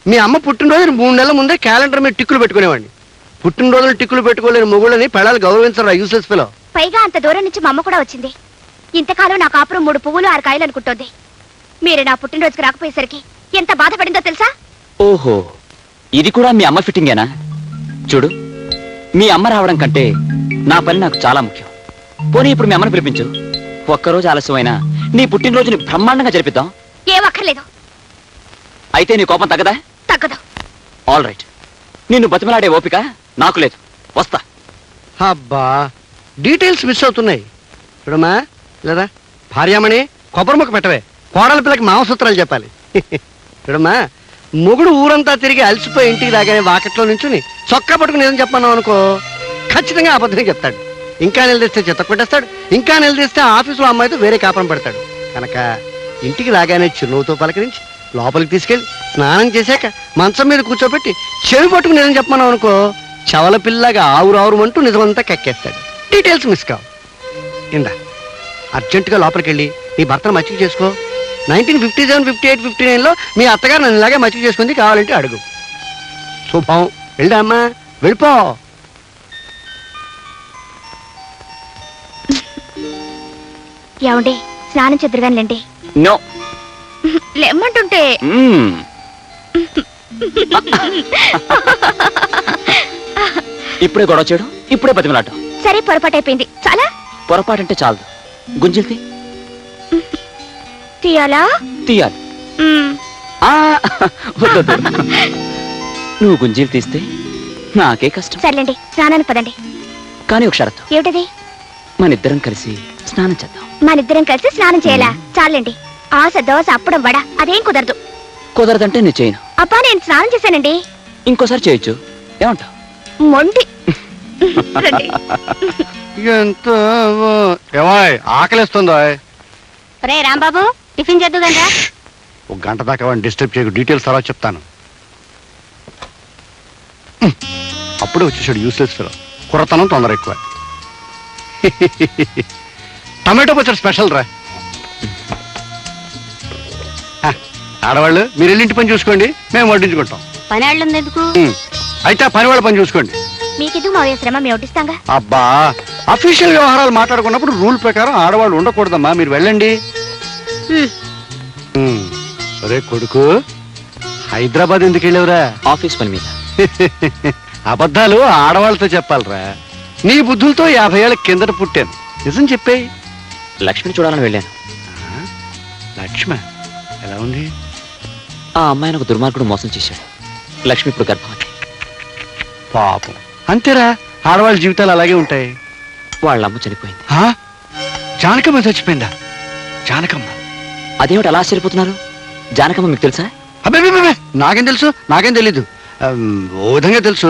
మీ అమ్మ పుట్టినరోజు 3 నెలల ముందే క్యాలెండర్ మీద టిక్కులు పెట్టుకునేవాడిని. పుట్టినరోజులు టిక్కులు పెట్టుకోలేని మొగుళ్ళని పెళ్ళాలు గౌరవించరా యూస్లెస్ పిలో. పైగా అంత దూరం నుంచి మా అమ్మ కూడా వచ్చింది. ఇంతకాలం నా కాపురం 3 పువ్వులు 6 కాయలు అనుకుంటోంది. మీరు నా పుట్టినరోజుకి రాకపోయేసరికి ఎంత బాధపడిందో తెలుసా? ఓహో, ఇది కూడా మీ అమ్మ ఫిట్టింగేనా? చూడు, మీ అమ్మ రావడం కంటే నా పని నాకు చాలా ముఖ్యం. పోనీ ఇప్పుడు మీ అమ్మని పిలిపించు. ఒక్కరోజు ఆలస్యమైనా నీ పుట్టినరోజుని బ్రహ్మాండంగా జరిపిద్దాం. ఏం అక్కర్లేదు. అయితే నీ కోపం తగ్గదా? తగ్గదు. ఆల్ రైట్, నిన్ను బతిమలాడే ఓపిక నాకు లేదు. వస్తా. అబ్బా, డీటెయిల్స్ మిస్ అవుతున్నాయి. చూడమ్మా, లేదా భార్యామణి కొబ్బరి ముక్క పెట్టవే. కోడల పిల్లకి మాంసూత్రాలు చెప్పాలి. చూడమ్మా, మొగుడు ఊరంతా తిరిగి అలసిపోయి ఇంటికి రాగానే వాకట్లో నుంచుని చొక్కా పట్టుకుని ఏదని చెప్పన్నావు అనుకో, ఖచ్చితంగా అబద్ధమే చెప్తాడు. ఇంకా నిలదీస్తే చెత్త కొట్టేస్తాడు. ఇంకా నిలదీస్తే ఆఫీసులో అమ్మాయితో వేరే కాపురం పెడతాడు. కనుక ఇంటికి రాగానే చిరునవ్వుతో పలకరించి లోపలికి తీసుకెళ్ళి స్నానం చేశాక మంచం మీద కూర్చోబెట్టి చెవి పట్టుకుని ఏదని చెప్పన్నావు అనుకో, చవల పిల్లగా ఆవురావురమంటూ నిజమంతా కక్కేస్తాడు. డీటెయిల్స్ మిస్ కావు. ఇందా అర్జెంటుగా లోపలికి వెళ్ళి నీ భర్తను మచ్చిక చేసుకో. 1957, 58, 59లో మీ అత్తగారు నన్ను ఇలాగే మచ్చిక చేసుకుంది, కావాలంటే అడుగు. శుభం. వెళ్ళా అమ్మా, వెళ్ళిపో. ఏమండి, స్నానం చెద్దరుగానిలేండి. నో, లెమ్మంటుంటే ఇప్పుడే గొడవ చేయడం, ఇప్పుడే బతిమలాటం. సరే, పొరపాటు అయిపోయింది. చాలా పొరపాటంటే చాలదు. గుంజిల్తి తీయాలా? తీయాలి. నువ్వు గుంజీలు తీస్తే నాకే కష్టం. సర్లేండి, స్నానానికి పదండి. కానీ ఒక షరతు. ఏమిటది? మనిద్దరం కలిసి స్నానం చేద్దాం. మనిద్దరం కలిసి స్నానం చేయాలా? చాలండి. ఆశ దోశ అప్పడం వడ అదేం కుదరదు. కుదరదంటే నేను చేయను. అబ్బా, నేను స్నానం చేశానండి. ఇంకోసారి చేయొచ్చు, ఏమంటావు? మొండి. ఎంత ఆకలిస్తుందో. రే రాంబాబు, టిఫిన్ చేద్దుగా. ఒక గంట దాకా వాడిని డిస్టర్బ్ చేయకు. డీటెయిల్స్ తర్వాత చెప్తాను. అప్పుడే వచ్చేసాడు యూస్లెస్ ఫెలో. కుర్రతనం తొందర ఎక్కువ. టమాటో పచ్చడి స్పెషల్ రా. ఆడవాళ్ళు మీరు వెళ్ళి ఇంటి పని చూసుకోండి, మేము వడ్డించుకుంటాం. పని వాళ్ళుంది ఎందుకు? అయితే ఆ పని వాళ్ళ పని చూసుకోండి. మీకెందుకు మా శ్రమ, మేము వడ్డిస్తాంగా. అబ్బా, అఫీషియల్ వ్యవహారాలు మాట్లాడుకున్నప్పుడు రూల్ ప్రకారం ఆడవాళ్ళు ఉండకూడదమ్మా. మీరు వెళ్ళండి. అరే కొడుకు, హైదరాబాద్ ఎందుకు వెళ్ళావురా? ఆఫీస్ పని మీద. అబద్ధాలు ఆడవాళ్ళతో చెప్పాలరా. నీ బుద్ధులతో 50 ఏళ్ళ కిందట పుట్టాను. నిజం చెప్పేయి. లక్ష్మిని చూడాలని వెళ్ళాను. లక్ష్మ ఎలా ఉంది? ఆ అమ్మాయిని ఒక దుర్మార్గుడు మోసం చేశాడు. లక్ష్మి ఇప్పుడు గర్భవతి. పాపం. అంతేరా, ఆడవాళ్ళ జీవితాలు అలాగే ఉంటాయి. వాళ్ళ అమ్మ చనిపోయింది. జానకమ్మ చచ్చిపోయిందా? జానకమ్మ? అదేమిటి అలా ఆశ్చర్యపోతున్నారు? జానకమ్మ మీకు తెలుసా? అబ్బే, నాకేం తెలుసు? నాకేం తెలీదు. ఓ విధంగా తెలుసు.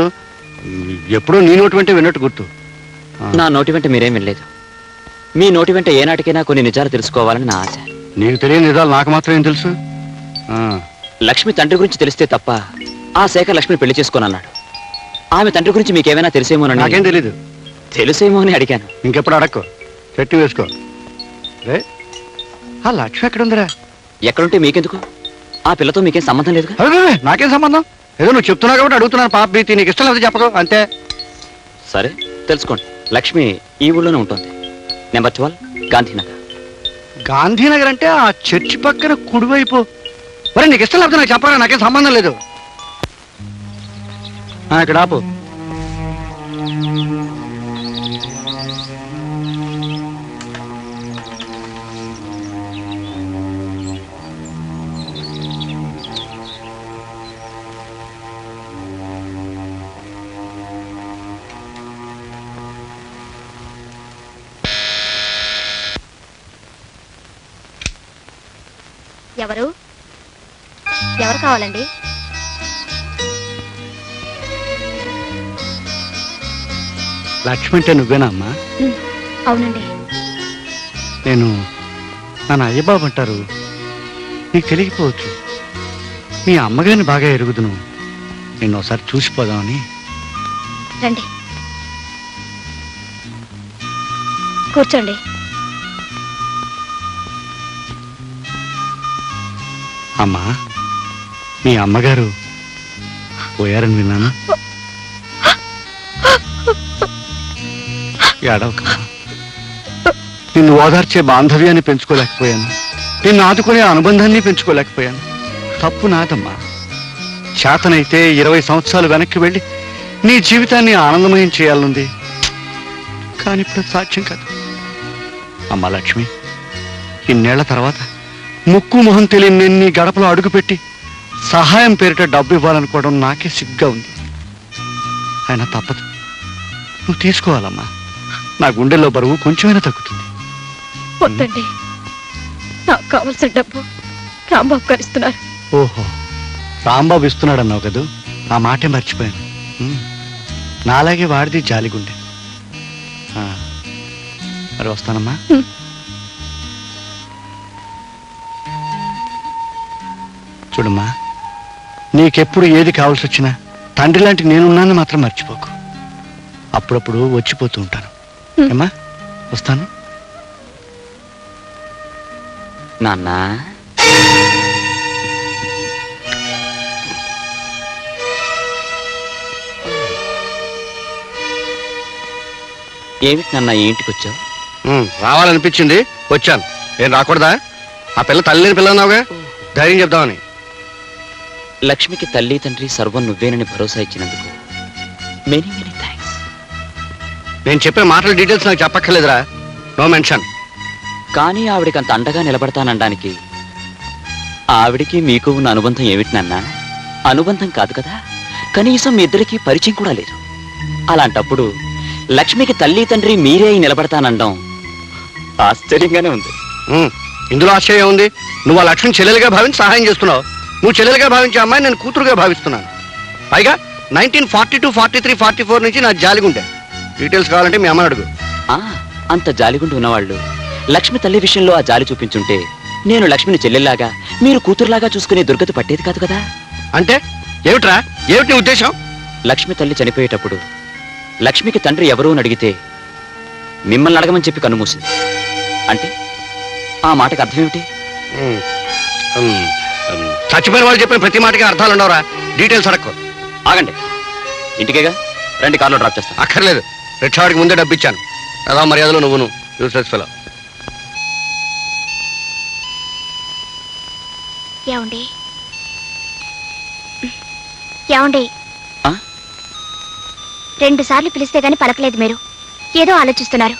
ఎప్పుడూ నీ నోటి వెంటే విన్నట్టు గుర్తు. నా నోటి వెంట మీరేం వినలేదు. మీ నోటి వెంట ఏనాటికైనా కొన్ని నిజాలు తెలుసుకోవాలని నా ఆశ. నీకు తెలియని నిజాలు నాకు మాత్రం ఏం తెలుసు? లక్ష్మి తండ్రి గురించి తెలిస్తే తప్ప ఆ శేఖర్ లక్ష్మిని పెళ్లి చేసుకోనన్నాడు. ఆమె తండ్రి గురించి మీకేమైనా తెలిసేమోనని. నాకేం తెలీదు. తెలుసేమో అని అడిగాను. ఇంకెప్పుడు అడక్కో, చెట్టు వేసుకో. రే, ఆ లక్ష్మి ఎక్కడుందిరా? ఎక్కడుంటే మీకెందుకు? ఆ పిల్లతో మీకేం సంబంధం లేదుగా. నాకేం సంబంధం? ఏదో నువ్వు చెప్తున్నావు కాబట్టి అడుగుతున్నాను. పాప భీతి, నీకు ఇష్టం లేదు చెప్పదు అంతే. సరే, తెలుసుకోండి. లక్ష్మి ఈ ఊళ్ళోనే ఉంటుంది. నెంబర్ 12 గాంధీనగర్. గాంధీనగర్ అంటే ఆ చర్చి పక్కన కుడివైపు. మరి నీకు ఇష్టం లేకపోతే నాకు చెప్పరా, నాకేం సంబంధం లేదు. ఇక్కడ ఆపు. ఎవరు కావాలండి? లక్ష్మి అంటే నువ్వేనా అమ్మా? అవునండి. నేను నన్ను అయ్యబాబు అంటారు. నీకు తెలియకపోవచ్చు. మీ అమ్మగారిని బాగా ఎరుగుదును. నిన్ను ఒకసారి చూసిపోదామని. రండి, కూర్చోండి. అమ్మా, మీ అమ్మగారు పోయారని విన్నాను. ఏడవక. నిన్ను ఓదార్చే బాంధవ్యాన్ని పెంచుకోలేకపోయాను, నిన్ను ఆదుకునే అనుబంధాన్ని పెంచుకోలేకపోయాను. తప్పు నాదమ్మా. చేతనైతే 20 సంవత్సరాలు వెనక్కి వెళ్ళి నీ జీవితాన్ని ఆనందమయం చేయాలనుంది, కానీ ఇప్పుడు సాధ్యం కాదు. అమ్మా లక్ష్మి, ఇన్నేళ్ల తర్వాత ముక్కు మొహం తెలియని నేను నీ గడపలో అడుగుపెట్టి సహాయం పేరిట డబ్బు ఇవ్వాలనుకోవడం నాకే సిగ్గా ఉంది. అయినా తప్పదు, నువ్వు తీసుకోవాలమ్మా. నా గుండెల్లో బరువు కొంచెమైనా తగ్గుతుంది. వద్దండి, నాకు కావలసిన డబ్బు రాంబాబు గారు ఇస్తున్నారు. ఓహో, రాంబాబు ఇస్తున్నాడన్నావు కదూ, ఆ మాటే మర్చిపోయాను. నాలాగే వాడిది జాలిగుండె. మరి వస్తానమ్మా. చూడమ్మా, నీకెప్పుడు ఏది కావాల్సి వచ్చినా తండ్రి లాంటి నేనున్నాను మాత్రం మర్చిపోకు. అప్పుడప్పుడు వచ్చిపోతూ ఉంటాను. ఏమ్మా, వస్తాను. నాన్న, ఏమిటి నాన్న ఈ ఇంటికి వచ్చావు? రావాలనిపించింది, వచ్చాను. ఏం రాకూడదా? ఆ పిల్ల తల్లి లేని పిల్ల అన్నావుగా, ధైర్యం చెప్దామని. లక్ష్మికి తల్లి తండ్రి సర్వం నువ్వేనని భరోసా ఇచ్చినందుకు మెనీ మెనీ థ్యాంక్స్. నేను చెప్పే మాటల డీటెయిల్స్ నాకు చెప్పక్కర్లేదురా, నో మెన్షన్. కానీ ఆవిడికి అంత అండగా నిలబడతానడానికి ఆవిడికి మీకు ఉన్న అనుబంధం ఏమిటి నాన్న? అనుబంధం కాదు కదా, కనీసం మీ ఇద్దరికి పరిచయం కూడా లేదు. అలాంటప్పుడు లక్ష్మికి తల్లి తండ్రి మీరే నిలబడతానండం ఆశ్చర్యంగానే ఉంది. ఇందులో ఆశ్చర్యం ఉంది? నువ్వు ఆ లక్ష్మిని చెల్లెలుగా భావించి సహాయం చేస్తున్నావు. నువ్వు చెల్లెలుగా భావించే అమ్మాయి నేను కూతురుగా భావిస్తున్నాను. పైగా 1942, 43, 44 నుంచి నా జాలిగుండే. డీటెయిల్స్ కావాలంటే మీ అమ్మని అడుగు. అంత జాలిగుండి ఉన్నవాళ్ళు లక్ష్మి తల్లి విషయంలో ఆ జాలి చూపించుంటే నేను లక్ష్మిని చెల్లెల్లాగా మీరు కూతురులాగా చూసుకునే దుర్గతి పట్టేది కాదు కదా. అంటే ఏమిట్రా, ఏమిటి నీ ఉద్దేశం? లక్ష్మి తల్లి చనిపోయేటప్పుడు లక్ష్మికి తండ్రి ఎవరూ అని అడిగితే మిమ్మల్ని అడగమని చెప్పి కన్నుమూసింది. అంటే ఆ మాటకు అర్థం ఏమిటి? చచ్చిపోయిన వాళ్ళు చెప్పిన ప్రతి మాటకి అర్థాలు ఉండవురా. డీటెయిల్స్ అడక్కు. ఆగండి, ఇంటికేగా రండి, కార్లో డ్రాప్ చేస్తాను. అక్కర్లేదు, రిక్షావాడికి ముందే డబ్బు ఇచ్చాను. అదా మర్యాదలో నువ్వును యూస్లెస్ ఫెలో. ఏమండి ఏమండి, 2 సార్లు పిలిస్తే గాని పలకలేదు మీరు. ఏదో ఆలోచిస్తున్నారు.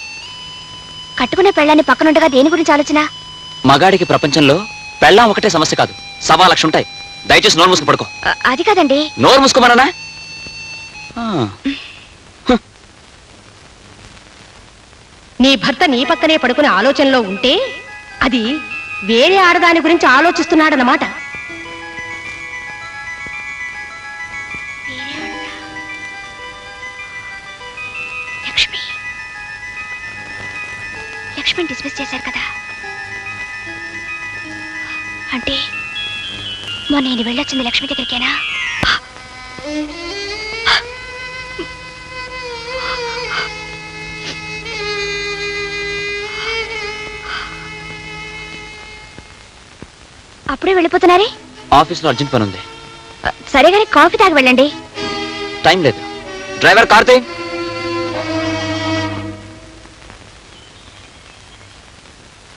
కట్టుకునే పెళ్ళాన్ని పక్కనుండగా దేని గురించి ఆలోచన? మగాడికి ప్రపంచంలో పెళ్ళాం ఒకటే సమస్య కాదు, 1.25 లక్షలు ఉంటాయి. దయచేసి నోరు మూసుకు పడుకో. అది కాదండి. నోరు మూసుకోమన్నా? నీ భర్త నీ పక్కనే పడుకునే ఆలోచనలో ఉంటే అది వేరే ఆడదాని గురించి ఆలోచిస్తున్నాడన్నమాట. లక్ష్మిని డిస్మిస్ చేశారు కదా, అంటే మొన్న నేను వెళ్ళొచ్చింది లక్ష్మి దగ్గరికేనా? అప్పుడే వెళ్ళిపోతున్నారే? ఆఫీస్లో అర్జెంట్ పని ఉంది. సరే గానీ కాఫీ తాగి వెళ్ళండి. టైం లేదు. Driver Karthi.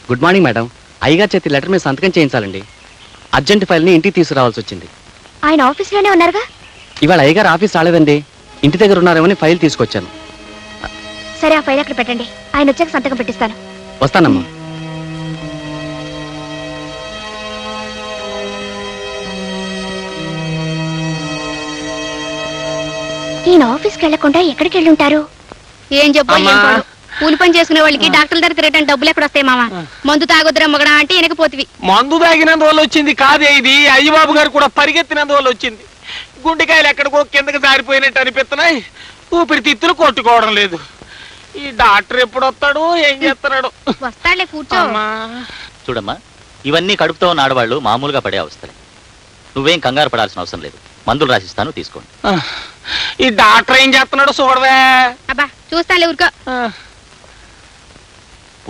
Good morning madam. అయ్యగారి చేతి లెటర్ మీద సంతకం చేయించాలండి. అర్జెంట్ ఫైల్ని ఇంటికి తీసుకురావాల్సి వచ్చింది. ఆయన ఆఫీస్లోనే ఉన్నారుగా? ఇవాళ అయ్యగారు ఆఫీస్ రాలేదండి, ఇంటి దగ్గర ఉన్నారేమని ఫైల్ తీసుకొచ్చాను. సరే, ఆ ఫైల్ అక్కడ పెట్టండి, ఆయన వచ్చాక సంతకం పెట్టిస్తాను. వస్తానమ్మా. ఈయన ఆఫీస్కి వెళ్లకుండా ఎక్కడికి వెళ్ళి ఉంటారు? ఏం చెప్పు, కూలి పని చేసుకునే వాళ్ళకి డాక్టర్ దగ్గర తిరగటం డబ్బులు ఎక్కడ వస్తాయి మామ? మందు తాగొద్దురా మగడా అంటే వెనకపోతివి. మందు తాగినందువల్ల వచ్చింది కాదే ఇది. అయ్యబాబు గారు కూడా పరిగెత్తినందువల్ల వచ్చింది. గుండెకాయలు ఎక్కడికో కిందకి జారిపోయినట్టు అనిపిస్తున్నాయి. ఊపిరితిత్తులు కొట్టుకోవడం లేదు. ఈ డాక్టర్ ఎప్పుడు వస్తాడు, ఏం చేస్తున్నాడు? వస్తాడులే, కూర్చో. చూడమ్మా, ఇవన్నీ కడుపుతో ఉన్న ఆడవాళ్ళు మామూలుగా పడే అవస్థలే. నువ్వేం కంగారు పడాల్సిన అవసరం లేదు. మందులు రాసిస్తాను, తీసుకోండి. ఈ డాక్టర్ ఏం చేస్తున్నాడు చూడవే. అబ్బా చూస్తానులే, ఊరుకో.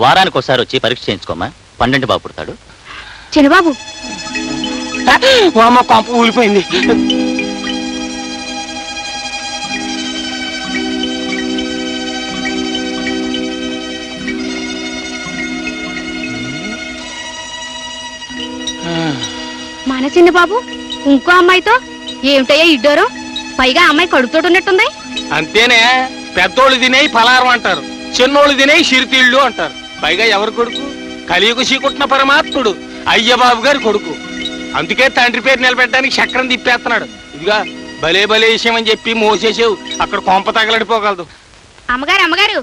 వారానికి ఒకసారి వచ్చి పరీక్ష చేయించుకోమ్మా. 12 బాబు పుడతాడు. చిన్నబాబు కొంప ఊలిపోయింది. మన చిన్న బాబు ఇంకో అమ్మాయితో ఏమిటయ్యా ఇడ్డోరం? పైగా అమ్మాయి కడుపుతోటి ఉన్నట్టుంది. అంతేనే, పెద్దోళ్ళు తినేయి పలారం అంటారు, చిన్నోళ్ళు తినేయి సిరితీళ్ళు అంటారు. పైగా ఎవరు కొడుకు? కలియుగ శ్రీకుట్న పరమాత్ముడు అయ్యబాబు గారి కొడుకు. అందుకే తండ్రి పేరు నిలబెట్టడానికి చక్రం తిప్పేస్తున్నాడు. ఇదిగా భలే భలే విషయం అని చెప్పి మోసేసావు, అక్కడ కొంప తగలడిపోగలదు. అమ్మగారు అమ్మగారు,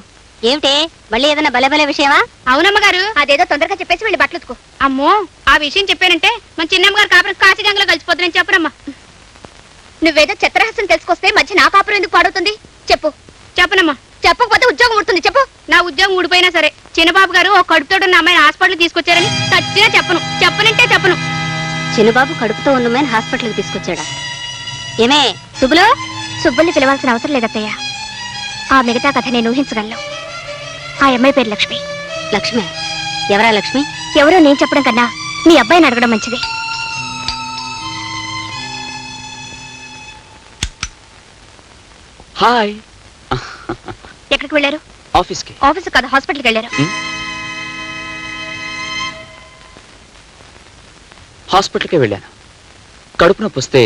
ఏమిటే మళ్ళీ ఏదైనా భలే భలే విషయమా? అవునమ్మగారు, అదేదో తొందరగా చెప్పేసి వెళ్ళి బట్టలుతుకో. అమ్మో, ఆ విషయం చెప్పానంటే మన చిన్నమ్మగారు కాపురం కాశీగంగలో కలిసిపోతుందని చెప్పరమ్మా. నువ్వేదో చిత్రహాసం తెలుసుకొస్తే మధ్య నా కాపురం ఎందుకు పాడవుతుంది? చెప్పు. చెప్పనమ్మా. చెప్పకపోతే ఉద్యోగం ఊడుతుంది. చెప్పు. నా ఉద్యోగం ఊడిపోయినా సరే చిన్నబాబు గారు ఓ కడుపుతో ఉన్న అమ్మాయిని హాస్పిటల్ తీసుకొచ్చారని చచ్చినా చెప్పను. చెప్పనంటే చెప్పను. చిన్నబాబు కడుపుతో ఉన్నమని హాస్పిటల్కి తీసుకొచ్చాడా? ఏమే సుబ్బులు? సుబ్బుల్ని పిలవాల్సిన అవసరం లేదత్తయ్య. ఆ మిగతా కథ నేను ఊహించగలను. ఆ అమ్మాయి పేరు లక్ష్మి. లక్ష్మి? ఎవరా లక్ష్మి? ఎవరో నేను చెప్పడం కన్నా మీ అబ్బాయిని అడగడం మంచిది. హాయ్. ఎక్కడికి వెళ్ళారు? ఆఫీస్కి. ఆఫీస్ కాదు, హాస్పిటల్కి వెళ్ళారు. హాస్పిటల్కి వెళ్ళాను. కడుపు నొప్పి వస్తే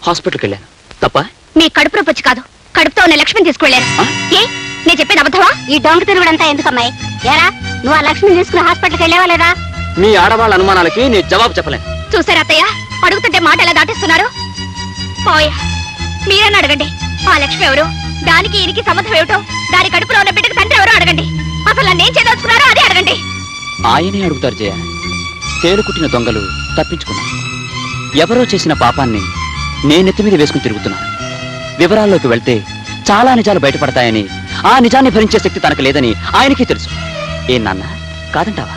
హాస్పిటల్కి వెళ్ళాను. తప్ప? మీ కడుపు నొప్పి వచ్చి కాదు, కడుపుతో ఉన్న లక్ష్మిని తీసుకువెళ్ళారు. ఏ, నేను చెప్పేది అబద్ధమా? ఈ డొంక తిరుగుడంతా ఎందుకమ్మాయి? ఏరా, నువ్వు ఆ లక్ష్మిని తీసుకుని హాస్పిటల్కి వెళ్ళావా లేదా? మీ ఆడవాళ్ళ అనుమానాలకి నేను జవాబు చెప్పలేను. చూసారా అత్తయ్య, అడుగుతుంటే మాట ఎలా దాటిస్తున్నారు? పోయా, మీరన్నా అడగండి. ఆ లక్ష్మి ఎవరు, దానికి ఈయనకి సంబంధం ఏమిటో, దాని కడుపులో ఉన్న బిడ్డకు తండ్రి ఎవరో అడగండి. అసలు నన్ను ఏం చేయదలుచుకున్నారో అదే అడగండి. ఆయనే అడుగుతారు జయ. తేలుకుట్టిన దొంగలు తప్పించుకున్నారు. ఎవరో చేసిన పాపాన్ని నేనెత్తి మీద వేసుకుని తిరుగుతున్నాను. వివరాల్లోకి వెళ్తే చాలా నిజాలు బయటపడతాయని, ఆ నిజాన్ని భరించే శక్తి తనకు లేదని ఆయనకి తెలుసు. ఏం నాన్న, కాదంటావా?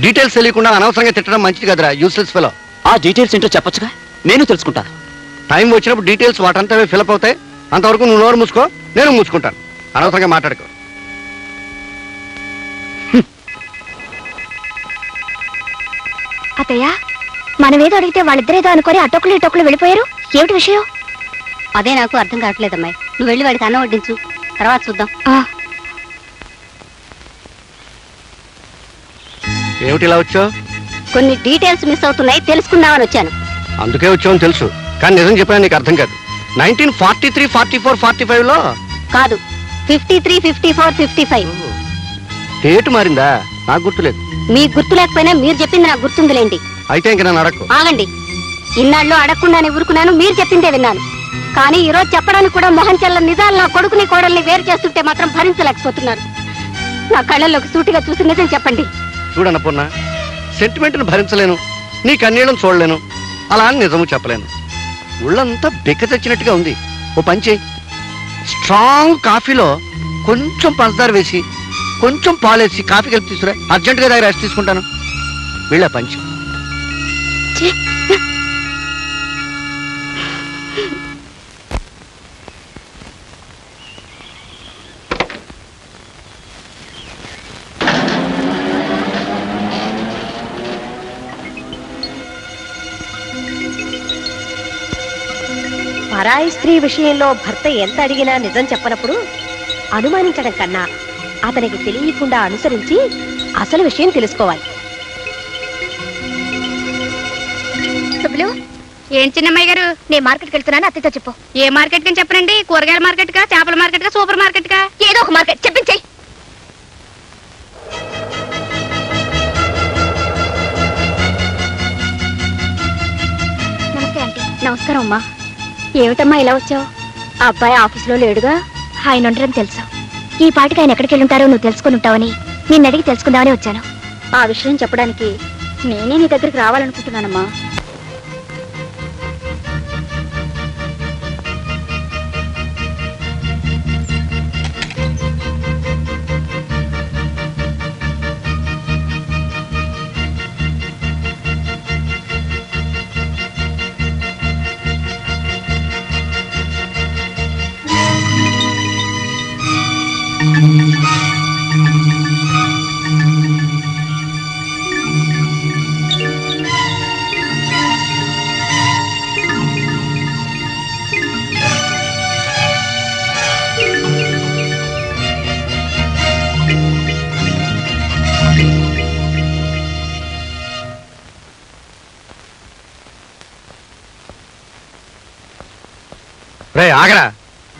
డీటెయిల్స్ తెలియకుండా అనవసరంగా తిట్టడం మంచిది కదరా, యూస్లెస్ ఫెలో. ఆ డీటెయిల్స్ ఏంటో చెప్పొచ్చుగా, నేను తెలుసుకుంటాను. టైం వచ్చినప్పుడు డీటెయిల్స్ వాటంతా ఫిలప్ అవుతాయి. అంతవరకు నువ్వు నోరు మూసుకో, నేను మూసుకుంటాను. అనవసరంగా మాట్లాడుకో. అత్తయ్య, మనమేదో అడిగితే వాళ్ళిద్దరేదో అనుకొని అటొక్కులు ఇటొక్కులు వెళ్ళిపోయారు. ఏమిటి విషయం? అదే నాకు అర్థం కావట్లేదమ్మాయి. నువ్వు వెళ్ళి వాడికి అన్నం వడ్డించు, తర్వాత చూద్దాం. ఏమిటి ఇలా వచ్చావు? కొన్ని డీటెయిల్స్ మిస్ అవుతున్నాయి, తెలుసుకుందామని వచ్చాను. అందుకే వచ్చావని తెలుసు, కానీ నిజం చెప్పినా నీకు అర్థం కాదు. 1943, 44, 45లో కాదు, 53, 54, 55. డేట్ మారిందా? నాకు గుర్తులేదు. మీకు గుర్తు లేకపోయినా మీరు చెప్పింది నాకు గుర్తుందిలేండి. అయితే ఇంక నన్ను అడక్కు. ఆగండి. ఇన్నాళ్ళు అడగకుండానే ఊరుకున్నాను, మీరు చెప్పిందే విన్నాను. కానీ ఈ రోజు చెప్పడానికి కూడా మొహం చెల్ల నిజాలు నా కొడుకుని కోడల్ని వేరు చేస్తుంటే మాత్రం భరించలేకపోతున్నారు. నా కళ్ళల్లోకి సూటిగా చూసి నిజం చెప్పండి. చూడన్నపూర్ణ, సెంటిమెంట్ను భరించలేను, నీ కన్నీళ్ళను చూడలేను, అలా అని నిజము చెప్పలేను. ఒళ్ళంతా బెక్క తెచ్చినట్టుగా ఉంది. ఓ పంచి, స్ట్రాంగ్ కాఫీలో కొంచెం పంచదార వేసి కొంచెం పాలేసి కాఫీ కలిపి తీసుకురా. అర్జెంటుగా దగ్గర రెస్ట్ తీసుకుంటాను. వెళ్ళా పంచి. పరాయి స్త్రీ విషయంలో భర్త ఎంత అడిగినా నిజం చెప్పనప్పుడు అనుమానించడం కన్నా అతనికి తెలియకుండా అనుసరించి అసలు విషయం తెలుసుకోవాలి. సుబ్బులు, ఏం చిన్నమ్మాయి గారు, నేను మార్కెట్కి వెళ్తున్నాను, అత్తయ్యతో చెప్పు. ఏ మార్కెట్ అని చెప్పనండి? కూరగాయల మార్కెట్ కా, చేపల మార్కెట్ కా, సూపర్ మార్కెట్ కా? ఏదో ఒక మార్కెట్ చెప్పించేయి. నమస్తే ఆంటీ. నమస్కారం అమ్మా. ఏమిటమ్మా ఇలా వచ్చావు? ఆ అబ్బాయి ఆఫీసులో లేడుగా. ఆయన ఉండరని తెలుసు. ఈ పాటికి ఆయన ఎక్కడికి వెళ్ళుంటారో నువ్వు తెలుసుకుని ఉంటావని నిన్ను అడిగి తెలుసుకుందామని వచ్చాను. ఆ విషయం చెప్పడానికి నేనే నీ దగ్గరికి రావాలనుకుంటున్నానమ్మా. రే ఆగరా,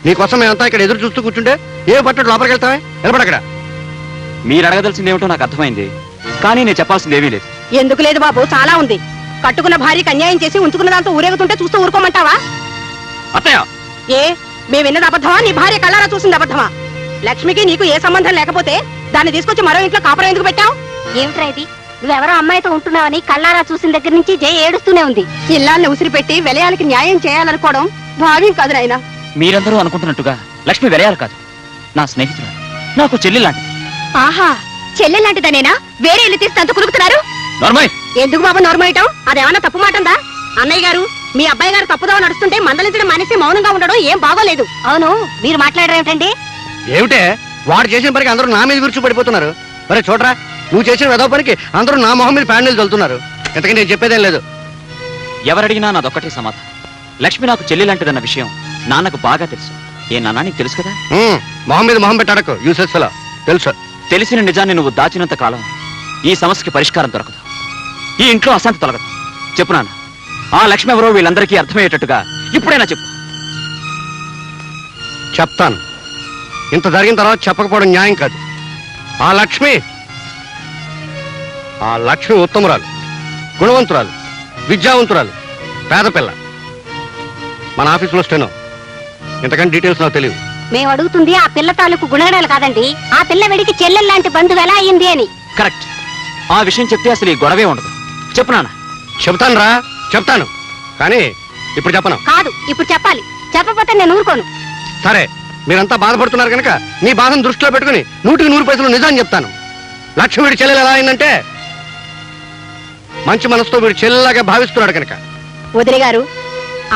నీకోసం మేమంతా ఇక్కడ ఎదురు చూస్తూ కూర్చుంటే ఏ పట్టడు లోపలికి వెళ్తావే? నిలబడక్కడ. మీరు అడగదలసింది ఏమిటో నాకు అర్థమైంది, కానీ నేను చెప్పాల్సింది ఏమీ లేదు. ఎందుకు లేదు బాబు, చాలా ఉంది. కట్టుకున్న భార్యకి అన్యాయం చేసి ఉంచుకున్న దాంతో ఊరేగుతుంటే చూస్తూ ఊరుకోమంటావా? అత్తయ్య, ఏ మేము విన్నది అబద్ధమా, నీ భార్య కళ్ళారా చూసింది అబద్ధమా? లక్ష్మికి నీకు ఏ సంబంధం లేకపోతే దాన్ని తీసుకొచ్చి మరో ఇంట్లో కాపురం ఎందుకు పెట్టావు? ఏమిట్రా ఇది? నువ్వెవరో అమ్మాయితో ఉంటున్నావని కళ్ళారా చూసిన దగ్గర నుంచి జయ ఏడుస్తూనే ఉంది. ఇల్లాన్ని ఉసిరిపెట్టి వెలయాలకి న్యాయం చేయాలనుకోవడం భావ్యం కాదు నాయనా. మీరందరూ అనుకుంటున్నట్టుగా లక్ష్మి వెలయాలి కాదు, నా స్నేహితురాలు, నాకు చెల్లి లాంటిది. ఆహా, చెల్లెలాంటిదనేనా వేరే ఇల్లు తీసి తంతు కులుకుతున్నారు? నార్మల్. ఎందుకు బాబు నోర్మయటం? అదేమన్నా తప్పు మాటందా? అన్నయ్య గారు, మీ అబ్బాయి గారు తప్పుదో నడుస్తుంటే మందలించడం మానేసి మౌనంగా ఉండడం ఏం బాగోలేదు. అవును, మీరు మాట్లాడరేమిటండి? ఏమిటే వాడు చేసిన పనికి అందరూ నా మీద విరుచు పడిపోతున్నారు. మరి చూడరా, నువ్వు చేసిన వెదవ పనికి అందరూ నా మొహం మీద ప్యాండిల్ చల్లుతున్నారు. ఎంతకంటే నేను చెప్పేదేం లేదు. ఎవరడిగినా నాదొక్కటే సమాధానం. లక్ష్మి నాకు చెల్లి లాంటిదన్న విషయం నాన్నకు బాగా తెలుసు. ఏ నాన్న, నీకు తెలుసు కదా? మొహం మీద మొహం పెట్టడకు, యూసెస్ ఫెలో. తెలుసు. తెలిసిన నిజాన్ని నువ్వు దాచినంత కాలం ఈ సమస్యకి పరిష్కారం దొరకదు, ఈ ఇంట్లో అశాంతి తొలగదు. చెప్పు నాన్న, ఆ లక్ష్మి ఎవరో వీళ్ళందరికీ అర్థమయ్యేటట్టుగా ఇప్పుడైనా చెప్పు. చెప్తాను. ఇంత జరిగిన తర్వాత చెప్పకపోవడం న్యాయం కాదు. ఆ లక్ష్మి ఉత్తమురాలు, గుణవంతురాలు, విద్యావంతురాలు, పేద పిల్ల. మన ఆఫీసులో స్టెనో. ఇంతకంటే డీటెయిల్స్ నాకు తెలియదు. మేము అడుగుతుంది ఆ పిల్ల తాలూకు గుణగణాలు కాదండి, ఆ పిల్ల వెడికి చెల్లెల్లాంటి బంధువు ఎలా అయింది అని. కరెక్ట్. ఆ విషయం చెప్తే అసలు ఈ గొడవే ఉండదు. చెప్పు నాన్న. చెప్తాను రా, చెప్తాను. కానీ ఇప్పుడు చెప్పను. కాదు, ఇప్పుడు చెప్పాలి. చెప్పకపోతే నేను ఊరుకోను. సరే, మీరంతా బాధపడుతున్నారు కనుక మీ బాధను దృష్టిలో పెట్టుకుని 100కి 100 నిజాన్ని చెప్తాను. లక్ష్మి వీడి చెల్లెలు ఎలా అయిందంటే మంచి మనసుతో వీడు చెల్లెలాగా భావిస్తున్నాడు కనుక. వదిలి గారు,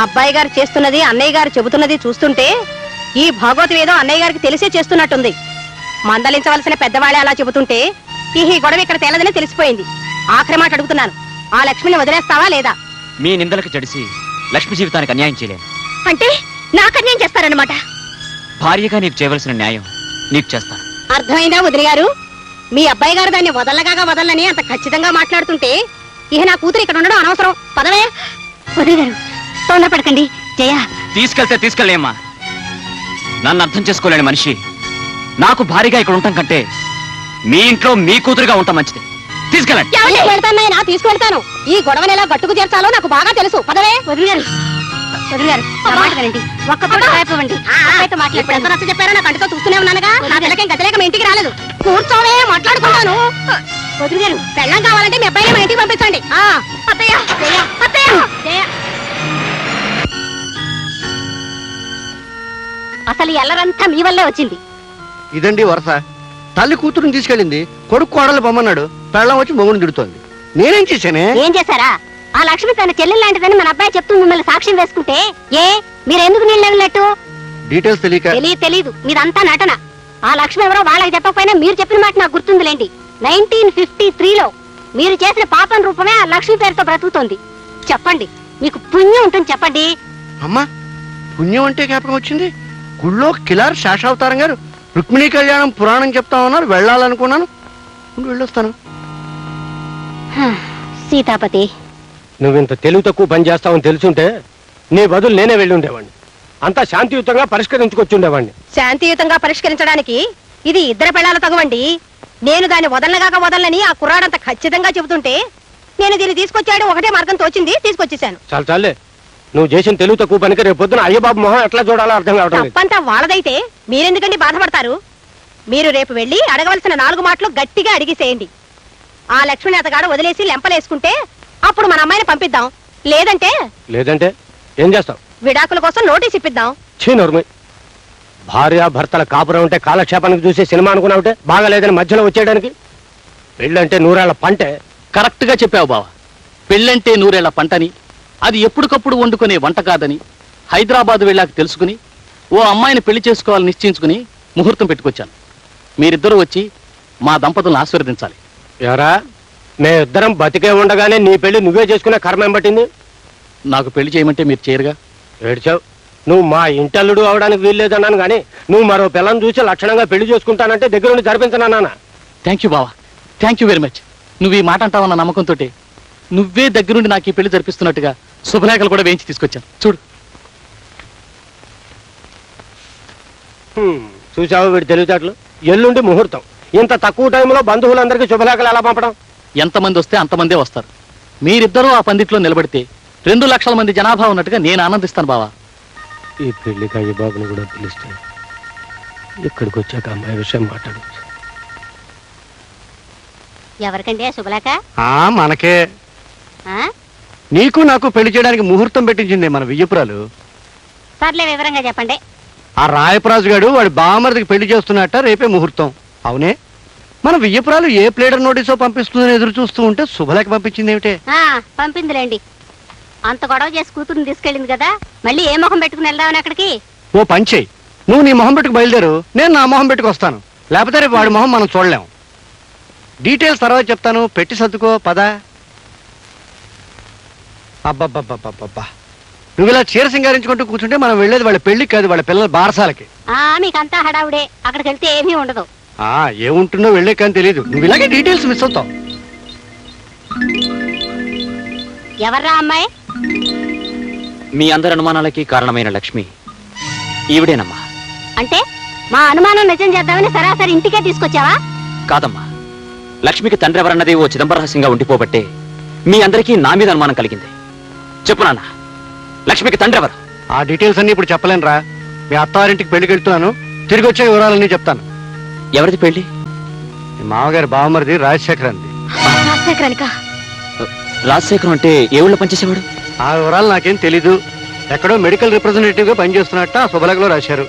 అబ్బాయి గారు చేస్తున్నది అన్నయ్య గారు చెబుతున్నది చూస్తుంటే ఈ భాగవతం ఏదో అన్నయ్య గారికి తెలిసే చేస్తున్నట్టుంది. మందలించవలసిన పెద్దవాళ్ళే అలా చెబుతుంటే ఈ గొడవ ఇక్కడ తేలదని తెలిసిపోయింది. ఆఖరి మాట అడుగుతున్నాను, ఆ లక్ష్మిని వదిలేస్తావా లేదా? మీ నిందలకు చెడిసి లక్ష్మి జీవితానికి అన్యాయం చేయలేను. అంటే నాకు అన్యాయం చేస్తారన్నమాట? భార్యగా నీకు చేయవలసిన న్యాయం నీకు చేస్తాను. అర్థమైందా వదిలి గారు? మీ అబ్బాయి గారు దాన్ని వదలని అంత ఖచ్చితంగా మాట్లాడుతుంటే ఇహ నా కూతురు ఇక్కడ ఉండడం అనవసరం. పదవే. వదిలి గారు, తొందరపడకండి. జయ, తీసుకెళ్తే తీసుకెళ్ళేమ్మా. నన్ను అర్థం చేసుకోలేని మనిషి నాకు భారీగా ఇక్కడ ఉండటం కంటే మీ ఇంట్లో మీ కూతురుగా ఉంటాం మంచిది. తీసుకెళ్ళండి. వెళ్తానైనా తీసుకెళ్తాను. ఈ గొడవని ఎలా గట్టుకు చేర్చాలో నాకు బాగా తెలుసు. పదవే. వదిలి గారు, వదిలి గారు, నా మాట వినండి. ఒక్క పూట కాయపవ్వండి. ఇప్పుడు ఎంత నచ్చ చెప్పారో నా కంటితో చూస్తూనే ఉన్నానుగా. నా పిల్లకేం గతిలేక మీ ఇంటికి రాలేదు. కూర్చోవే, మాట్లాడుకుంటాను. వదిలి గారు, పెళ్ళం కావాలంటే మీ అబ్బాయిని మా ఇంటికి పంపించండి. అత్తయ్య, అత్తయ్య. అసలు ఎల్లరంతా మీ వల్లే వచ్చింది. ఇదండి వరుస. తల్లి కూతురుని తీసుకెళ్ళింది, కొడుకు కోడలు బొమ్మన్నాడు, పెళ్ళం వచ్చి మొగుడు తిడుతోంది. నేనేం చేశానే? ఏం చేశారా? ఆ లక్ష్మి తన చెల్లెలు లాంటిదని మన అబ్బాయి చెప్తూ మిమ్మల్ని సాక్ష్యం వేసుకుంటే మీరెందుకు నీళ్ళు వెళ్ళినట్టు? డీటెయిల్స్ తెలీదు. మీదంతా నటన. ఆ లక్ష్మి ఎవరో వాళ్ళకి చెప్పకపోయినా మీరు చెప్పిన మాట నాకు గుర్తుందిలేండి. 1953లో మీరు చేసిన పాపం రూపమే ఆ లక్ష్మి పేరుతో బ్రతుకుతోంది. చెప్పండి, మీకు పుణ్యం ఉంటుంది. చెప్పండి. అమ్మా, పుణ్యం అంటే జ్ఞాపకం వచ్చింది. గుళ్ళో కిలార్ శేషావతారం గారు రుక్మిణీ కళ్యాణం పురాణం చెప్తా ఉన్నారు. వెళ్ళాలనుకున్నాను, వెళ్ళొస్తాను. సీతాపతి, నువ్వింత తెలివి తక్కువ పని చేస్తావని తెలుసుంటే నీ బదులు నేనే వెళ్ళి ఉండేవాడిని. అంతా శాంతియుతంగా పరిష్కరించుకొచ్చి ఉండేవాడిని. శాంతియుతంగా పరిష్కరించడానికి ఇది ఇద్దరు పెళ్ళాల తగవండి. నేను దాన్ని వదలని ఆ కుర్రాడంత ఖచ్చితంగా చెబుతుంటే నేను దీన్ని తీసుకొచ్చాడు ఒకటే మార్గం తోచింది, తీసుకొచ్చేసాను. చాలే, నువ్వు చేసిన తెలివి తక్కువ పనికి రేపు పొద్దున అయ్యబాబు మొహం ఎట్లా చూడాలో అర్థం కావడం లేదు. తప్పంతా వాళ్ళదైతే మీరెందుకండి బాధపడతారు? మీరు రేపు వెళ్ళి అడగవలసిన 4 మాటలు గట్టిగా అడిగిసేయండి. ఆ లక్ష్మిని అతగాడు వదిలేసి లెంపలేసుకుంటే అప్పుడు మన అమ్మాయిని పంపిద్దాం. లేదంటే ఏం చేస్తావు? విడాకుల కోసం నోటీస్ ఇప్పిద్దాం. భార్య భర్తల కాపురం ఉంటే కాలక్షేపానికి చూసే సినిమా అనుకున్నావుంటే బాగాలేదని మధ్యలో వచ్చేయడానికి. పెళ్ళంటే 100 ఏళ్ల పంటే. కరెక్ట్ గా చెప్పావు బావ. పెళ్ళంటే 100 ఏళ్ల పంటని, అది ఎప్పటికప్పుడు వండుకునే వంట కాదని హైదరాబాద్ వెళ్ళాక తెలుసుకుని ఓ అమ్మాయిని పెళ్లి చేసుకోవాలని నిశ్చయించుకుని ముహూర్తం పెట్టుకొచ్చాను. మీరిద్దరూ వచ్చి మా దంపతులను ఆశీర్వదించాలి. ఎవరా, మేమిద్దరం బతికే ఉండగానే నీ పెళ్లి నువ్వే చేసుకునే కర్మేం పట్టింది? నాకు పెళ్లి చేయమంటే మీరు చేయరుగా. ఏడ్చావు. నువ్వు మా ఇంటల్లుడు అవడానికి వీల్లేదన్నాను కానీ నువ్వు మరో పిల్లని చూసి లక్షణంగా పెళ్లి చేసుకుంటానంటే దగ్గరుండి జరిపించనా? థ్యాంక్ యూ బావా, థ్యాంక్ యూ వెరీ మచ్. నువ్వు ఈ మాట అంటావన్న నమ్మకంతో నువ్వే దగ్గరుండి నాకు ఈ పెళ్లి జరిపిస్తున్నట్టుగా శుభలేఖలు కూడా వేయించి తీసుకొచ్చాను. చూడు. చూసావు వీడి తెలివితేటలు. ఎల్లుండి ముహూర్తం. ఇంత తక్కువ టైంలో బంధువులందరికీ శుభలేఖలు ఎలా పంపడం? ఎంతమంది వస్తే అంతమందే వస్తారు. మీరిద్దరూ ఆ పందిట్లో నిలబడితే 2 లక్షల మంది జనాభా ఉన్నట్టుగా నేను ఆనందిస్తాను బావా. ఈ పెళ్లికి అయ్య బాబుని కూడా పిలిస్తే ఇక్కడికి వచ్చాక అమ్మాయి విషయం మాట్లాడచ్చు. ఎవరికండి శుభలేఖ? మనకే. ఆ? నీకు నాకు పెళ్లి చేయడానికి ముహూర్తం పెట్టించింది మన వియ్యపురాలు. సర్లే వివరంగా చెప్పండి. ఆ రాయపరాజు గారు వాడి బామర్దికి పెళ్లి చేస్తున్నట్ట రేపే ముహూర్తం. అవునే, మన వియ్యపురాలు ఏ ప్లేడర్ నోటీసో పంపిస్తుందని ఎదురు చూస్తూ ఉంటే శుభలేఖ పంపించింది ఏమిటే? పంపిందిలేండి. అంత గొడవ చేసి కూతురుని తీసుకెళ్ళింది కదా, మళ్ళీ ఏ మొహం పెట్టుకుని వెళ్దామని అక్కడికి? ఓ పంచేయి, నువ్వు నీ మొహం పెట్టుకు బయలుదేరు, నేను నా మొహం పెట్టుకు వస్తాను. లేకపోతే రేపు వాడి మొహం మనం చూడలేం. డీటెయిల్స్ తర్వాత చెప్తాను, పెట్టి సర్దుకో పద. అబ్బబ్బబ్బబ్బబ్బా, నువ్వు ఇలా చీర సింగారించుకుంటూ కూర్చుంటే మనం వెళ్ళేది వాళ్ళ పెళ్లికి కాదు, వాళ్ళ పిల్లల బారసాలకి. మీకంతా హడావుడే, అక్కడికి వెళ్తే ఏమీ ఉండదు. ఏముంటుందో వెళ్ళే కానీ తెలియదు. నువ్వు ఇలాగే డీటెయిల్స్ మిస్ అవుతావు. ఎవర్రా అమ్మాయి? మీ అందరి అనుమానాలకి కారణమైన లక్ష్మి ఈవిడేనమ్మా. అంటే మా అనుమానం నిజం చేద్దామని సరాసరి ఇంటికే తీసుకొచ్చావా? కాదమ్మా, లక్ష్మికి తండ్రి ఎవరన్నది ఓ చిదంబర రహస్యంగా ఉండిపోబట్టే మీ అందరికీ నా మీద అనుమానం కలిగింది. చెప్పు నాన్న, లక్ష్మికి తండ్రి ఎవరు? ఆ డీటెయిల్స్ అన్ని ఇప్పుడు చెప్పలేనురా. మీ అత్తారింటికి పెళ్లికి వెళ్తున్నాను, తిరిగి వచ్చే వివరాలన్నీ చెప్తాను. ఎవరిది పెళ్లి? మీ మామగారి బావమరిది రాజశేఖర్ అంది. రాజశేఖరం అంటే ఏ ఊళ్ళో పనిచేసేవాడు? ఆ వివరాలు నాకేం తెలీదు. ఎక్కడో మెడికల్ రిప్రజెంటేటివ్ గా పనిచేస్తున్నట్ట ఆ శుభలేఖలో రాశారు.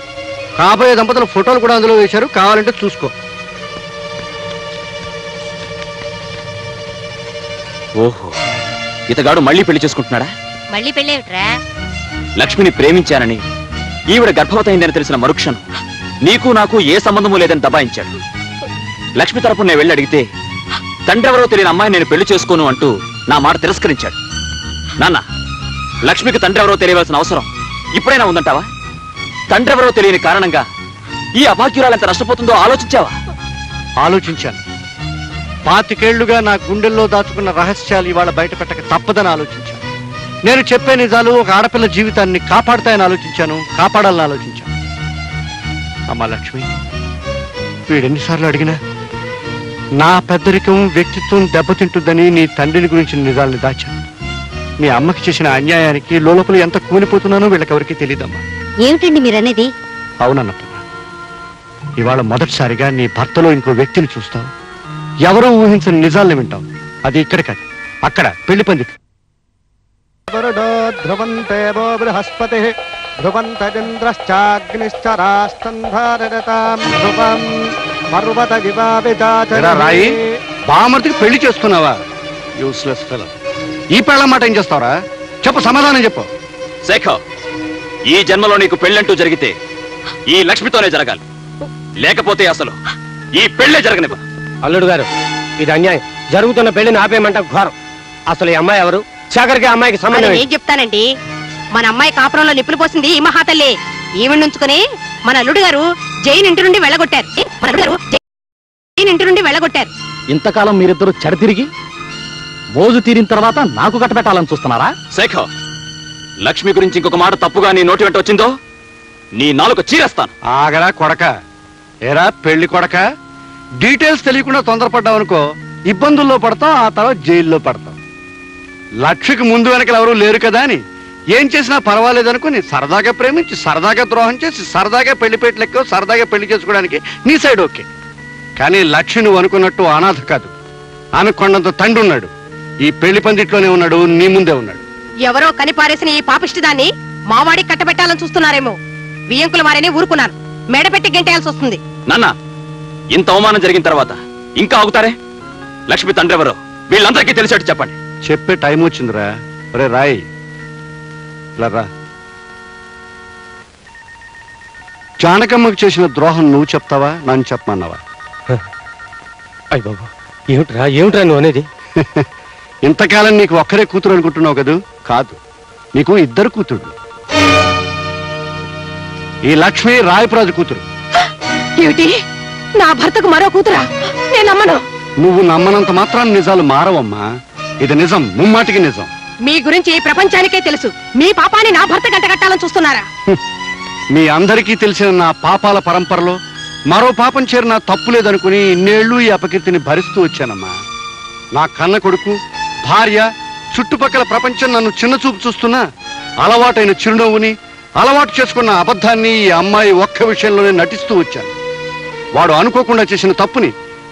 కాబోయే దంపతుల ఫోటోలు కూడా అందులో వేశారు, కావాలంటే చూసుకో. ఓహో, ఇతగాడు మళ్ళీ పెళ్లి చేసుకుంటున్నాడా? మళ్ళీ పెళ్ళేమిట్రా? లక్ష్మిని ప్రేమించానని, ఈవిడ గర్భవతయిందని తెలిసిన మరుక్షణం నీకు నాకు ఏ సంబంధము లేదని దబాయించాడు. లక్ష్మి తరపు నేను వెళ్ళి అడిగితే తండ్రి ఎవరో తెలియని అమ్మాయి నేను పెళ్లి చేసుకోను అంటూ నా మాట తిరస్కరించాడు. నాన్న, లక్ష్మికి తండ్రి ఎవరో తెలియవలసిన అవసరం ఇప్పుడైనా ఉందంటావా? తండ్రి ఎవరో తెలియని కారణంగా ఈ అభాగ్యురాలు ఎంత నష్టపోతుందో ఆలోచించావా? ఆలోచించాను. 25 ఏళ్లుగా నా గుండెల్లో దాచుకున్న రహస్యాలు ఇవాళ బయట పెట్టక తప్పదని ఆలోచించాను. నేను చెప్పే నిజాలు ఒక ఆడపిల్ల జీవితాన్ని కాపాడుతాయని ఆలోచించాను, కాపాడాలని ఆలోచించాను. అమ్మా లక్ష్మి, వీడెన్నిసార్లు అడిగినా నా పెద్దరికం వ్యక్తిత్వం దెబ్బతింటుందని నీ తండ్రిని గురించిన నిజాలను దాచాను. మీ అమ్మకి చేసిన అన్యాయానికి లోపల ఎంత కూలిపోతున్నానో వీళ్ళకెవరికి తెలియదమ్మా. ఏమిటండి మీరనేది? అవునన్నప్పుడు ఇవాళ మొదటిసారిగా నీ భర్తలో ఇంకో వ్యక్తిని చూస్తావు. ఎవరూ ఊహించని నిజాలను వింటావు. అది ఇక్కడ కాదు, అక్కడ పెళ్లి పందికి. ధ్రువంతే బృహస్పతి రాయి, బామర్తికి పెళ్లి చేస్తున్నావా? Useless fellow. ఈ పెళ్ళ మాట ఏం చేస్తావరా? చెప్పు, సమాధానం చెప్పు. శేఖర్, ఈ జన్మలో నీకు పెళ్ళంటూ జరిగితే ఈ లక్ష్మితోనే జరగాలి, లేకపోతే అసలు ఈ పెళ్ళే జరగనివ్వ. అల్లుడు గారు, ఇది అన్యాయం. జరుగుతున్న పెళ్లిని ఆపేయమంట ఘోరం. అసలు ఈ అమ్మాయి ఎవరు? శేఖర్కి అమ్మాయికి సంబంధం ఏం చెప్తానండి. మన అమ్మాయి కాపురంలో నిప్పులు పోసింది ఈ మహాతల్లి. ఈవిడ నుంచుకుని మన అల్లుడు గారు జైన్ ఇంటి నుండి వెళ్ళగొట్టారు. ఇంతకాలం మీరిద్దరూ చెడతిరిగి మోజు తీరిన తర్వాత నాకు కట్టబెట్టాలని చూస్తున్నారా? శేఖర్, లక్ష్మి గురించి ఇంకొక మాట తప్పుగా నీ నోటి వెంట వచ్చిందో నీ నాలుక చీరేస్తాను. ఆగరా కొడక. ఏరా పెళ్లి కొడక, డీటెయిల్స్ తెలియకుండా తొందరపడ్డావు అనుకో, ఇబ్బందుల్లో పడతాం, ఆ తర్వాత జైల్లో పడతాం. లక్ష్మికి ముందు వెనకలు ఎవరూ లేరు కదా అని ఏం చేసినా పర్వాలేదనుకుని సరదాగా ప్రేమించి సరదాగా ద్రోహం చేసి సరదాగా పెళ్లిపేట లెక్క సరదాగా పెళ్లి చేసుకోవడానికి నీ సైడ్ ఓకే. కానీ లక్ష్మి నువ్వు అనుకున్నట్టు అనాథ కాదు. ఆమె కొండంత తండ్రి ఉన్నాడు. ఈ పెళ్లి పందిట్లోనే ఉన్నాడు, నీ ముందే ఉన్నాడు. ఎవరో కనిపారేసిన ఈ పాపిష్టి దాన్ని మావాడికి కట్టబెట్టాలని చూస్తున్నారేమో. బియ్యంకుల వారిని ఊరుకున్నాను, మెడపెట్టి గెంటేయాల్సి వస్తుంది. నాన్న, ఇంత అవమానం జరిగిన తర్వాత ఇంకా ఆగుతారే? లక్ష్మి తండ్రి ఎవరో వీళ్ళందరికీ తెలిసేట్టు చెప్పండి. చెప్పే టైం వచ్చిందిరా. రే రాయి, రా. జానకమ్మకు చేసిన ద్రోహం నువ్వు చెప్తావా, నన్ను చెప్పమన్నావా? అయ్య బాబు, ఏమిట్రా నువ్వు అనేది? ఇంతకాలం నీకు ఒక్కరే కూతురు అనుకుంటున్నావు కదూ? కాదు, నీకు 2 కూతుళ్ళు. ఈ లక్ష్మి రాయపురాజు కూతురు. ఏమిటి, నా భర్తకు మరో కూతురా? నేను నమ్మను. నువ్వు నమ్మనంత మాత్రాన్ని నిజాలు మారవమ్మా. ఇది నిజం, ముమ్మాటికి నిజం. మీ గురించి ఈ ప్రపంచానికే తెలుసు. మీ పాపాన్ని నా భర్త గంట కట్టాలని చూస్తున్నారా? మీ అందరికీ తెలిసిన నా పాపాల పరంపరలో మరో పాపం చేరిన తప్పు లేదనుకుని ఇన్నేళ్లు ఈ అపకీర్తిని భరిస్తూ వచ్చానమ్మా. నా కన్న కొడుకు, భార్య, చుట్టుపక్కల ప్రపంచం నన్ను చిన్నచూపు చూస్తున్నా అలవాటైన చిరునవ్వుని, అలవాటు చేసుకున్న అబద్ధాన్ని ఈ అమ్మాయి ఒక్క విషయంలోనే నటిస్తూ వచ్చాను. వాడు అనుకోకుండా చేసిన తప్పుని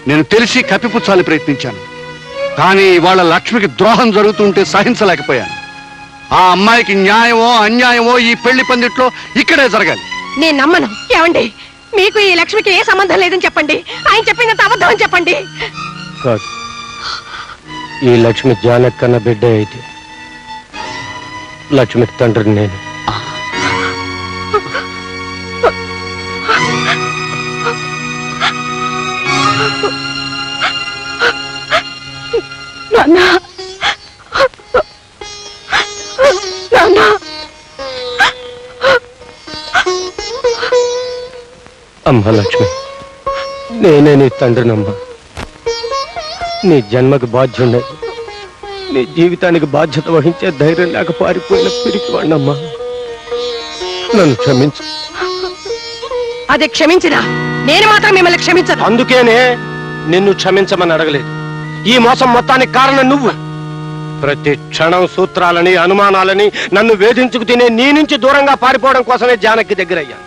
నేను తెలిసి కప్పిపుచ్చాలని ప్రయత్నించాను. కానీ ఇవాళ లక్ష్మికి ద్రోహం జరుగుతుంటే సహించలేకపోయాను. ఆ అమ్మాయికి న్యాయమో అన్యాయమో ఈ పెళ్లి పందిట్లో ఇక్కడే జరగాలి. నేను నమ్మను. ఏమండి, మీకు ఈ లక్ష్మికి ఏ సంబంధం లేదని చెప్పండి. ఆయన చెప్పినంత అబద్ధం అని చెప్పండి. కాదు, ఈ లక్ష్మి జానకన్న బిడ్డ అయితే లక్ష్మికి తండ్రిని నేను. అమ్మా లక్ష్మి, నేనే నీ తండ్రినమ్మా. నీ జన్మకు బాధ్యుండే, నీ జీవితానికి బాధ్యత వహించే ధైర్యం లేక పారిపోయిన పిరికివాణ్ణమ్మా. నన్ను క్షమించు. అదే క్షమించినా నేను మాత్రం మిమ్మల్ని క్షమించను. అందుకేనే నిన్ను క్షమించమని అడగలేదు. ఈ మోసం మొత్తానికి కారణం నువ్వు. ప్రతి క్షణం సూత్రాలని, అనుమానాలని నన్ను వేధించుకు తినే నీ నుంచి దూరంగా పారిపోవడం కోసమే జానకి దగ్గరయ్యాను.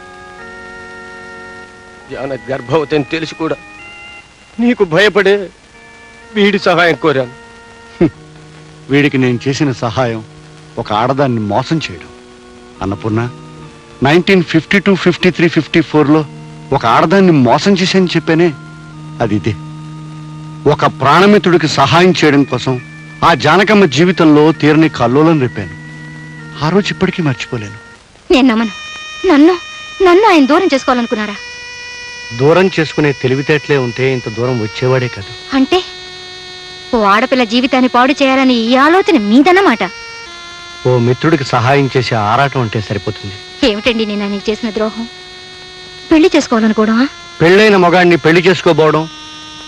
జానకి గర్భవతి అని తెలిసి కూడా నీకు భయపడే వీడి సహాయం కోరాను. వీడికి నేను చేసిన సహాయం ఒక ఆడదాన్ని మోసం చేయడం. అన్నపూర్ణ, 1952, 53, 54లో ఒక ఆడదాన్ని మోసం చేశానని చెప్పానే, అది ఇదే. ఒక ప్రాణమిత్రుడికి సహాయం చేయడం కోసం ఆ జానకమ్మ జీవితంలో తీరని కల్లోలం రేపాను. ఆ రోజు ఇప్పటికీ మర్చిపోలేను. నేను నమ్మను. నన్ను ఆయన దూరం చేసుకోవాలనుకున్నారా? దూరం చేసుకునే తెలివితేటలే ఉంటే ఇంత దూరం వచ్చేవాడే కాదు. అంటే ఓ ఆడపిల్ల జీవితాన్ని పాడు చేయాలని ఈ ఆలోచన మీదన్నమాట. ఓ మిత్రుడికి సహాయం చేసే ఆరాటం అంటే సరిపోతుంది. ఏమిటండి నేను ఆయనకి చేసిన ద్రోహం? పెళ్లి చేసుకోవాలనుకోవడమా? పెళ్ళైన మగాడిని పెళ్లి చేసుకోబోవడం,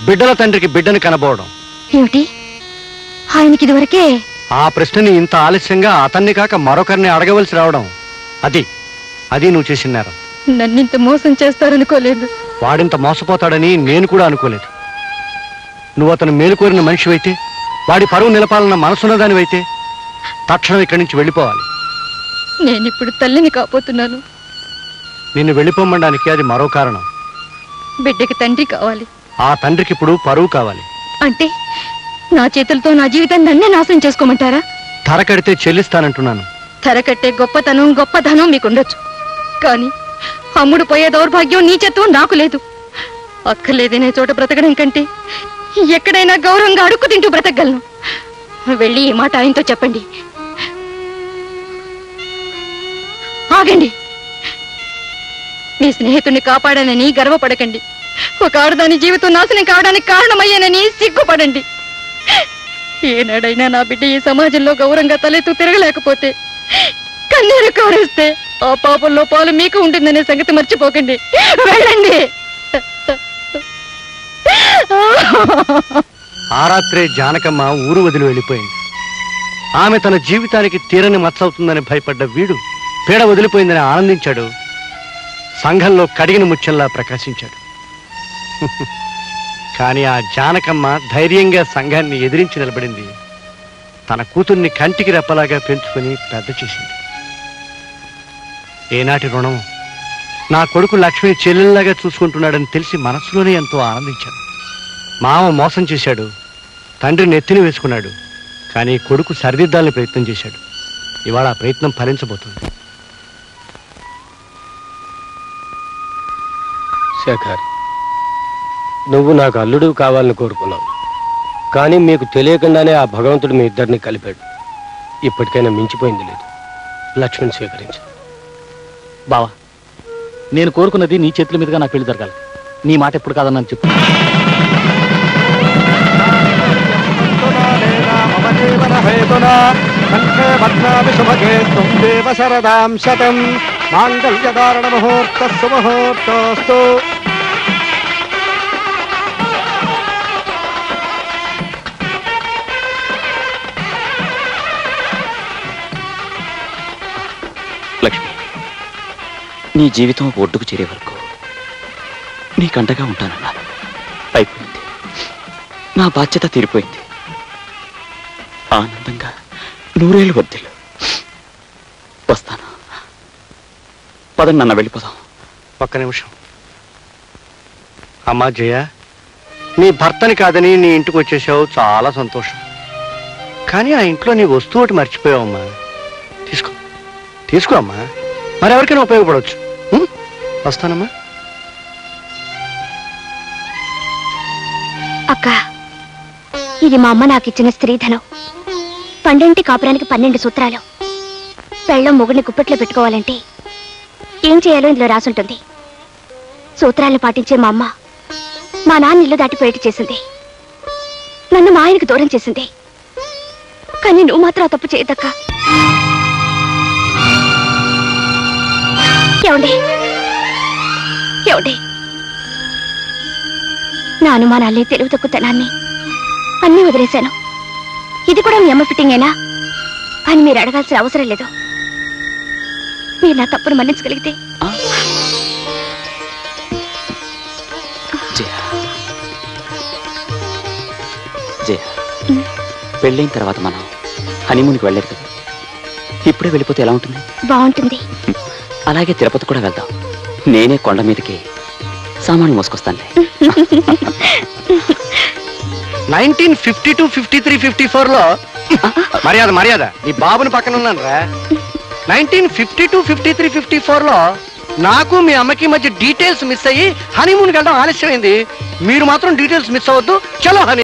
బిడ్డల తండ్రికి బిడ్డని కనబోవడం. ఏమిటి ఆయనకి ఇదివరకే? ఆ ప్రశ్నని ఇంత ఆలస్యంగా అతన్ని కాక మరొకరిని అడగవలసి రావడం, అది నువ్వు చేసిన నేరం. నన్నింత మోసం చేస్తారనుకోలేదు. వాడింత మోసపోతాడని నేను కూడా అనుకోలేదు. నువ్వు అతను మేలుకోరిన మనిషివైతే, వాడి పరువు నిలపాలన్న మనసున్నదానివైతే తక్షణం ఇక్కడి నుంచి వెళ్ళిపోవాలి. నేనిప్పుడు తల్లిని కాబోతున్నాను. నిన్ను వెళ్ళిపోమనడానికి అది మరో కారణం. బిడ్డకి తండ్రి కావాలి. ఆ తండ్రికి ఇప్పుడు పరువు కావాలి. అంటే నా చేతులతో నా జీవితాన్ని నన్నే నాశనం చేసుకోమంటారా? ధర కడితే చెల్లిస్తానంటున్నాను. ధర కట్టే గొప్పతనం మీకుండొచ్చు, కానీ అమ్ముడు పోయే దౌర్భాగ్యం, నీచత్వం నాకు లేదు. అక్కర్లేదనే చోట బ్రతకడం కంటే ఎక్కడైనా గౌరవంగా అడుక్కు తింటూ బ్రతకగలను. వెళ్ళి ఈ మాట ఆయనతో చెప్పండి. ఆగండి. మీ స్నేహితుడిని కాపాడానని గర్వపడకండి. ఒక ఆడదాని జీవితం నాశనం కావడానికి కారణమయ్యానని సిగ్గుపడండి. ఏనాడైనా నా బిడ్డ ఈ సమాజంలో గౌరవంగా తలెత్తు తిరగలేకపోతే, కన్నీరు కారేస్తే ఆ పాపంలో పాలు మీకు ఉంటుందనే సంగతి మర్చిపోకండి. వెళ్ళండి. ఆ రాత్రే జానకమ్మ ఊరు వదిలి వెళ్ళిపోయింది. ఆమె తన జీవితానికి తీరని మచ్చవుతుందని భయపడ్డ వీడు పీడ వదిలిపోయిందని ఆనందించాడు. సంఘంలో కడిగిన ముత్యంలా ప్రకాశించాడు. కానీ ఆ జానకమ్మ ధైర్యంగా సంఘాన్ని ఎదిరించి నిలబడింది. తన కూతుర్ని కంటికి రెప్పలాగా పెంచుకొని పెద్ద చేసింది. ఏనాటి రుణం! నా కొడుకు లక్ష్మిని చెల్లెల్లాగా చూసుకుంటున్నాడని తెలిసి మనసులోనే ఎంతో ఆనందించాడు. మామ మోసం చేశాడు, తండ్రి నెత్తిని వేసుకున్నాడు. కానీ కొడుకు సరిదిద్దాలని ప్రయత్నం చేశాడు. ఇవాళ ఆ ప్రయత్నం ఫలించబోతుంది. శేఖర్, నువ్వు నాకు అల్లుడు కావాలని కోరుకున్నావు. కానీ మీకు తెలియకుండానే ఆ భగవంతుడు మీ ఇద్దరిని కలిపాడు. ఇప్పటికైనా మించిపోయింది లేదు. లక్ష్మిని స్వీకరించు. బావా, నేను కోరుకున్నది నీ చేతుల మీదుగా నా పెళ్లి జరగాలి. నీ మాట ఎప్పుడు కాదన్నాను చెప్పు. లక్ష్మి, నీ జీవితం ఒక ఒడ్డుకు చేరే వరకు నీకండగా ఉంటానన్నాను. అయిపోయింది. నా బాధ్యత తీరిపోయింది. ఆనందంగా 100 ఏళ్ళు వర్ధిల్లు. వస్తాను. పదండి నాన్న, వెళ్ళిపోదాం. ఒక్క నిమిషం. అమ్మా జయ, నీ భర్తని కాదని నీ ఇంటికి వచ్చేసావు, చాలా సంతోషం. కానీ ఆ ఇంట్లో నీ వస్తువు ఒకటి మర్చిపోయావమ్మా. తీసుకో, తీసుకో అమ్మా, మరెవరికైనా ఉపయోగపడవచ్చు. వస్తానమ్మా. అక్క, ఇది మా అమ్మ నాకిచ్చిన స్త్రీధనం. 12 కాపురానికి 12 సూత్రాలు. పెళ్ళం మొగుడిని గుప్పెట్లో పెట్టుకోవాలంటే ఏం చేయాలో ఇందులో రాసుంటుంది. సూత్రాలను పాటించే మా అమ్మ మా నాన్న ఇల్లు దాటిపోయేటి చేసింది. నన్ను మా ఆయనకు దూరం చేసింది. కానీ నువ్వు మాత్రం ఆ తప్పు చేయదక్క. ఏమండి ఏమండి, నా అనుమానాలే, తెలుగు తక్కువతనాన్ని అన్నీ వదిలేశాను. ఇది కూడా మీ అమ్మ ఫిట్టింగేనా అని మీరు అడగాల్సిన అవసరం లేదు. మీరు నా తప్పును మన్నించగలిగితే. జయ, పెళ్ళైన తర్వాత మనం హనీమూన్కి వెళ్ళలేదు కదా. ఇప్పుడే వెళ్ళిపోతే ఎలా ఉంటుంది? బాగుంటుంది. అలాగే తిరుపతి కూడా వెళ్దాం. నేనే కొండ మీదకి సామాన్లు మోసుకొస్తానులే. 1952, 53, 54లో మర్యాద మర్యాద నీ బాబుని పక్కన ఉన్నాను రా. 1952, 53, 54లో నాకు మీ అమ్మకి మధ్య డీటెయిల్స్ మిస్ అయ్యి హనీమూన్కి వెళ్ళడం ఆలస్యమైంది. మీరు మాత్రం డీటెయిల్స్ మిస్ అవ్వద్దు. చలో హనీ.